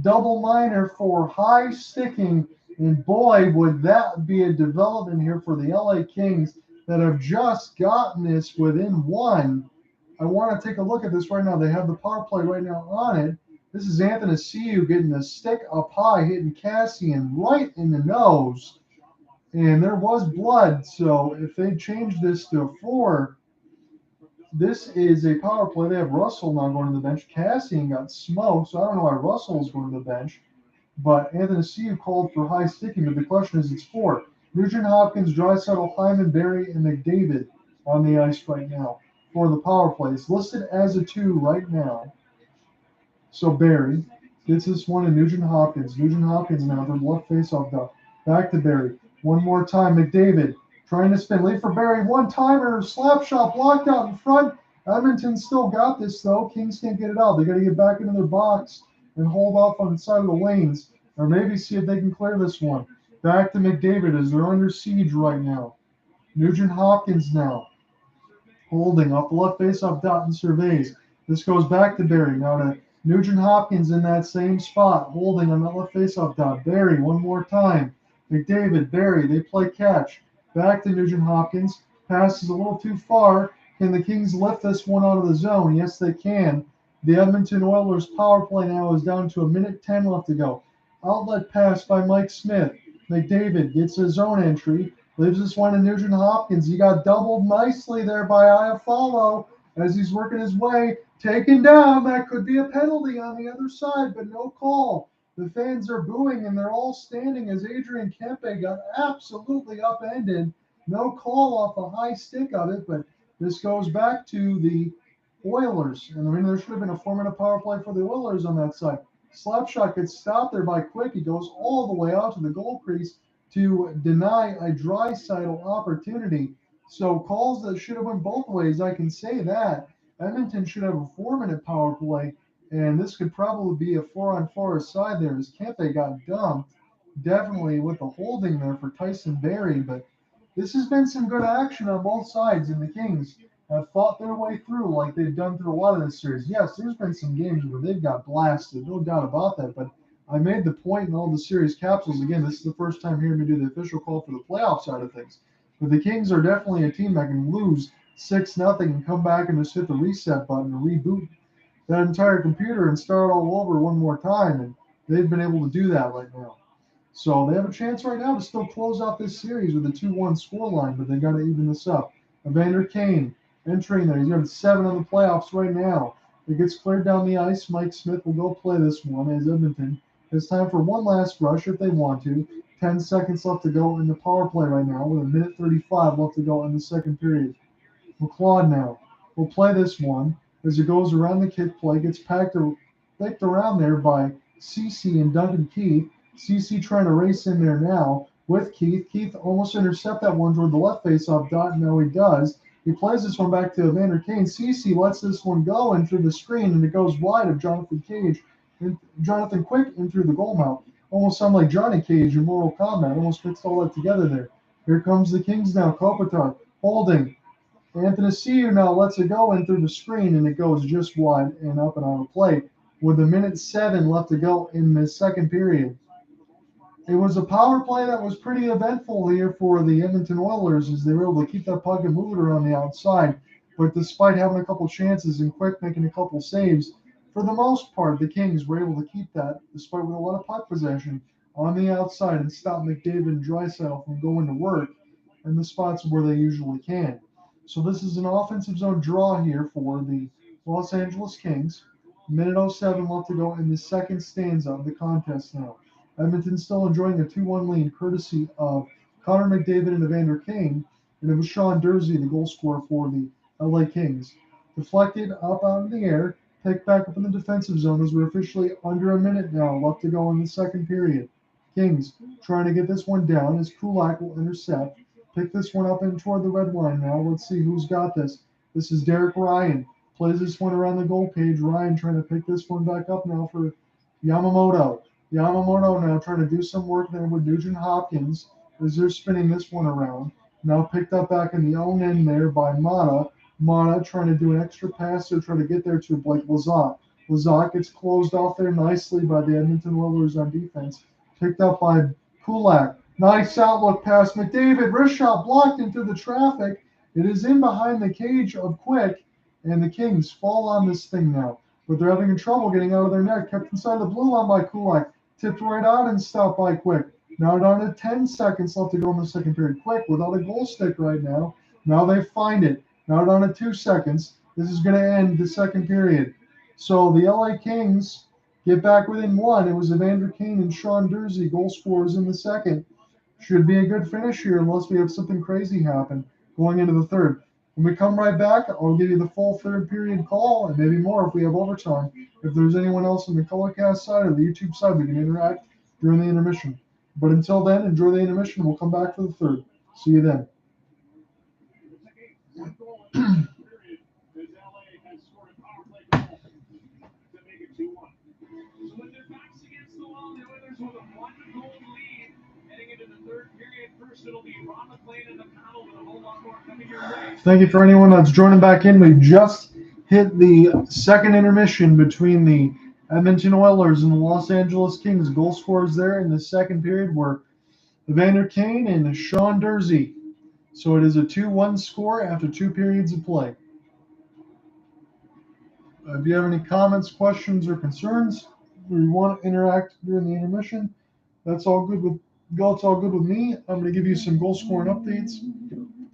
double minor for high sticking. And boy, would that be a development here for the LA Kings that have just gotten this within 1. I want to take a look at this right now. They have the power play right now on it. This is Anthony Ciu getting the stick up high, hitting Cassian right in the nose. And there was blood. So if they change this to 4, this is a power play. They have Russell now going to the bench. Cassian got smoked, so I don't know why Russell's going to the bench. But Anthony Ciu called for high sticking, but the question is it's 4. Nugent Hopkins, Draisaitl, Hyman, Barry, and McDavid on the ice right now for the power plays. Listed as a 2 right now. So Barry gets this one to Nugent Hopkins. Nugent Hopkins now from left faceoff down. Back to Barry. One more time. McDavid trying to spin. Late for Barry. One-timer. Slap shot blocked out in front. Edmonton still got this, though. Kings can't get it out. They got to get back into their box and hold off on the side of the lanes. Or maybe see if they can clear this one. Back to McDavid as they're under siege right now. Nugent Hopkins now. Holding off the left faceoff dot and surveys. This goes back to Barry. Now to Nugent Hopkins in that same spot. Holding on the left faceoff dot. Barry one more time. McDavid, Barry, they play catch. Back to Nugent Hopkins. Passes a little too far. Can the Kings lift this one out of the zone? Yes, they can. The Edmonton Oilers power play now is down to 1:10 left to go. Outlet pass by Mike Smith. McDavid gets his zone entry. Leaves this one to Nugent Hopkins. He got doubled nicely there by Iafallo as he's working his way. Taken down. That could be a penalty on the other side, but no call. The fans are booing, and they're all standing as Adrian Kempe got absolutely upended. No call off a high stick of it, but this goes back to the Oilers. And I mean, there should have been a 4-minute power play for the Oilers on that side. Slap shot gets stopped there by Quick. He goes all the way out to the goal crease to deny a Draisaitl opportunity. So calls that should have went both ways, I can say that. Edmonton should have a 4-minute power play, and this could probably be a 4-on-4 aside there as Kempe got dumped. Definitely with the holding there for Tyson Barrie, but this has been some good action on both sides, and the Kings have fought their way through like they've done through a lot of this series. Yes, there's been some games where they've got blasted, no doubt about that, but I made the point in all the series capsules. Again, this is the first time hearing me do the official call for the playoff side of things. But the Kings are definitely a team that can lose 6-0 and come back and just hit the reset button and reboot that entire computer and start all over one more time. And they've been able to do that right now. So they have a chance right now to still close out this series with a 2-1 scoreline, but they got to even this up. Evander Kane entering there. He's got 7 on the playoffs right now. It gets cleared down the ice. Mike Smith will go play this one as Edmonton. It's time for one last rush if they want to. 10 seconds left to go in the power play right now with 1:35 left to go in the second period. McLeod now will play this one as it goes around the kick play. Gets picked around there by Cece and Duncan Keith. Cece trying to race in there now with Keith. Keith almost intercept that one toward the left faceoff dot. No, he does. He plays this one back to Evander Kane. Cece lets this one go in through the screen, and it goes wide of Jonathan Quick in through the goal mouth. Almost sound like Johnny Cage in Mortal Kombat. Almost mixed all that together there. Here comes the Kings now. Kopitar holding. Anthony Ciu now lets it go in through the screen, and it goes just wide and up and out of play. With 1:07 left to go in the second period. It was a power play that was pretty eventful here for the Edmonton Oilers as they were able to keep that puck and move it around the outside. But despite having a couple chances and Quick making a couple saves, for the most part, the Kings were able to keep that, despite with a lot of puck possession, on the outside and stop McDavid and Draisaitl from going to work in the spots where they usually can. So this is an offensive zone draw here for the Los Angeles Kings. 1:07 left to go in the second stanza of the contest now. Edmonton still enjoying a 2-1 lead courtesy of Connor McDavid and Evander Kane, and it was Sean Durzi, the goal scorer for the LA Kings. Deflected up out of the air, picked back up in the defensive zone as we're officially under a minute now left to go in the second period. Kings trying to get this one down as Kulak will intercept. Pick this one up in toward the red line now. Let's see who's got this. This is Derek Ryan. Plays this one around the goal cage. Ryan trying to pick this one back up now for Yamamoto. Yamamoto now trying to do some work there with Nugent Hopkins as they're spinning this one around. Now picked up back in the own end there by Mata. Mata trying to do an extra pass to try to get there to Blake Lazat. Lazat gets closed off there nicely by the Edmonton Oilers on defense. Picked up by Kulak. Nice outlook pass. McDavid, wrist shot blocked into the traffic. It is in behind the cage of Quick, and the Kings fall on this thing now. But they're having trouble getting out of their net. Kept inside the blue line by Kulak. Tipped right out and stopped by Quick. Now down to 10 seconds left to go in the second period. Quick without a goal stick right now. Now they find it. Now down to 2 seconds. This is going to end the second period. So the LA Kings get back within 1. It was Evander Kane and Sean Durzi, goal scorers in the second. Should be a good finish here unless we have something crazy happen going into the third. When we come right back, I'll give you the full third period call and maybe more if we have overtime. If there's anyone else on the Colorcast side or the YouTube side, we can interact during the intermission. But until then, enjoy the intermission. We'll come back for the third. See you then. So with their backs against the wall, the Oilers with a 1-goal lead heading into the Thank you for anyone that's joining back in. We just hit the second intermission between the Edmonton Oilers and the Los Angeles Kings. Goal scorers there in the second period were Evander Kane and Sean Durzi. So it is a 2-1 score after 2 periods of play. If you have any comments, questions, or concerns, or you want to interact during the intermission, that's all good with me. I'm going to give you some goal scoring updates,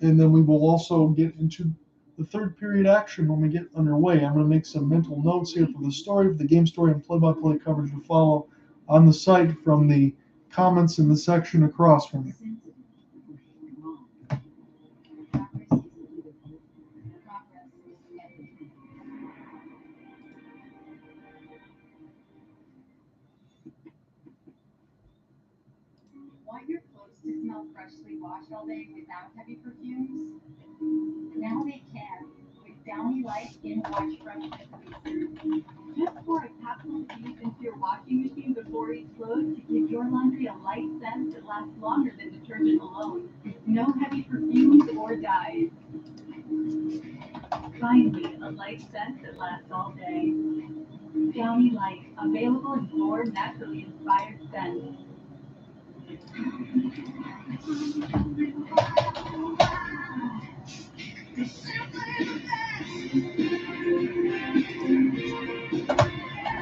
and then we will also get into the third period action when we get underway. I'm going to make some mental notes here for the story, for the game story, and play-by-play coverage to follow on the site from the comments in the section across from you. Want your clothes to smell freshly washed all day without heavy perfumes? Now they can with Downy Light In Wash Freshness Elixir. Just pour a capsule deep into your washing machine before each load to give your laundry a light scent that lasts longer than detergent alone. No heavy perfumes or dyes. Finally, a light scent that lasts all day. Downy Light, available in 4 naturally inspired scents.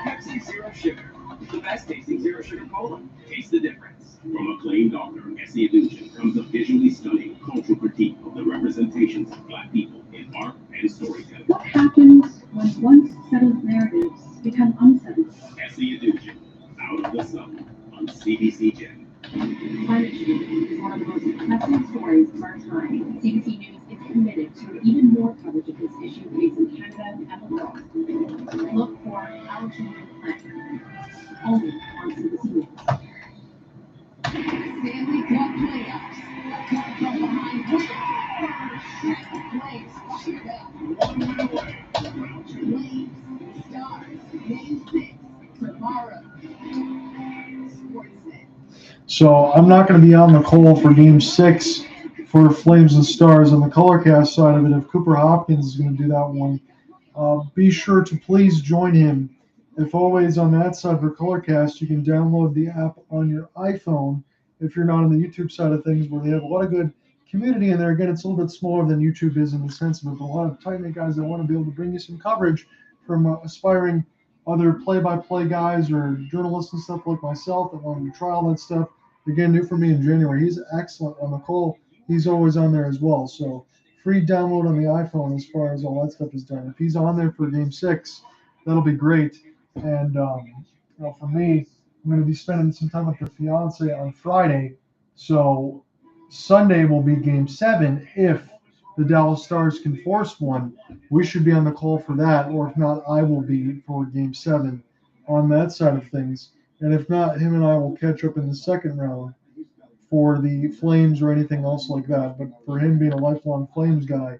Pepsi Zero Sugar. The best tasting zero sugar cola. Taste the difference. From acclaimed author Essie Illusion comes a visually stunning cultural critique of the representations of Black people in art and storytelling. What happens when once settled narratives become unsettled? Essie Illusion, Out of the Sun, on CBC Gem. Climate change is one of the most pressing stories of our time. CBC News is committed to even more coverage of this issue facing Canada and the world. Look for Our Children's Planet, only on CBC News. Stanley Cup playoffs. Come from behind quick. The Flames fight it up. 1 win away. Round 2. Flames, Stars, Game 6, tomorrow. Sportsnet. So I'm not going to be on the call for Game 6 for Flames and Stars on the Colorcast side of it. If Cooper Hopkins is going to do that one, be sure to please join him. If always on that side for Colorcast, you can download the app on your iPhone if you're not on the YouTube side of things, where they have a lot of good community in there. Again, it's a little bit smaller than YouTube is in the sense of it, but a lot of tight-knit guys that want to be able to bring you some coverage from aspiring other play-by-play guys or journalists and stuff like myself that want to try all that stuff. Again, new for me in January. He's excellent on the call. He's always on there as well. So free download on the iPhone as far as all that stuff is done. If he's on there for Game 6, that'll be great. And for me, I'm going to be spending some time with the fiance on Friday. So Sunday will be Game 7 if the Dallas Stars can force one. We should be on the call for that, or if not, I will be for Game 7 on that side of things. And if not, him and I will catch up in the second round for the Flames or anything else like that. But for him being a lifelong Flames guy,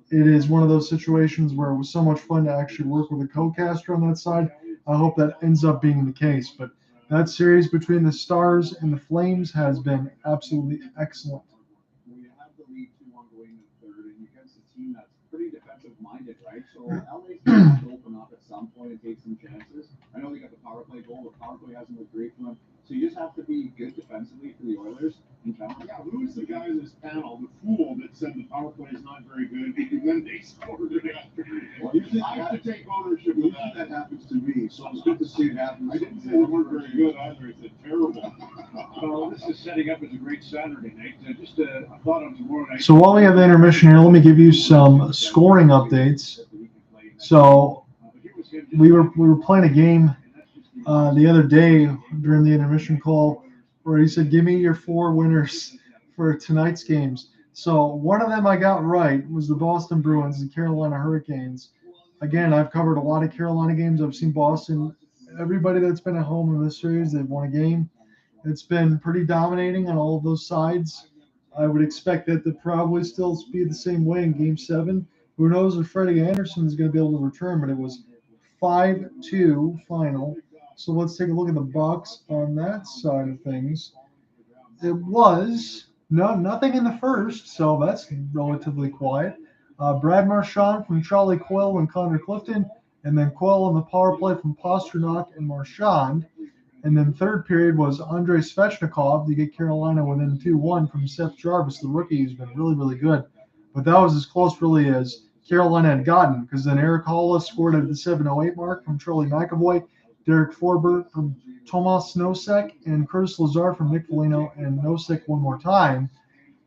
it is one of those situations where it was so much fun to actually work with a co-caster on that side. I hope that ends up being the case. But that series between the Stars and the Flames has been absolutely excellent. We have the lead 2-1 going in the third, and against a team that's pretty defensive-minded, right? So LA's going to have to open up at some point and take some chances. I know they got the power play goal. The power play hasn't looked great for them. So you just have to be good defensively for the Oilers and count. Yeah, who is the guy in this panel, the fool that said the power play is not very good, and then they scored it after? Well, Usually I have to take ownership of Usually that. that happens to me, so it's good to see it happen. I didn't say they weren't very good either. I said terrible. Well, this is setting up as a great Saturday night. Just a thought on tomorrow night. So while we have the intermission here, let me give you some scoring updates. So we were playing a game the other day during the intermission call where he said, "Give me your 4 winners for tonight's games." So one of them I got right was the Boston Bruins and Carolina Hurricanes. Again, I've covered a lot of Carolina games. I've seen Boston. Everybody that's been at home in this series, they've won a game. It's been pretty dominating on all of those sides. I would expect that to probably still be the same way in Game 7. Who knows if Freddie Anderson is going to be able to return, but it was 5-2 final. So let's take a look at the box on that side of things. It was No, nothing in the first, so that's relatively quiet. Brad Marchand from Charlie Coyle and Connor Clifton, and then Coyle on the power play from Pasternak and Marchand. And then third period was Andrei Svechnikov to get Carolina within 2-1 from Seth Jarvis, the rookie, who's been really, really good. But that was as close, really, as Carolina had gotten, because then Eric Hollis scored at the 7:08 mark from Charlie McAvoy, Derek Forbert from Tomas Nosek, and Curtis Lazar from Nick Foligno and Nosek one more time.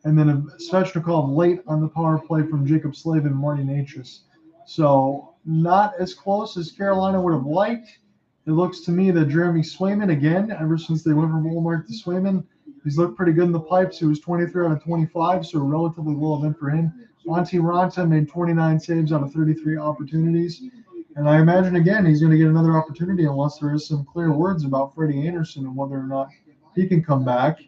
And then Svechnikov late on the power play from Jacob Slavin and Marty Natchez. So not as close as Carolina would have liked. It looks to me that Jeremy Swayman, again, ever since they went from Ullmark to Swayman, he's looked pretty good in the pipes. He was 23 out of 25, so a relatively low event for him. Antti Ranta made 29 saves out of 33 opportunities. And I imagine, again, he's going to get another opportunity unless there is some clear words about Freddie Anderson and whether or not he can come back.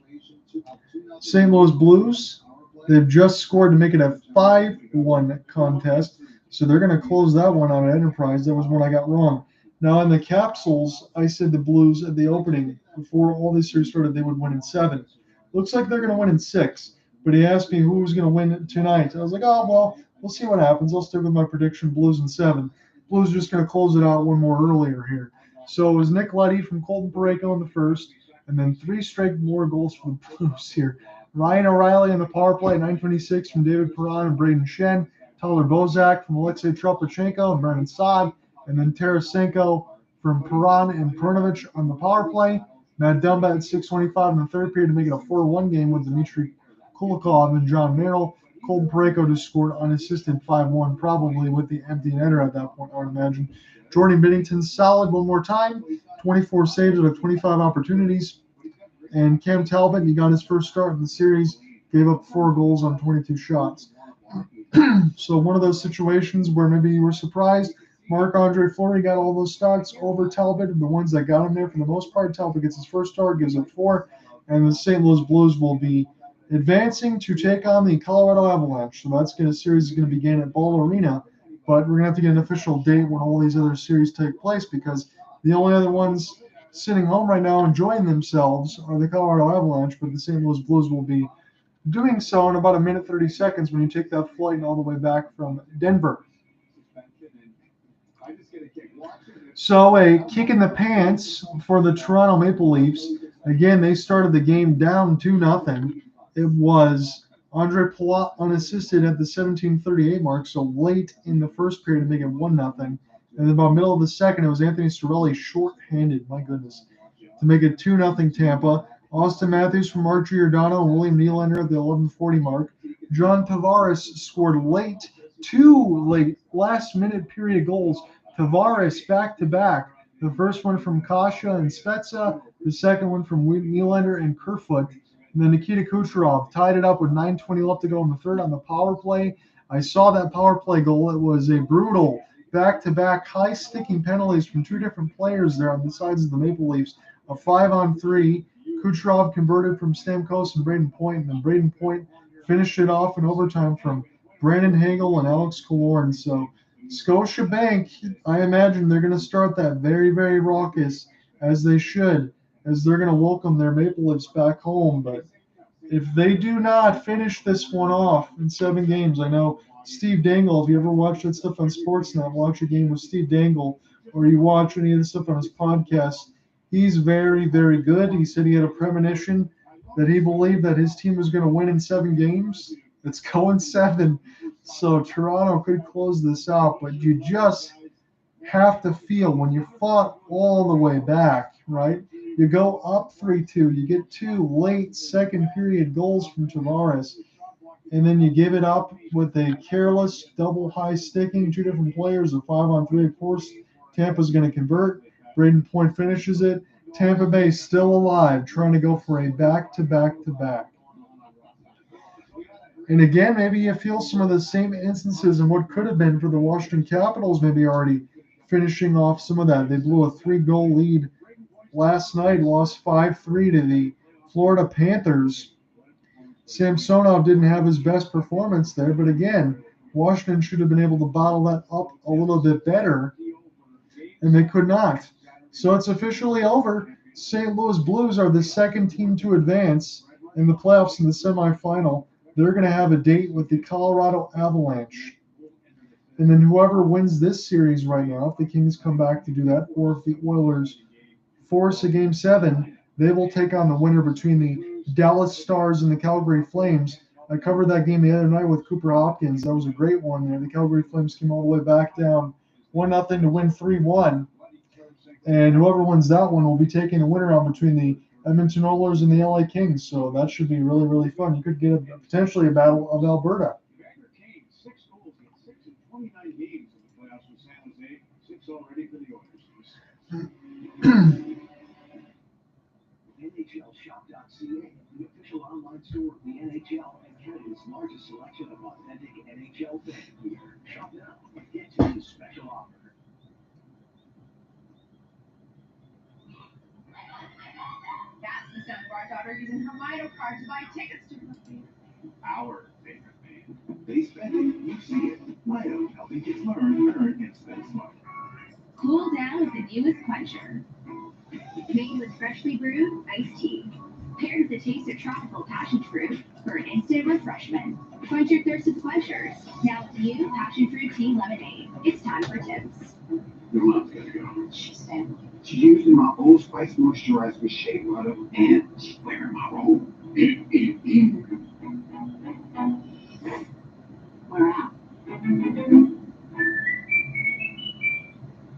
St. Louis Blues, they've just scored to make it a 5-1 contest. So they're going to close that one out at Enterprise. That was one I got wrong. Now, in the capsules, I said the Blues at the opening, before all this series started, they would win in 7. Looks like they're going to win in 6. But he asked me who was going to win tonight. I was like, oh, well, we'll see what happens. I'll stick with my prediction, Blues in 7. Blues just going to close it out one more earlier here. So it was Nick Leddy from Colton Parayko in the first, and then 3 straight more goals for the Blues here. Ryan O'Reilly on the power play at 9:26 from David Perron and Braden Shen. Tyler Bozak from Alexei Tropachenko and Brandon Saad. And then Tarasenko from Perron and Pernovich on the power play. Matt Dumba at 6:25 in the third period to make it a 4-1 game with Dmitry Kulikov and John Merrill. Colton Parayko just scored unassisted 5-1, probably with the empty netter at that point, I would imagine. Jordan Binnington solid one more time, 24 saves out of 25 opportunities. And Cam Talbot, he got his first start in the series, gave up 4 goals on 22 shots. So one of those situations where maybe you were surprised. Marc-Andre Fleury got all those starts over Talbot, and the ones that got him there for the most part. Talbot gets his first start, gives up 4, and the St. Louis Blues will be advancing to take on the Colorado Avalanche. So that's going to series is going to begin at Ball Arena, but we're going to have to get an official date when all these other series take place, because the only other ones sitting home right now enjoying themselves are the Colorado Avalanche, but the St. Louis Blues will be doing so in about a minute 30 seconds when you take that flight all the way back from Denver. So a kick in the pants for the Toronto Maple Leafs. Again, they started the game down 2-0. It was Andre Palat unassisted at the 17:38 mark, so late in the first period to make it 1-0. And then about middle of the second, it was Anthony Cirelli short-handed, my goodness, to make it 2-0 Tampa. Austin Matthews from Mark Giordano and William Nylander at the 11:40 mark. John Tavares scored late, 2 late last-minute period goals. Tavares back-to-back. The first one from Kasha and Spezza, the second one from Nylander and Kerfoot. And then Nikita Kucherov tied it up with 9:20 left to go in the third on the power play. I saw that power play goal. It was a brutal back-to-back high-sticking penalties from 2 different players there on the sides of the Maple Leafs. A 5-on-3. Kucherov converted from Stamkos and Braden Point, and then Braden Point finished it off in overtime from Brandon Hagel and Alex Killorn. So Scotiabank, I imagine they're going to start that very, very raucous, as they should, as they're going to welcome their Maple Leafs back home. But if they do not finish this one off in 7 games, I know Steve Dangle, if you ever watch that stuff on Sportsnet, watch a game with Steve Dangle, or you watch any of the stuff on his podcast, he's very, very good. He said he had a premonition that he believed that his team was going to win in 7 games. It's going 7. So Toronto could close this out, but you just have to feel when you fought all the way back, right? You go up 3-2, you get 2 late second period goals from Tavares, and then you give it up with a careless double high sticking, 2 different players, a 5-on-3. Of course, Tampa's going to convert. Braden Point finishes it. Tampa Bay still alive, trying to go for a back-to-back-to-back. And again, maybe you feel some of the same instances in what could have been for the Washington Capitals, maybe already finishing off some of that. They blew a 3-goal lead last night, lost 5-3 to the Florida Panthers. Samsonov didn't have his best performance there, but again, Washington should have been able to bottle that up a little bit better, and they could not. So it's officially over. St. Louis Blues are the second team to advance, in the playoffs in the semifinal, they're going to have a date with the Colorado Avalanche. And then whoever wins this series right now, if the Kings come back to do that, or if the Oilers force a Game 7, they will take on the winner between the Dallas Stars and the Calgary Flames. I covered that game the other night with Cooper Hopkins. That was a great one there. The Calgary Flames came all the way back down 1-0 to win 3-1. And whoever wins that one will be taking the winner on between the Edmonton Oilers and the LA Kings. So that should be really, really fun. You could get potentially a battle of Alberta. 6 goals in 6 in 29 games in the playoffs with San Jose. 6 already for the Oilers. NHLShop.ca, the official online store of the NHL and Canada's largest selection of authentic NHL fan gear. Shop now and get today's special offer. That's the sound of our daughter using her Mito card to buy tickets to her favorite. Our favorite band. They spend it, you see it. Mito, helping kids learn, earn, and spend smart. Cool Down is the newest quencher. Made with freshly brewed iced tea. Paired with the taste of tropical passion fruit for an instant refreshment. Quench your thirst with Quenchers. Now with new passion fruit tea lemonade. It's time for tips. Your mom's gotta go. She's Stanley. She's using my Old Spice moisturizer with shea butter, and she's wearing my robe. We're out.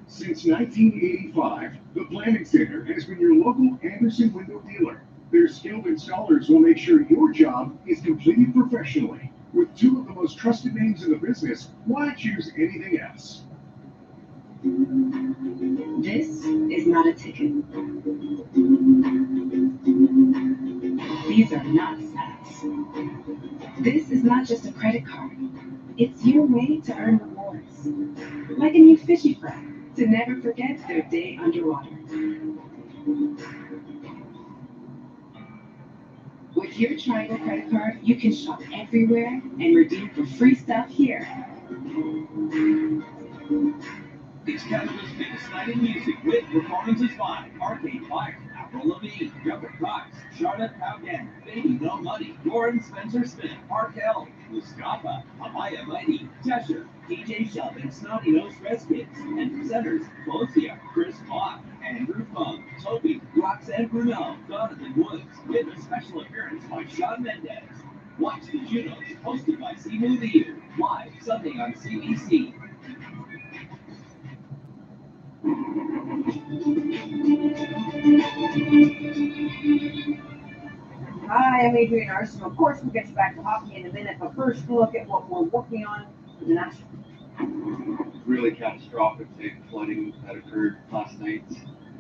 Since 1985, the Planning Center has been your local Anderson window dealer. Their skilled installers will make sure your job is completed professionally. With 2 of the most trusted names in the business, why choose anything else? This is not a ticket. These are not stats. This is not just a credit card. It's your way to earn rewards. Like a new fishy friend to never forget their day underwater. With your Triangle credit card, you can shop everywhere and redeem for free stuff here. It's Canada's biggest night in music with performances by Arcade Fire, Avril Lavigne, Jeffrey Cox, Charlotte Cowden, Baby No Money, Lauren Spencer Smith, Arkell, Mustafa, Amaya Mighty, Cheshire, DJ Sheldon, Snotty Nose Dress Kids, and presenters Bosia, Chris Block, Andrew Funk, Toby, Roxanne Brunel, Jonathan Woods, with a special appearance by Shawn Mendes. Watch the Junos, hosted by C Movie U, live Sunday on CBC. Hi, I'm Adrian Arson. Of course, we'll get you back to hockey in a minute, but first, we'll look at what we're working on for the national. Really catastrophic flooding that occurred last night.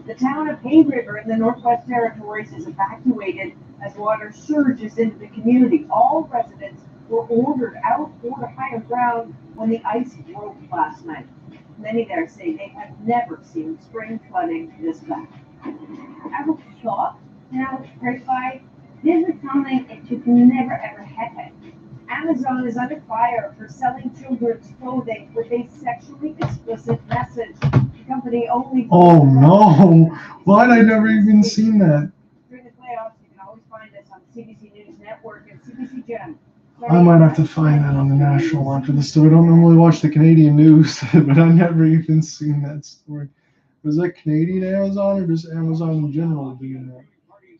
The town of Hay River in the Northwest Territories is evacuated as water surges into the community. All residents were ordered out or to higher ground when the ice broke last night. Many there say they have never seen spring flooding this bad. I was shocked and I was terrified. This is something it should never ever happen. Amazon is under fire for selling children's clothing with a sexually explicit message. The company only. Oh no! Why had I never even seen that? During the playoffs, you can always find us on CBC News Network and CBC Gem. I might have to find that on the national after this story. I don't normally watch the Canadian news, but I've never even seen that story. Was that Canadian Amazon or just Amazon in general doing that?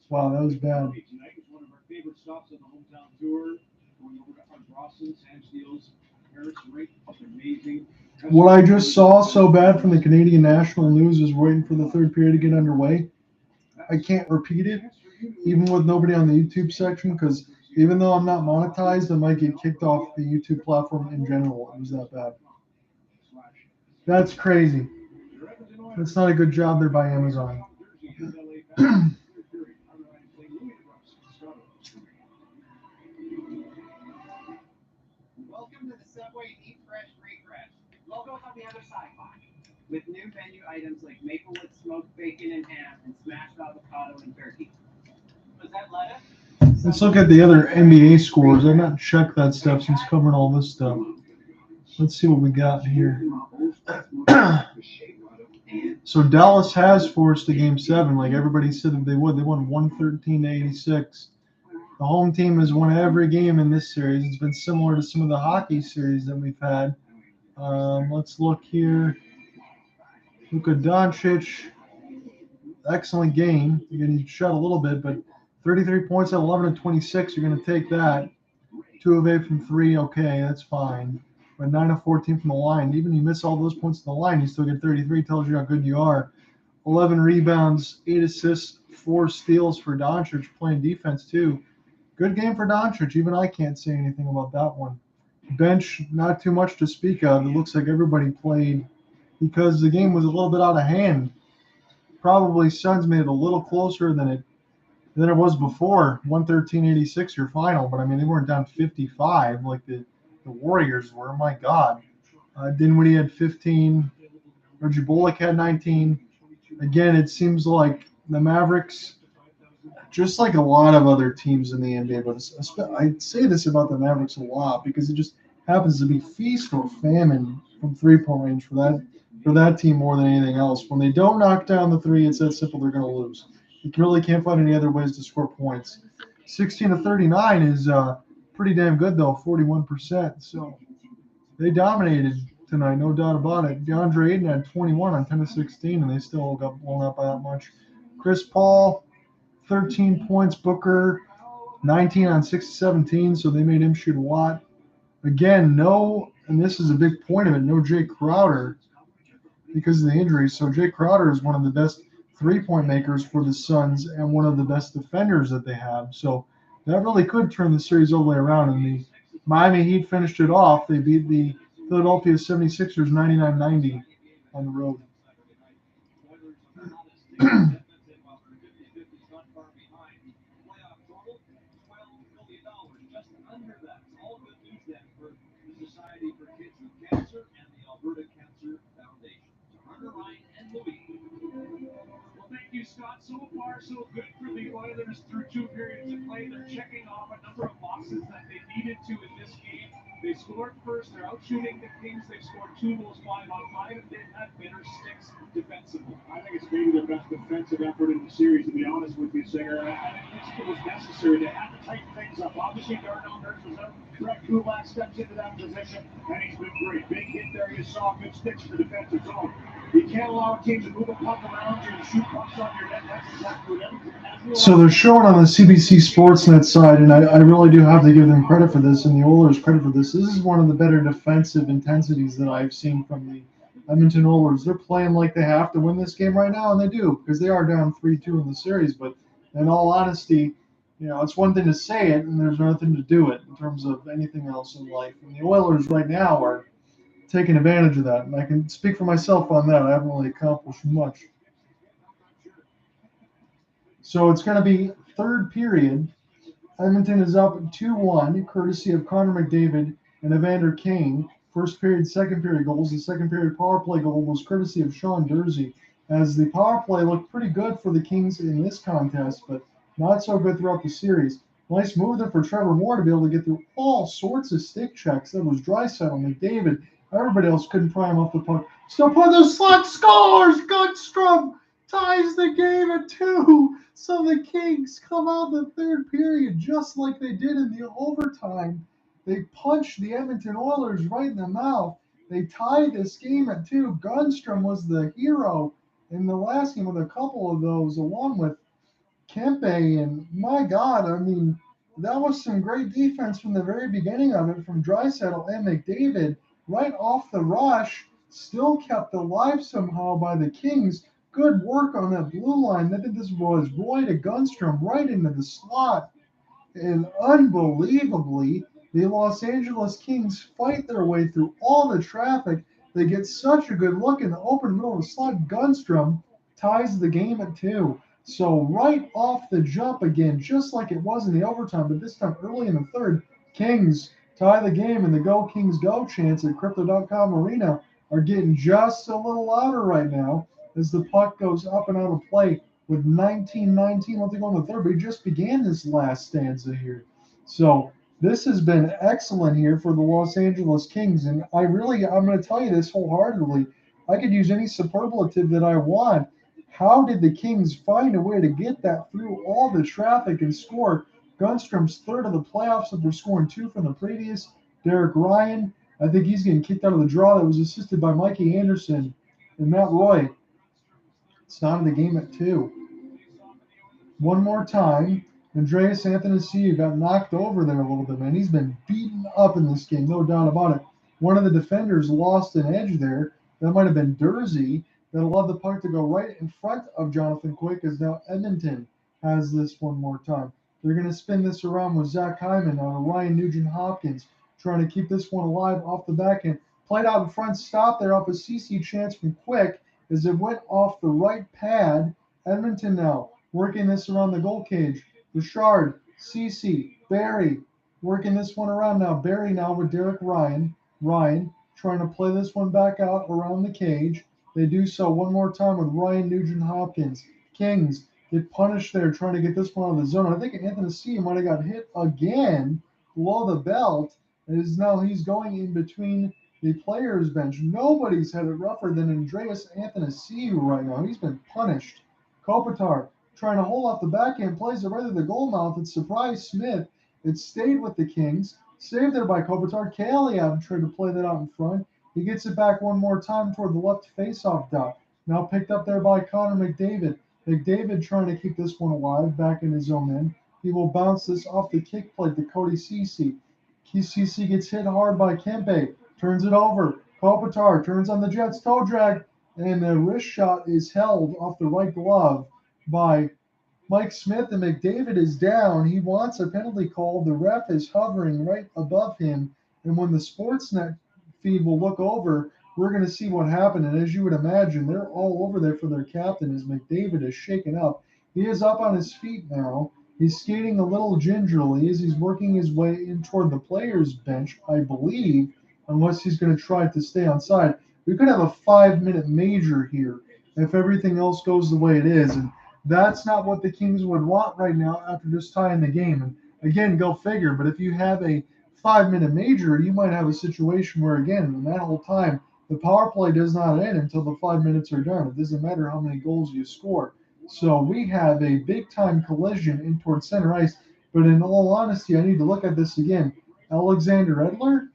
Wow, that was bad. Tonight is one of our favorite stops on the hometown tour. Going over to Art Brosson, Sam Steele's Paris rink. Amazing. What I just saw so bad from the Canadian national news is waiting for the third period to get underway. I can't repeat it, even with nobody on the YouTube section, because even though I'm not monetized, I might get kicked off the YouTube platform in general. It was that bad. That's crazy. That's not a good job there by Amazon. Welcome to the Subway Eat Fresh Refresh. Logos on the other side, with new menu items like Maplewood smoked bacon and ham and smashed avocado and turkey. Was that lettuce? Let's look at the other NBA scores. I've not checked that stuff since covering all this stuff. Let's see what we got here. So Dallas has forced the Game 7, like everybody said that they would. They won 113-86. The home team has won every game in this series. It's been similar to some of the hockey series that we've had. Let's look here. Luka Doncic, excellent game. You're going to shut a little bit, but 33 points at 11 and 26. You're going to take that. 2 of 8 from 3, okay, that's fine. But 9 of 14 from the line. Even you miss all those points at the line, you still get 33. Tells you how good you are. 11 rebounds, 8 assists, 4 steals for Doncic, playing defense too. Good game for Doncic. Even I can't say anything about that one. Bench, not too much to speak of. It looks like everybody played because the game was a little bit out of hand. Probably Suns made it a little closer than it was before. 113-86 your final, but I mean they weren't down 55 like the Warriors were. My God. Dinwiddie had 15. Reggie Bullock had 19. Again, it seems like the Mavericks, just like a lot of other teams in the NBA, but I say this about the Mavericks a lot because it just happens to be feast or famine from three-point range for that team more than anything else. When they don't knock down the three, it's that simple. They're going to lose. You really can't find any other ways to score points. 16 of 39 is pretty damn good, though, 41%. So they dominated tonight, no doubt about it. DeAndre Ayton had 21 on 10 of 16, and they still got blown up by that much. Chris Paul, 13 points. Booker, 19 on 6 of 17, so they made him shoot a lot. Again, no, and this is a big point of it, no Jay Crowder because of the injuries. So Jay Crowder is one of the best three-point makers for the Suns and one of the best defenders that they have. So that really could turn the series all the way around. And the Miami Heat finished it off. They beat the Philadelphia 76ers 99-90 on the road. Thank you, Scott. So far, so good for the Oilers through 2 periods of play. They're checking off a number of boxes that they needed to in this game. They scored first. They're out shooting the Kings. They've scored 2 goals 5 on 5, and they've had better sticks defensively. I think it's maybe their best defensive effort in the series, to be honest with you, Singer. I think it was necessary. They had to tighten things up. Obviously, Darnell Nurse was out. Brett Kulak steps into that position, and he's been great. Big hit there. You saw good sticks in the defensive zone. You can't allow a team to move a puck around you and shoot pucks on your net. That's exactly what everything. So they're showing on the CBC Sportsnet side, and I really do have to give them credit for this, and the Oilers credit for this. This is one of the better defensive intensities that I've seen from the Edmonton Oilers. They're playing like they have to win this game right now, and they do, because they are down 3-2 in the series. But in all honesty, it's one thing to say it, and there's nothing to do it in terms of anything else in life. And the Oilers right now are taking advantage of that, and I can speak for myself on that. I haven't really accomplished much. So it's going to be third period. Edmonton is up 2-1, courtesy of Connor McDavid and Evander Kane. First period, second period goals. The second period power play goal was courtesy of Sean Durzi, as the power play looked pretty good for the Kings in this contest, but not so good throughout the series. Nice move there for Trevor Moore to be able to get through all sorts of stick checks. That was Draisaitl, McDavid. Everybody else couldn't pry him off the puck. Still put the slot, scores! Gutstrom ties the game at 2. So the Kings come out the third period just like they did in the overtime. They punched the Edmonton Oilers right in the mouth. They tied this game at 2. Gunstrom was the hero in the last game with a couple of those, along with Kempe. And my God, I mean, that was some great defense from the very beginning of it from Draisaitl and McDavid. Right off the rush, still kept alive somehow by the Kings. Good work on that blue line. I think this was Roy to Gunstrom right into the slot. And unbelievably, the Los Angeles Kings fight their way through all the traffic. They get such a good look in the open middle of the slot. Gunstrom ties the game at 2. So right off the jump again, just like it was in the overtime, but this time early in the third, Kings tie the game, and the Go Kings Go chants at Crypto.com Arena are getting just a little louder right now as the puck goes up and out of play with 19-19 left to go in the third. We just began this last stanza here. So this has been excellent here for the Los Angeles Kings, and I'm going to tell you this wholeheartedly. I could use any superlative that I want. How did the Kings find a way to get that through all the traffic and score? Gunstrom's third of the playoffs after scoring 2 from the previous. Derek Ryan, I think he's getting kicked out of the draw that was assisted by Mikey Anderson and Matt Roy. It's not in the game at 2. One more time. Andreas Athanasiou got knocked over there a little bit, man. He's been beaten up in this game, no doubt about it. One of the defenders lost an edge there. That might have been Dursey. That allowed the puck to go right in front of Jonathan Quick, as now Edmonton has this one more time. They're going to spin this around with Zach Hyman on Ryan Nugent-Hopkins, trying to keep this one alive off the backhand. Played out in front, stop there off a CC chance from Quick as it went off the right pad. Edmonton now working this around the goal cage. Bouchard, CC, Barry, working this one around now. Barry now with Derek Ryan. Ryan trying to play this one back out around the cage. They do so one more time with Ryan Nugent-Hopkins. Kings get punished there trying to get this one out of the zone. I think Athanasiou might have got hit again below the belt. He's going in between the players' bench. Nobody's had it rougher than Andreas Athanasiou right now. He's been punished. Kopitar trying to hold off the backhand, plays it right at the goal mouth. It surprised Smith. It stayed with the Kings. Saved there by Kopitar. Kaliev tried to play that out in front. He gets it back one more time toward the left faceoff dot. Now picked up there by Connor McDavid. McDavid trying to keep this one alive back in his own end. He will bounce this off the kick plate to Cody Ceci. Ceci gets hit hard by Kempe. Turns it over. Kopitar turns on the Jets toe drag. And the wrist shot is held off the right glove by Mike Smith, and McDavid is down. He wants a penalty call. The ref is hovering right above him. And when the Sportsnet feed will look over, we're going to see what happened. And as you would imagine, they're all over there for their captain as McDavid is shaken up. He is up on his feet now. He's skating a little gingerly as he's working his way in toward the players' bench, I believe, unless he's going to try to stay on side. We could have a 5-minute major here if everything else goes the way it is. And that's not what the Kings would want right now after just tying the game. And again, go figure. But if you have a 5-minute major, you might have a situation where, again, in that whole time, the power play does not end until the 5 minutes are done. It doesn't matter how many goals you score. So we have a big-time collision in towards center ice. But in all honesty, I need to look at this again. Alexander Edler?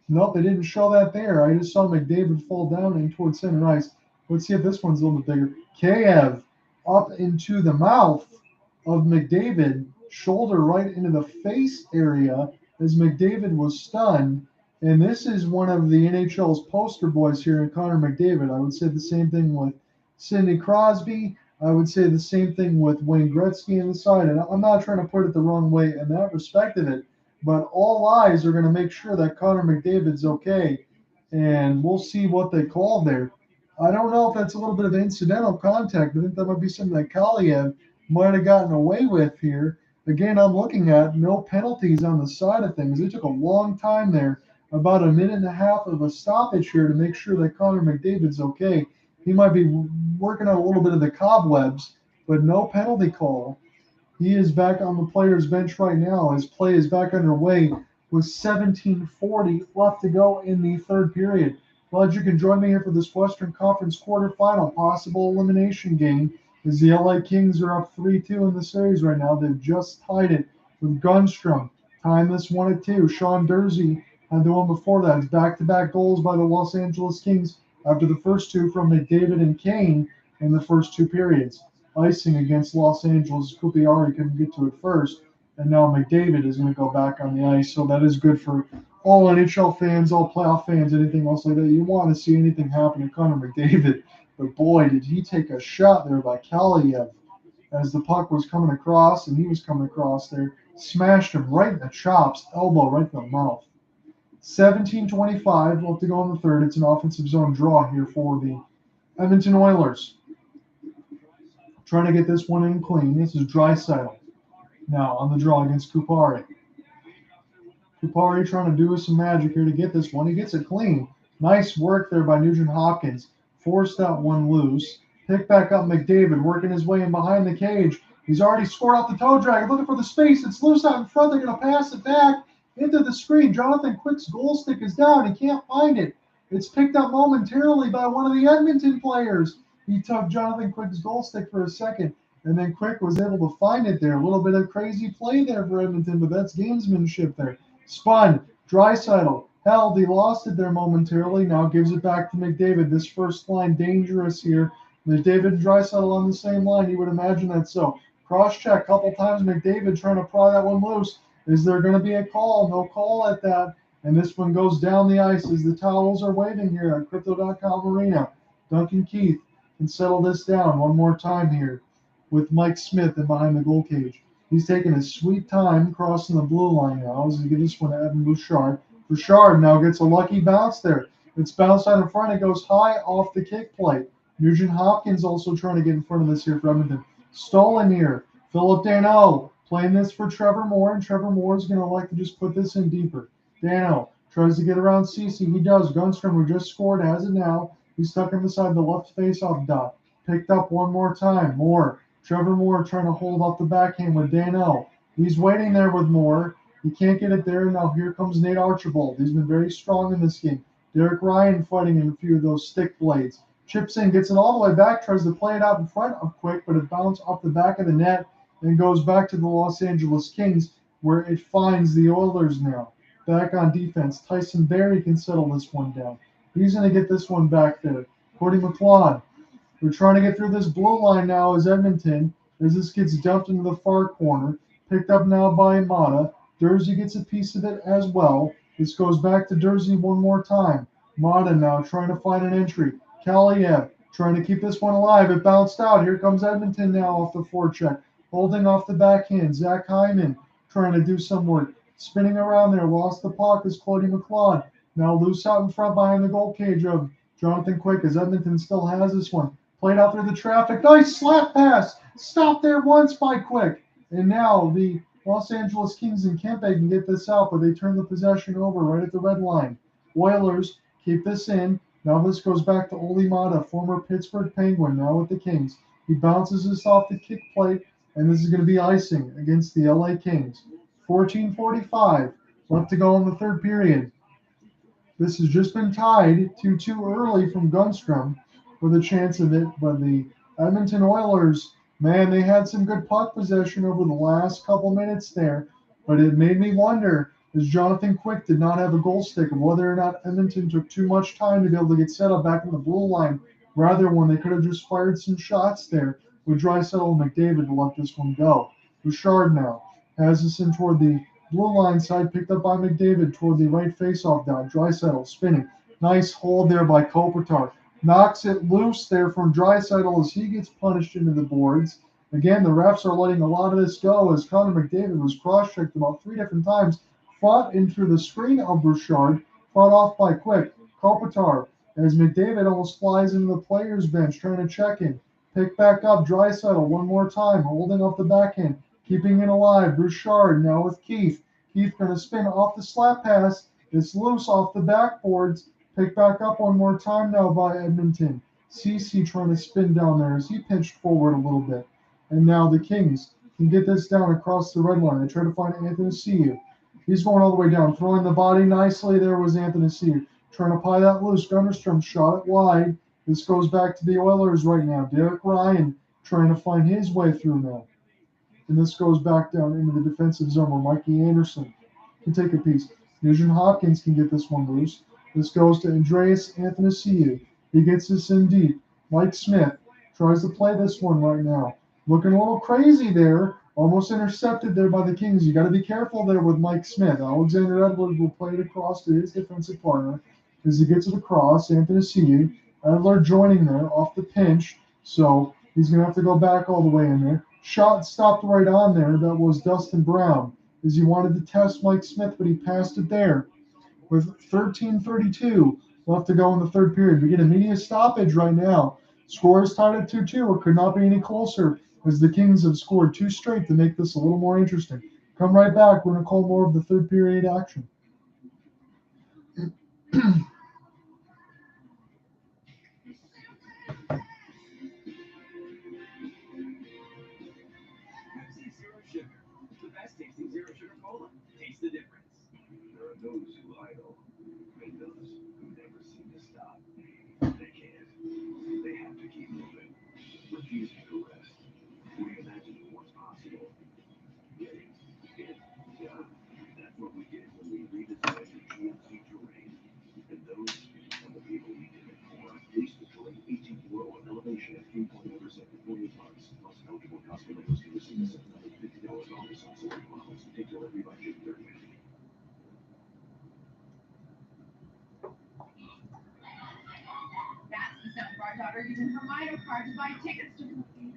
Nope, they didn't show that there. I just saw McDavid fall down in towards center ice. Let's see if this one's a little bit bigger. Kayev up into the mouth of McDavid, shoulder right into the face area as McDavid was stunned. And this is one of the NHL's poster boys here in Connor McDavid. I would say the same thing with Sidney Crosby. I would say the same thing with Wayne Gretzky on the side. And I'm not trying to put it the wrong way in that respect of it, but all eyes are going to make sure that Connor McDavid's okay. And we'll see what they call there. I don't know if that's a little bit of incidental contact. I think that might be something that Kaliev might have gotten away with here. Again, I'm looking at no penalties on the side of things. It took a long time there, about a minute and a half of a stoppage here to make sure that Connor McDavid's okay. He might be working on a little bit of the cobwebs, but no penalty call. He is back on the players' bench right now. His play is back underway with 17:40 left to go in the third period. Glad you can join me here for this Western Conference quarterfinal possible elimination game as the LA Kings are up 3-2 in the series right now. They've just tied it with Gunstrom. Tying this 1-2. Sean Dursey had the one before that. His back-to-back goals by the Los Angeles Kings after the first two from McDavid and Kane in the first two periods. Icing against Los Angeles. Kupiari couldn't get to it first. And now McDavid is going to go back on the ice. So that is good for all NHL fans, all playoff fans, anything else like that. You want to see anything happen to Connor McDavid. But boy, did he take a shot there by Kaliev as the puck was coming across, and he was coming across there. Smashed him right in the chops, elbow right in the mouth. 17:25 left to go in the third. It's an offensive zone draw here for the Edmonton Oilers. Trying to get this one in clean. This is Draisaitl now on the draw against Kupari. Kupari trying to do some magic here to get this one. He gets it clean. Nice work there by Nugent-Hopkins. Forced that one loose. Pick back up McDavid, working his way in behind the cage. He's already scored off the toe drag. Looking for the space. It's loose out in front. They're going to pass it back into the screen. Jonathan Quick's goal stick is down. He can't find it. It's picked up momentarily by one of the Edmonton players. He took Jonathan Quick's goal stick for a second. and then Quick was able to find it there. A little bit of crazy play there for Edmonton, but that's gamesmanship there. Spun, Draisaitl held, he lost it there momentarily. Now gives it back to McDavid. This first line dangerous here. McDavid and Draisaitl on the same line. You would imagine that so. Cross check, couple times. McDavid trying to pry that one loose. Is there going to be a call? No call at that. And this one goes down the ice as the towels are waving here at Crypto.com Arena. Duncan Keith can settle this down one more time here with Mike Smith and behind the goal cage. He's taking his sweet time crossing the blue line now as he gets this one to Evan Bouchard. Bouchard now gets a lucky bounce there. It's bounced out in front. It goes high off the kick plate. Nugent Hopkins also trying to get in front of this here for Edmonton. Stolen here. Philip Danault playing this for Trevor Moore, and Trevor Moore is going to like to just put this in deeper. Danault tries to get around Cece. He does. Gunstrom, who just scored, has it now. He's stuck inside the left face-off dot. Picked up one more time. Moore. Trevor Moore trying to hold up the backhand with Danault. He's waiting there with Moore. He can't get it there. Now here comes Nate Archibald. He's been very strong in this game. Derek Ryan fighting in a few of those stick blades. Chips in, gets it all the way back, tries to play it out in front of Quick, but it bounced off the back of the net and goes back to the Los Angeles Kings, where it finds the Oilers now. Back on defense. Tyson Barrie can settle this one down. He's going to get this one back there. Cody McLeod. We're trying to get through this blue line now as Edmonton, as this gets dumped into the far corner. Picked up now by Mata. Dursey gets a piece of it as well. This goes back to Dursey one more time. Mata now trying to find an entry. Kaliev trying to keep this one alive. It bounced out. Here comes Edmonton now off the forecheck. Holding off the backhand. Zach Hyman trying to do some work. Spinning around there. Lost the puck is Cody McLeod. Now loose out in front behind the goal cage of Jonathan Quick as Edmonton still has this one. Played out through the traffic. Nice slap pass. Stopped there once by Quick. And now the Los Angeles Kings and Kempe can get this out, but they turn the possession over right at the red line. Oilers keep this in. Now this goes back to Oli Mata, former Pittsburgh Penguin, now with the Kings. He bounces this off the kick plate, and this is going to be icing against the LA Kings. 14:45 left to go in the third period. This has just been tied 2-2 early from Gunstrom with a chance of it, but the Edmonton Oilers, man, they had some good puck possession over the last couple minutes there, but it made me wonder, as Jonathan Quick did not have a goal stick, of whether or not Edmonton took too much time to be able to get set up back in the blue line, rather when they could have just fired some shots there with Draisaitl and McDavid to let this one go. Bouchard now has this in toward the blue line side, picked up by McDavid toward the right faceoff dot. Draisaitl spinning. Nice hold there by Kopitar. Knocks it loose there from Draisaitl as he gets punished into the boards. Again, the refs are letting a lot of this go as Connor McDavid was cross-checked about 3 different times. Fought in through the screen of Bouchard. Fought off by Quick. Kopitar as McDavid almost flies into the players' bench trying to check in. Pick back up. Draisaitl one more time, holding off the backhand. Keeping it alive. Bouchard now with Keith. Keith going to spin off the slap pass. It's loose off the backboards. Picked back up one more time now by Edmonton. Cece trying to spin down there as he pinched forward a little bit. And now the Kings can get this down across the red line. They try to find Anthony Ciu. He's going all the way down. Throwing the body nicely there was Anthony Ciu. Trying to pie that loose. Gunnerstrom shot it wide. This goes back to the Oilers right now. Derek Ryan trying to find his way through now. And this goes back down into the defensive zone where Mikey Anderson can take a piece. Nugent Hopkins can get this one loose. This goes to Andreas Athanasiou. He gets this in deep. Mike Smith tries to play this one right now. Looking a little crazy there. Almost intercepted there by the Kings. You got to be careful there with Mike Smith. Alexander Edwards will play it across to his defensive partner as he gets it across. Athanasiou. Edler joining there off the pinch. So he's going to have to go back all the way in there. Shot stopped right on there. That was Dustin Brown as he wanted to test Mike Smith, but he passed it there. With 13:32 left to go in the third period. We get a media stoppage right now. Score is tied at 2-2. It could not be any closer as the Kings have scored 2 straight to make this a little more interesting. Come right back. We're going to call more of the third period action. The best tasting zero sugar cola. Taste the difference. There are those who idle, and those who never seem to stop. They can't. They have to keep moving, refusing to rest. We redesign the GMC terrain. And those are the people we did it for. Lease the terrain 18th row and elevation at 3.0% for 48 months. Plus eligible customers to receive a $750 bonus on select models. Take delivery by June 30th. That's the sound of our daughter using her Mito card to buy tickets to the movie.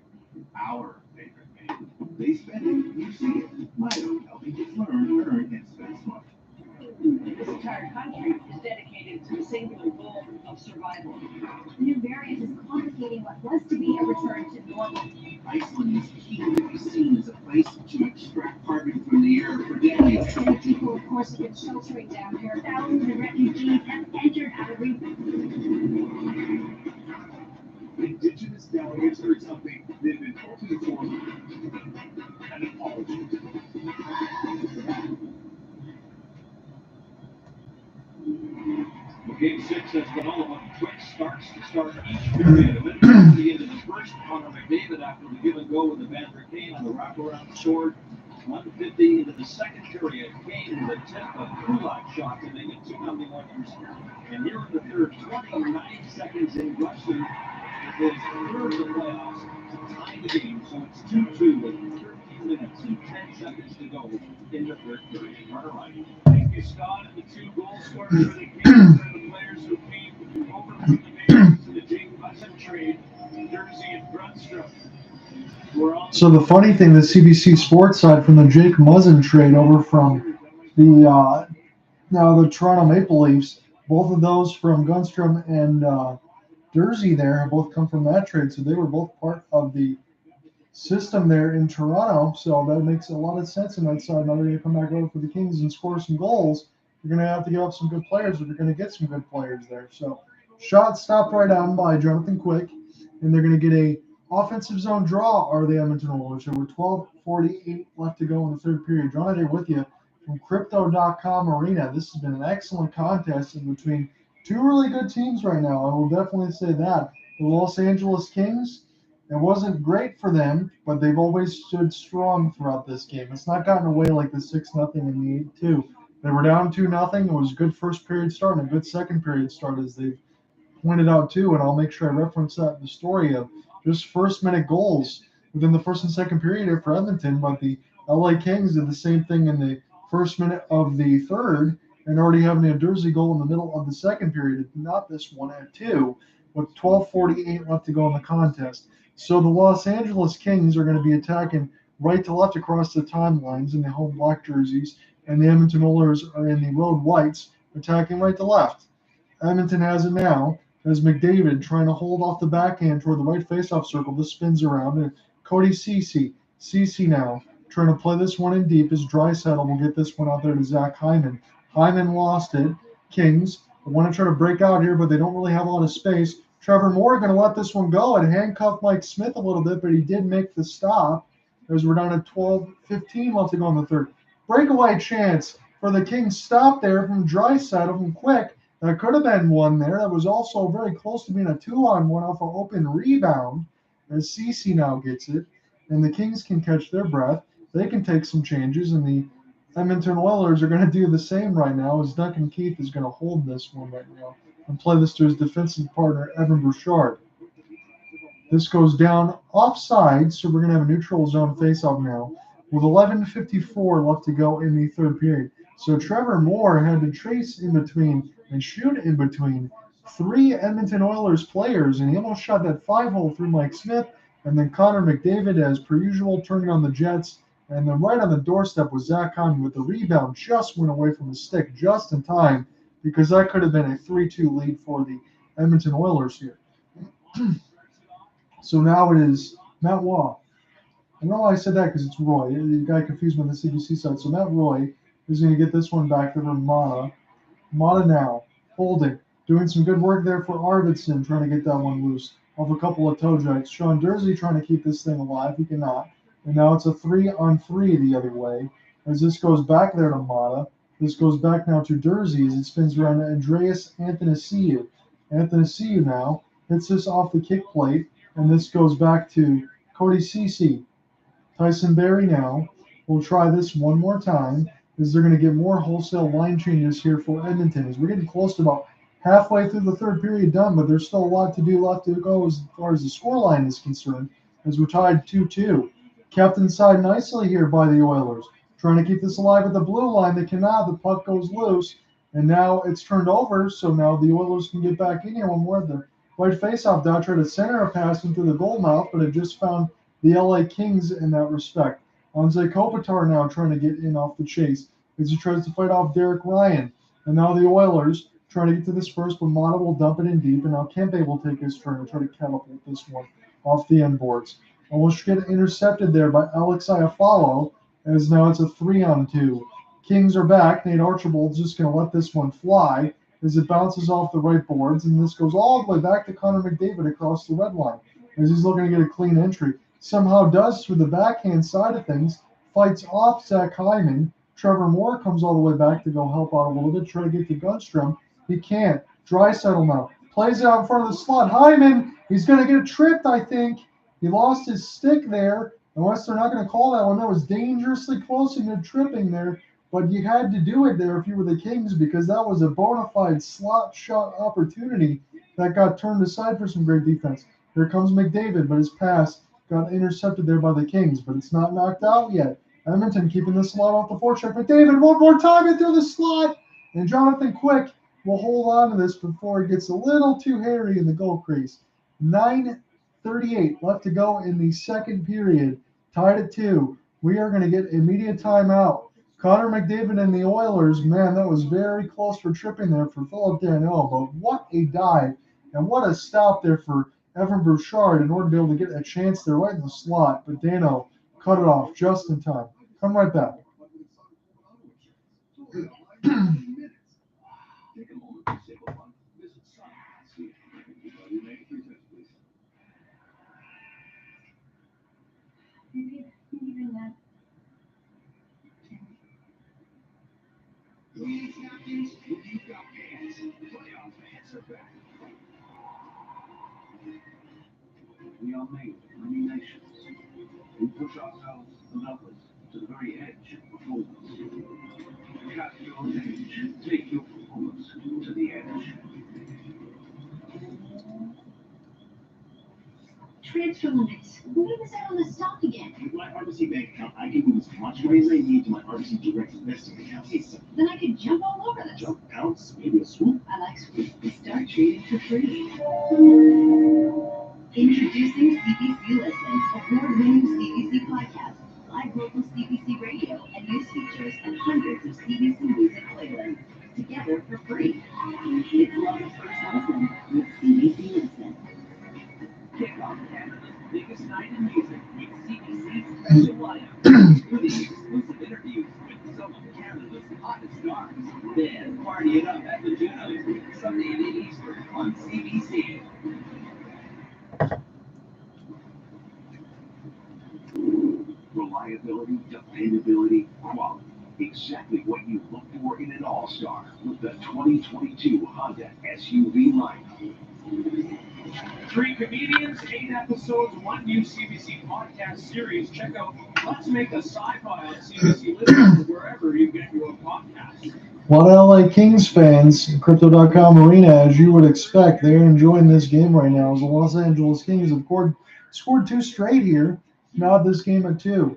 Our favorite band. They spend it, you see it. Mito helping kids learn, earn, and spend smart. This entire country is dedicated to the singular goal of survival. The new variant is complicating what was to be a return to normal. Iceland is key to be seen as a place to extract carbon from the air for decades. The people, of course, have been sheltering down here. Thousands of refugees have entered out of reach. Indigenous delegates heard something they've been hoping for. An apology. Game 6 has been all about quick starts to start each period. And then at the end of the first, Connor McDavid, after the give and go with the Vander Kane on the wraparound, scored 150 into the second period. Kane with a tip of Kulak shot to make it 2-0 Oilers. And here in the third, 29 seconds in rushing. It is third of the playoffs to tie the game, so it's 2-2 with 13 minutes and 10 seconds to go in the third period. Carter Ryan. Thank you, Scott. And the two goal scorers for the Kings are the players who came over from the Vegas to the Jake Muzzin trade, Jersey and Brunstrom. So the funny thing, the CBC Sports side from the Jake Muzzin trade over from the now the Toronto Maple Leafs, both of those from Gunstrom and Jersey there have both come from that trade, so they were both part of the system there in Toronto. So that makes a lot of sense on that side. Now they're going to come back over for the Kings and score some goals. You're going to have to give up some good players if you're going to get some good players there. So shot stopped right on by Jonathan Quick, and they're going to get a offensive zone draw are the Edmonton Oilers. So we're 12:48 left to go in the third period. John here with you from Crypto.com Arena. This has been an excellent contest in between two really good teams right now. I will definitely say that. The Los Angeles Kings, it wasn't great for them, but they've always stood strong throughout this game. It's not gotten away like the 6-0 and the 8-2. They were down 2-0. It was a good first period start and a good second period start, as they've pointed out too. And I'll make sure I reference that in the story of just first-minute goals within the first and second period here for Edmonton. But the LA Kings did the same thing in the first minute of the third, and already having a Jersey goal in the middle of the second period, not this one at 2, with 12:48 left to go in the contest. So the Los Angeles Kings are going to be attacking right to left across the timelines in the home black jerseys, and the Edmonton Oilers are in the road whites attacking right to left. Edmonton has it now as McDavid trying to hold off the backhand toward the right faceoff circle. This spins around, and Cody Ceci now trying to play this one in deep as Draisaitl will get this one out there to Zach Hyman. Hyman lost it. Kings want to try to break out here, but they don't really have a lot of space. Trevor Moore going to let this one go and handcuff Mike Smith a little bit, but he did make the stop as we're down at 12:15 left to go in the third. Breakaway chance for the Kings stop there from Draisaitl from Quick. That could have been one there. That was also very close to being a 2-on-1 off an open rebound as Ceci now gets it. And the Kings can catch their breath. They can take some changes, and the Edmonton Oilers are going to do the same right now as Duncan Keith is going to hold this one right now and play this to his defensive partner, Evan Bouchard. This goes down offside, so we're going to have a neutral zone faceoff now with 11:54 left to go in the third period. So Trevor Moore had to trace in between and shoot in between three Edmonton Oilers players, and he almost shot that 5-hole through Mike Smith, and then Connor McDavid, as per usual, turning on the Jets. And then right on the doorstep was Zach Hyman with the rebound, just went away from the stick just in time, because that could have been a 3-2 lead for the Edmonton Oilers here. So now it is Matt Waugh. I know I said that because it's Roy. The guy confused me on the CBC side. So Matt Roy is going to get this one back to Mata. Mata now, holding, doing some good work there for Arvidsson, trying to get that one loose off a couple of toe drags. Sean Jersey trying to keep this thing alive. He cannot. And now it's a 3-on-3 the other way. As this goes back there to Mata. This goes back now to Jersey as it spins around to Andreas Athanasiou. Athanasiou now hits this off the kick plate. And this goes back to Cody Ceci. Tyson Berry now will try this one more time. is they're going to get more wholesale line changes here for Edmonton. As we're getting close to about halfway through the third period done, but there's still a lot to do, left to go as far as the scoreline is concerned, as we're tied 2-2. Kept inside nicely here by the Oilers. Trying to keep this alive at the blue line. They cannot. The puck goes loose, and now it's turned over, so now the Oilers can get back in here one more. The right faceoff dot tried to center a pass into the goal mouth, but it just found the LA Kings in that respect. Anze Kopitar now trying to get in off the chase as he tries to fight off Derek Ryan. And now the Oilers trying to get to this first, but Mata will dump it in deep, and now Kempe will take his turn and try to catapult this one off the end boards. Almost get intercepted there by Alex Iafallo, as now it's a 3-on-2. Kings are back. Nate Archibald's just going to let this one fly as it bounces off the right boards, and this goes all the way back to Connor McDavid across the red line as he's looking to get a clean entry. Somehow does through the backhand side of things, fights off Zach Hyman. Trevor Moore comes all the way back to go help out a little bit, try to get to Gunstrom. He can't. Draisaitl now plays it out in front of the slot. Hyman, he's going to get tripped, I think. He lost his stick there. Unless they're not going to call that one. That was dangerously close into tripping there. But you had to do it there if you were the Kings, because that was a bona fide slot shot opportunity that got turned aside for some great defense. Here comes McDavid, but his pass got intercepted there by the Kings, but it's not knocked out yet. Edmonton keeping the slot off the forecheck. McDavid one more time into the slot, and Jonathan Quick will hold on to this before it gets a little too hairy in the goal crease. 9:38 left to go in the second period. Tied at 2. We are going to get immediate timeout. Connor McDavid and the Oilers, man, that was very close for tripping there for Philip Danault, but what a dive and what a stop there for Evan Bouchard in order to be able to get a chance there right in the slot. But Danault cut it off just in time. Come right back. We are made of many nations. We push ourselves and others to the very edge of performance. Cut your edge. Take your performance to the edge. Transfer limits. When was that on the stock again? With my RBC bank account, I can move as much money as I need to my RBC Direct Investing account. Then I could jump all over this. Jump, bounce, maybe a swoop. I like swoop. Start trading for free. Introducing CBC Listen, award-winning CBC podcast, live local CBC radio, and news features, and hundreds of CBC music playlists together for free. It's love at first listen with CBC Listen. Kick off Canada's biggest night in music with CBC's special lineup, including exclusive interviews with some of Canada's hottest stars. Then party it up at the Junos Sunday at 8 Eastern on CBC. Reliability, dependability, quality. Exactly what you look for in an all-star with the 2022 Honda SUV lineup. 3 comedians, 8 episodes, 1 new CBC podcast series. Check out Let's Make a Sci-Fi on CBC Listen wherever you get your podcast. A lot of LA Kings fans in Crypto.com Arena, as you would expect, they're enjoying this game right now. As the Los Angeles Kings have scored 2 straight here, now this game at 2.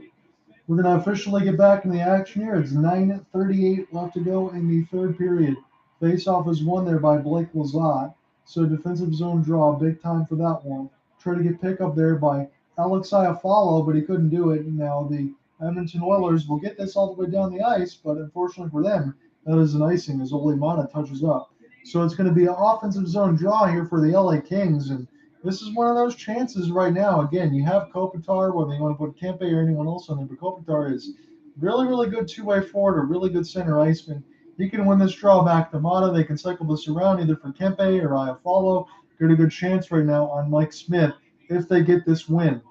We're going to officially get back in the action here. It's 9:38 left to go in the third period. Face-off is won there by Blake Lazat. So defensive zone draw, big time for that one. Try to get pick up there by Alex Iafallo, but he couldn't do it. And now the Edmonton Oilers will get this all the way down the ice, but unfortunately for them, that is an icing as Ole Mana touches up. So it's going to be an offensive zone draw here for the LA Kings, and this is one of those chances right now. Again, you have Kopitar, whether you want to put Kempe or anyone else on it, but Kopitar is really, really good two-way forward, a really good center iceman. He can win this draw back to Mata. They can cycle this around either for Kempe or Iafallo. Get a good chance right now on Mike Smith if they get this win.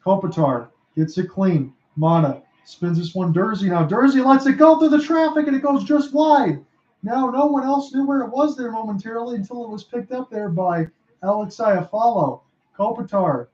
Kopitar gets it clean. Mata spins this one. Dursey now. Dursey lets it go through the traffic, and it goes just wide. Now no one else knew where it was there momentarily until it was picked up there by Alex Iafallo. Kopitar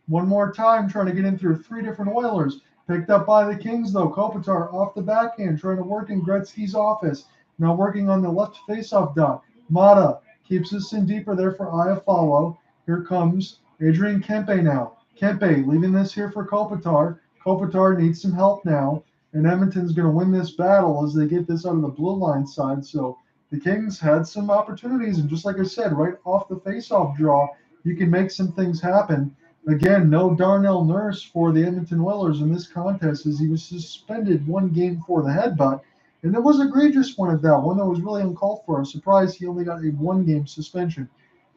one more time trying to get in through 3 different Oilers. Picked up by the Kings, though. Kopitar off the backhand, trying to work in Gretzky's office. Now working on the left faceoff dot. Mata keeps this in deeper there for Iafallo. Here comes Adrian Kempe now. Kempe leaving this here for Kopitar. Kopitar needs some help now, and Edmonton's going to win this battle as they get this out of the blue line side. So the Kings had some opportunities, and just like I said, right off the faceoff draw, you can make some things happen. Again, no Darnell Nurse for the Edmonton Oilers in this contest as he was suspended one game for the headbutt. And it was an egregious one at that, one that was really uncalled for. I'm surprised he only got a one-game suspension.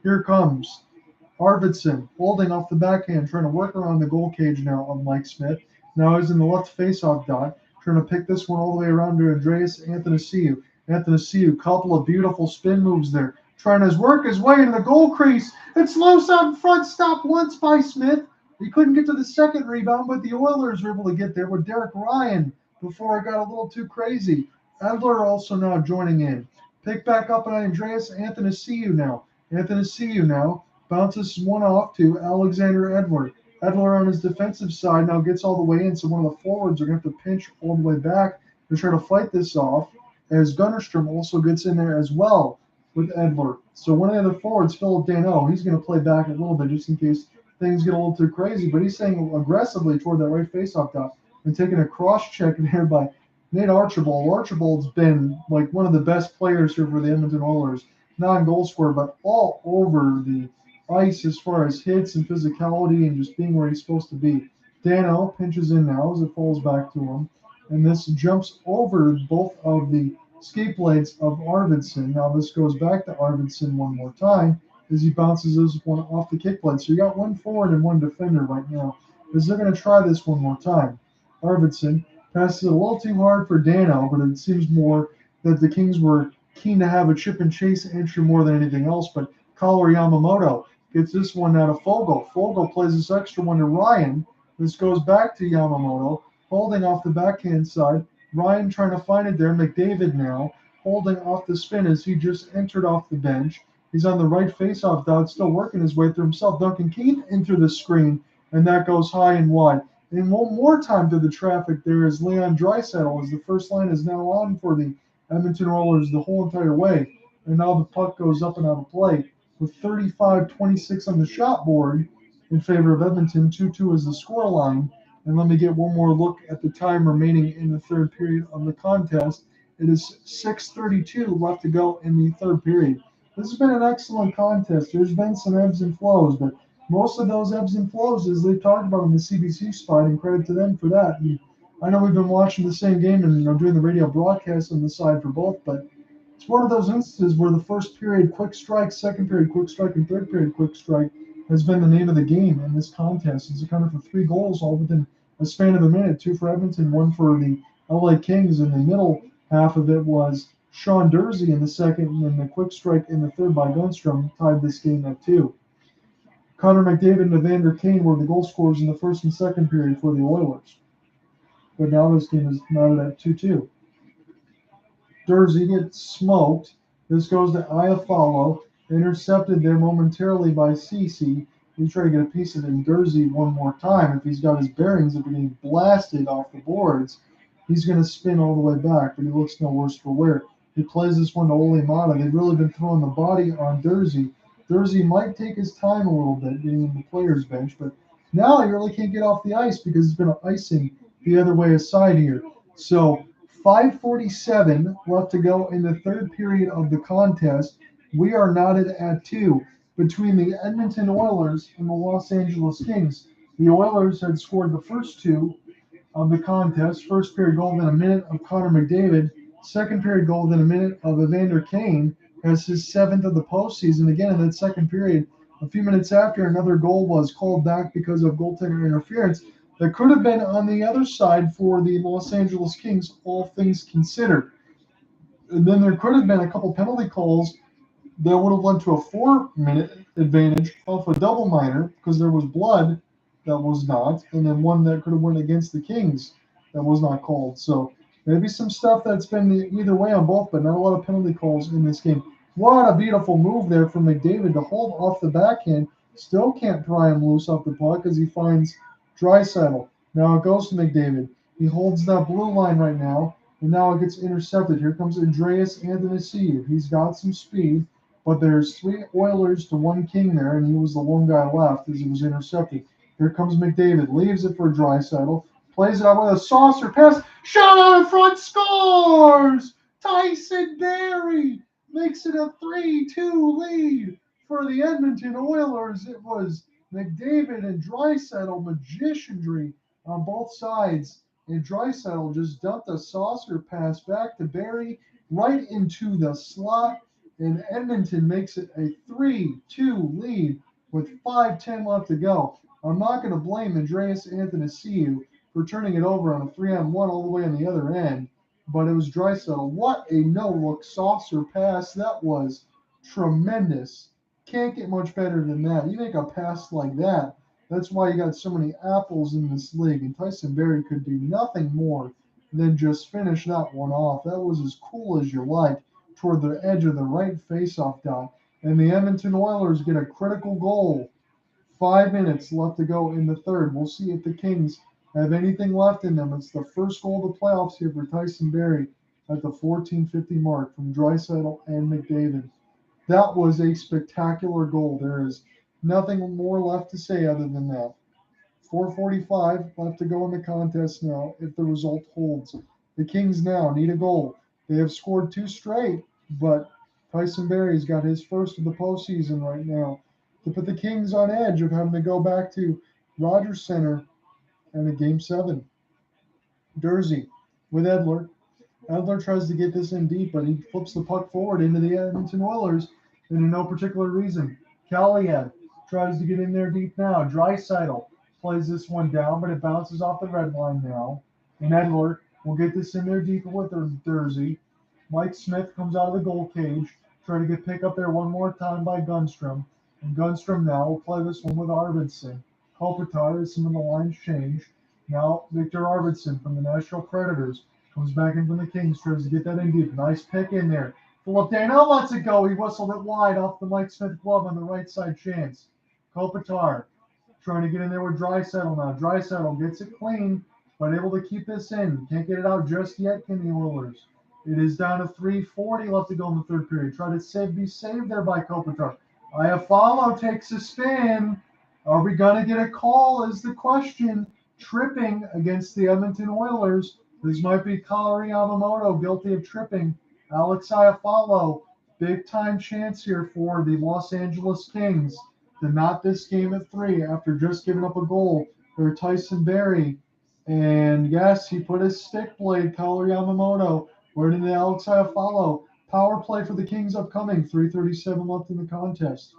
Here comes Arvidsson holding off the backhand, trying to work around the goal cage now on Mike Smith. Now he's in the left face-off dot, trying to pick this one all the way around to Andreas Athanasiou. Athanasiou, couple of beautiful spin moves there, trying to work his way into the goal crease. It's loose out in front, stopped once by Smith. He couldn't get to the second rebound, but the Oilers were able to get there with Derek Ryan before it got a little too crazy. Edler also now joining in. Pick back up on Andreas Athanasiou now. Athanasiou now bounces one off to Alexander Edler. Edler on his defensive side now gets all the way in, so one of the forwards are going to have to pinch all the way back to try to fight this off, as Gunnerstrom also gets in there as well with Edler. So one of the other forwards, Philip Danault, he's going to play back a little bit just in case things get a little too crazy, but he's staying aggressively toward that right faceoff dot and taking a cross check there by Nate Archibald. Archibald's been like one of the best players here for the Edmonton Oilers, not in goal scorer, but all over the ice as far as hits and physicality and just being where he's supposed to be. Dano pinches in now as it falls back to him, and this jumps over both of the skate blades of Arvidsson. Now this goes back to Arvidsson one more time as he bounces this one off the kick blade. So you got one forward and one defender right now as they're going to try this one more time. Arvidsson passes it a little too hard for Dano, but it seems more that the Kings were keen to have a chip and chase entry more than anything else. But Collar Yamamoto gets this one out of Fogle. Fogle plays this extra one to Ryan. This goes back to Yamamoto, holding off the backhand side. Ryan trying to find it there. McDavid now holding off the spin as he just entered off the bench. He's on the right faceoff dot, still working his way through himself. Duncan Keith into the screen, and that goes high and wide. And one more time to the traffic there is Leon Draisaitl, as the first line is now on for the Edmonton Oilers the whole entire way. And now the puck goes up and out of play with 35-26 on the shot board in favor of Edmonton. 2-2 is the score line. And let me get one more look at the time remaining in the third period of the contest. It is 6:32 left to go in the third period. This has been an excellent contest. There's been some ebbs and flows, but most of those ebbs and flows, as they've talked about in the CBC spot, and credit to them for that. And I know we've been watching the same game and doing the radio broadcast on the side for both, but it's one of those instances where the first period quick strike, second period quick strike, and third period quick strike has been the name of the game in this contest. It's accounted for 3 goals all within a span of a minute, 2 for Edmonton, 1 for the LA Kings. In the middle half of it was Sean Dursey in the second, and then the quick strike in the third by Gunstrom tied this game at 2. Connor McDavid and Evander Kane were the goal scorers in the first and second period for the Oilers. But now this game is knotted at 2-2. Dursey gets smoked. This goes to Iafallo, intercepted there momentarily by Ceci. He's trying to get a piece of it in Dursey one more time. If he's got his bearings, if he's getting blasted off the boards, he's going to spin all the way back, but he looks no worse for wear. He plays this one to Ole Mata. They've really been throwing the body on Dursey. Dursey might take his time a little bit getting in the player's bench, but now he really can't get off the ice because he's been icing the other way aside here. So 5:47 left to go in the third period of the contest. We are knotted at 2 between the Edmonton Oilers and the Los Angeles Kings. The Oilers had scored the first 2 of the contest. First period goal within a minute of Connor McDavid. Second period goal within a minute of Evander Kane as his 7th of the postseason. Again, in that second period, a few minutes after, another goal was called back because of goaltender interference that could have been on the other side for the Los Angeles Kings, all things considered. And then there could have been a couple penalty calls that would have led to a 4-minute advantage off a double minor because there was blood that was not, and then one that could have went against the Kings that was not called. So maybe some stuff that's been either way on both, but not a lot of penalty calls in this game. What a beautiful move there from McDavid to hold off the backhand. Still can't pry him loose off the puck as he finds Draisaitl. Now it goes to McDavid. He holds that blue line right now, and now it gets intercepted. Here comes Andreas Anthony. He's got some speed, but there's 3 Oilers to 1 King there, and he was the lone guy left as he was intercepted. Here comes McDavid, leaves it for Draisaitl, plays it out with a saucer pass, shot out in front, scores! Tyson Barrie makes it a 3-2 lead for the Edmonton Oilers. It was McDavid and Draisaitl magicianry on both sides, and Draisaitl just dumped a saucer pass back to Barrie right into the slot, and Edmonton makes it a 3-2 lead with 5:10 left to go. I'm not going to blame Andreas Anthony for turning it over on a 3-on-1 all the way on the other end, but it was Draisaitl. What a no-look saucer pass. That was tremendous. Can't get much better than that. You make a pass like that. That's why you got so many apples in this league. And Tyson Barrie could do nothing more than just finish that one off. That was as cool as you like toward the edge of the right faceoff dot. And the Edmonton Oilers get a critical goal. 5 minutes left to go in the third. We'll see if the Kings have anything left in them. It's the first goal of the playoffs here for Tyson Barrie at the 14:50 mark from Draisaitl and McDavid. That was a spectacular goal. There is nothing more left to say other than that. 4:45 left to go in the contest now if the result holds. The Kings now need a goal. They have scored 2 straight, but Tyson Barrie's got his first of the postseason right now to put the Kings on edge of having to go back to Rogers Center and a Game 7. Dursey with Edler. Edler tries to get this in deep, but he flips the puck forward into the Edmonton Oilers and in no particular reason. Callahan tries to get in there deep now. Draisaitl plays this one down, but it bounces off the red line now. And Edler will get this in there deep with Dursey. Mike Smith comes out of the goal cage, trying to get picked up there one more time by Gunstrom. And Gunstrom now will play this one with Arvidsson. Kopitar as some of the lines change. Now Victor Arvidsson from the Nashville Predators comes back in from the Kings, tries to get that in deep. Nice pick in there. Philip Dano lets it go. He whistled it wide off the Mike Smith glove on the right side chance. Kopitar trying to get in there with Draisaitl now. Draisaitl gets it clean, but able to keep this in. Can't get it out just yet, can the Oilers. It is down to 3:40 left to go in the third period. Try to be saved there by Kopitar. Iafallo takes a spin. Are we going to get a call is the question. Tripping against the Edmonton Oilers. This might be Kaleri Yamamoto guilty of tripping. Alex Iafallo, big time chance here for the Los Angeles Kings to knot this game at 3 after just giving up a goal for Tyson Barrie. And yes, he put his stick blade, Kaleri Yamamoto, right into Alex Iafallo. Power play for the Kings upcoming. 3:37 left in the contest.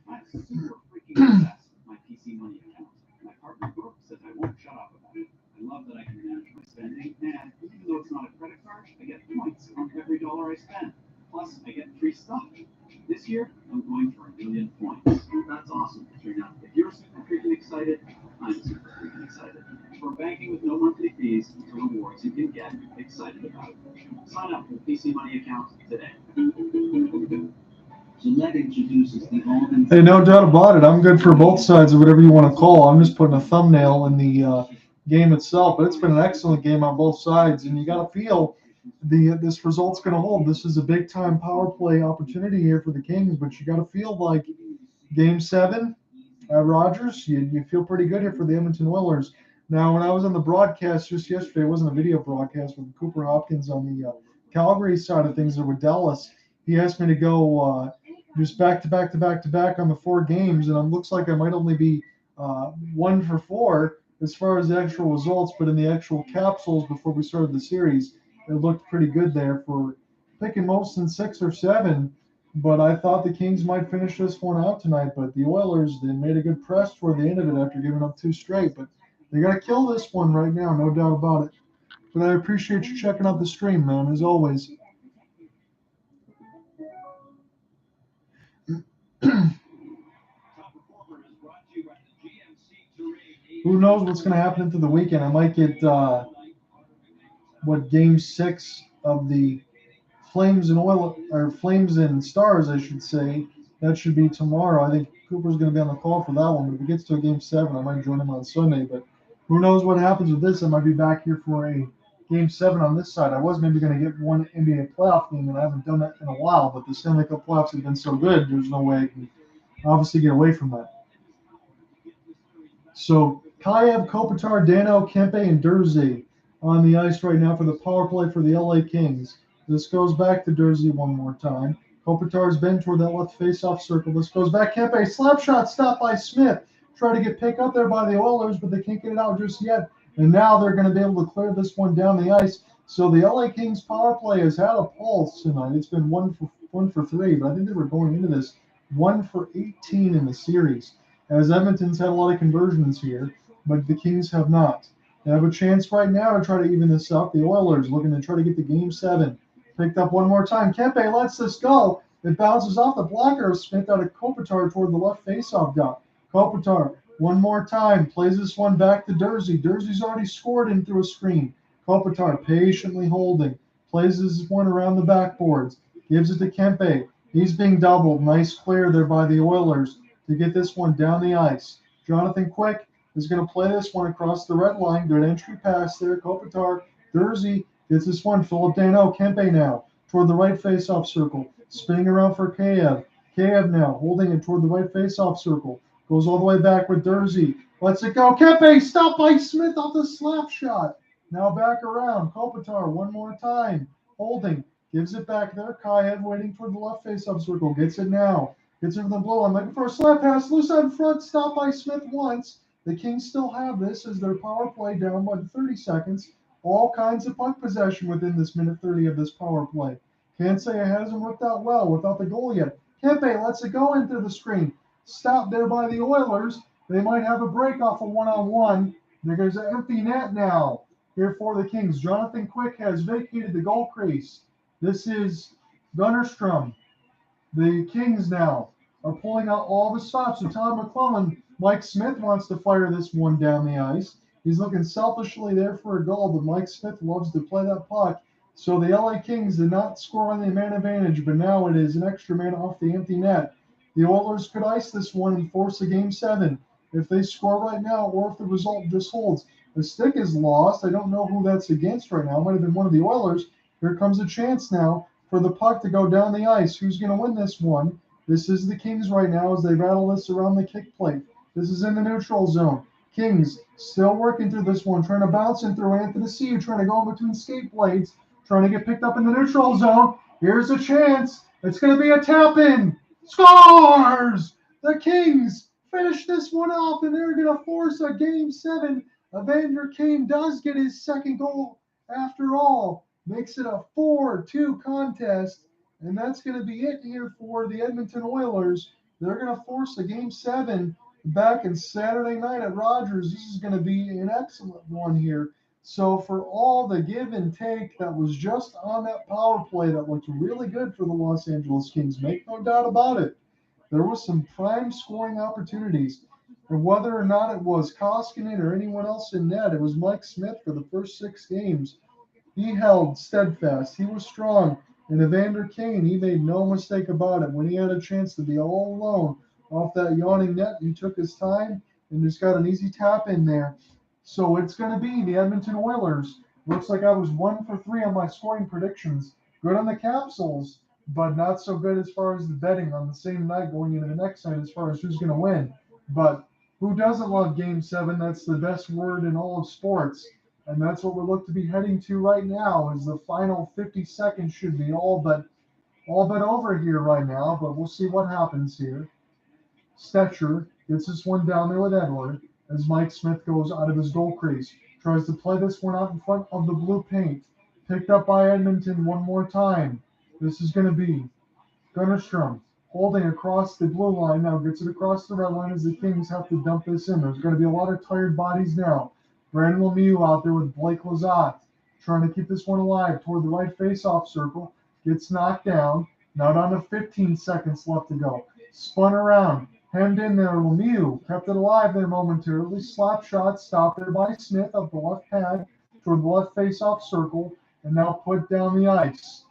I'm super freaking obsessed with my PC Money account. My partner Brooke says I won't shut up about it. I love that I can manage my spending, and even though it's not a credit card, I get points on every dollar I spend. Plus, I get free stuff. This year, I'm going for 1 million points. That's awesome, Katrina. If you're super freaking excited, I'm super freaking excited. For banking with no monthly fees to rewards you can get excited about. Sign up for the PC Money account today. Gillette introduces the all-new. Hey, no doubt about it. I'm good for both sides of whatever you want to call. I'm just putting a thumbnail in the game itself, but it's been an excellent game on both sides, and you got to feel this result's going to hold. This is a big-time power play opportunity here for the Kings, but you got to feel like Game 7 at Rogers, you feel pretty good here for the Edmonton Oilers. Now, when I was on the broadcast just yesterday, it wasn't a video broadcast with Cooper Hopkins on the Calgary side of things, or with Dallas. He asked me to go just back to back on the 4 games, and it looks like I might only be 1 for 4 as far as the actual results, but in the actual capsules before we started the series, it looked pretty good there for picking most in 6 or 7. But I thought the Kings might finish this one out tonight, but the Oilers, they made a good press toward the end of it after giving up 2 straight. But they got to kill this one right now, no doubt about it. But I appreciate you checking out the stream, man, as always. Who knows what's going to happen into the weekend? I might get Game 6 of the Flames and Stars, I should say. That should be tomorrow. I think Cooper's going to be on the call for that one. But if it gets to a Game 7, I might join him on Sunday. But who knows what happens with this? I might be back here for a Game 7 on this side. I was maybe going to get one NBA playoff game, and I haven't done that in a while. But the Stanley Cup playoffs have been so good, there's no way I can obviously get away from that. So Kayev, Kopitar, Dano, Kempe, and Dursey on the ice right now for the power play for the LA Kings. This goes back to Dursey one more time. Kopitar's been toward that left face-off circle. This goes back. Kempe, slap shot stopped by Smith. Try to get picked up there by the Oilers, but they can't get it out just yet. And now they're going to be able to clear this one down the ice. So the LA Kings power play has had a pulse tonight. It's been 1 for 3, but I think they were going into this 1 for 18 in the series. As Edmonton's had a lot of conversions here, but the Kings have not. They have a chance right now to try to even this up. The Oilers looking to try to get to Game 7. Picked up one more time. Kempe lets this go. It bounces off the blocker of Smith out of Kopitar toward the left faceoff dot. Kopitar, one more time, plays this one back to Dursey. Dursey's already scored in through a screen. Kopitar patiently holding. Plays this one around the backboards. Gives it to Kempe. He's being doubled. Nice clear there by the Oilers to get this one down the ice. Jonathan Quick is going to play this one across the red line. Good entry pass there. Kopitar, Dursey gets this one. Philip Dano, Kempe now toward the right face-off circle. Spinning around for Kayev. Kayev now holding it toward the right face-off circle. Goes all the way back with Dursey. Lets it go. Kempe stopped by Smith off the slap shot. Now back around. Kopitar one more time. Holding. Gives it back there. Kayev waiting toward the left face-off circle. Gets it now. Gets it from the blow line. Looking for a slap pass. Loose out in front. Stopped by Smith once. The Kings still have this as their power play down by 30 seconds. All kinds of puck possession within this minute 30 of this power play. Can't say it hasn't worked out well without the goal yet. Kempe lets it go into the screen. Stopped there by the Oilers. They might have a break off a one-on-one. There's an empty net now here for the Kings. Jonathan Quick has vacated the goal crease. This is Gunnerstrom. The Kings now are pulling out all the stops. So Todd McClellan, Mike Smith wants to fire this one down the ice. He's looking selfishly there for a goal, but Mike Smith loves to play that puck. So the LA Kings did not score on the man advantage, but now it is an extra man off the empty net. The Oilers could ice this one and force a Game 7 if they score right now, or if the result just holds. The stick is lost. I don't know who that's against right now. It might have been one of the Oilers. Here comes a chance now for the puck to go down the ice. Who's going to win this one? This is the Kings right now as they battle this around the kick plate. This is in the neutral zone. Kings still working through this one, trying to bounce in through Anthony C, trying to go in between skate blades, trying to get picked up in the neutral zone. Here's a chance. It's going to be a tap-in. Scores! The Kings finish this one off, and they're going to force a Game 7. Evander Kane does get his second goal after all. Makes it a 4-2 contest, and that's going to be it here for the Edmonton Oilers. They're going to force a Game 7 back in Saturday night at Rogers. This is going to be an excellent one here. So for all the give and take that was just on that power play that looked really good for the Los Angeles Kings, make no doubt about it, there was some prime scoring opportunities. And whether or not it was Koskinen or anyone else in net, it was Mike Smith for the first 6 games. He held steadfast. He was strong. And Evander Kane, he made no mistake about it. When he had a chance to be all alone off that yawning net, he took his time and just got an easy tap in there. So it's going to be the Edmonton Oilers. Looks like I was 1 for 3 on my scoring predictions. Good on the Capsules, but not so good as far as the betting on the same night going into the next night as far as who's going to win. But who doesn't love Game 7? That's the best word in all of sports. And that's what we look to be heading to right now, is the final 50 seconds should be all but over here right now, but we'll see what happens here. Stetcher gets this one down there with Edward as Mike Smith goes out of his goal crease. Tries to play this one out in front of the blue paint. Picked up by Edmonton one more time. This is going to be Gunnerstrom holding across the blue line. Now gets it across the red line as the Kings have to dump this in. There's going to be a lot of tired bodies now. Brandon Lemieux out there with Blake Lazat trying to keep this one alive toward the right face-off circle. Gets knocked down. Now down to 15 seconds left to go. Spun around. Hemmed in there. Lemieux kept it alive there momentarily. Slap shot stopped there by Smith up the left pad toward the left face-off circle. And now put down the ice.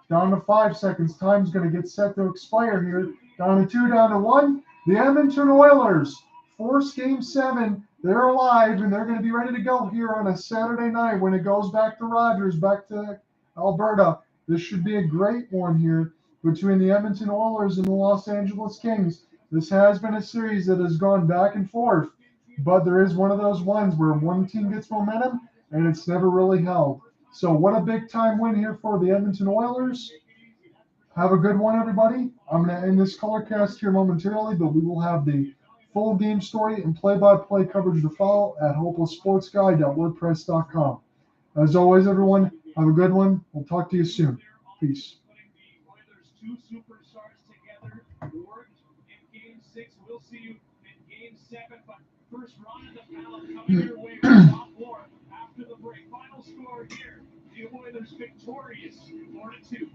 Down to 5 seconds. Time's going to get set to expire here. Down to 2, down to 1. The Edmonton Oilers force Game 7. They're alive, and they're going to be ready to go here on a Saturday night when it goes back to Rogers, back to Alberta. This should be a great one here between the Edmonton Oilers and the Los Angeles Kings. This has been a series that has gone back and forth, but there is one of those ones where one team gets momentum, and it's never really held. So what a big-time win here for the Edmonton Oilers. Have a good one, everybody. I'm going to end this colorcast here momentarily, but we will have the full game story and play-by-play coverage to follow at hopelesssportsguy.wordpress.com. As always, everyone, have a good one. We'll talk to you soon. Peace. Two superstars together worked in Game 6. We'll see you in Game 7. But first round of the ballot coming your way with top four after the break. Final score here: the Oilers victorious 4-2.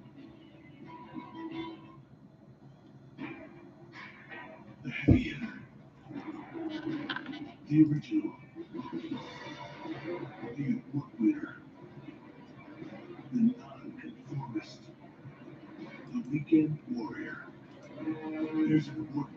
The heavy hitter. The original. The award winner. The non-conformist. The weekend warrior. There's an award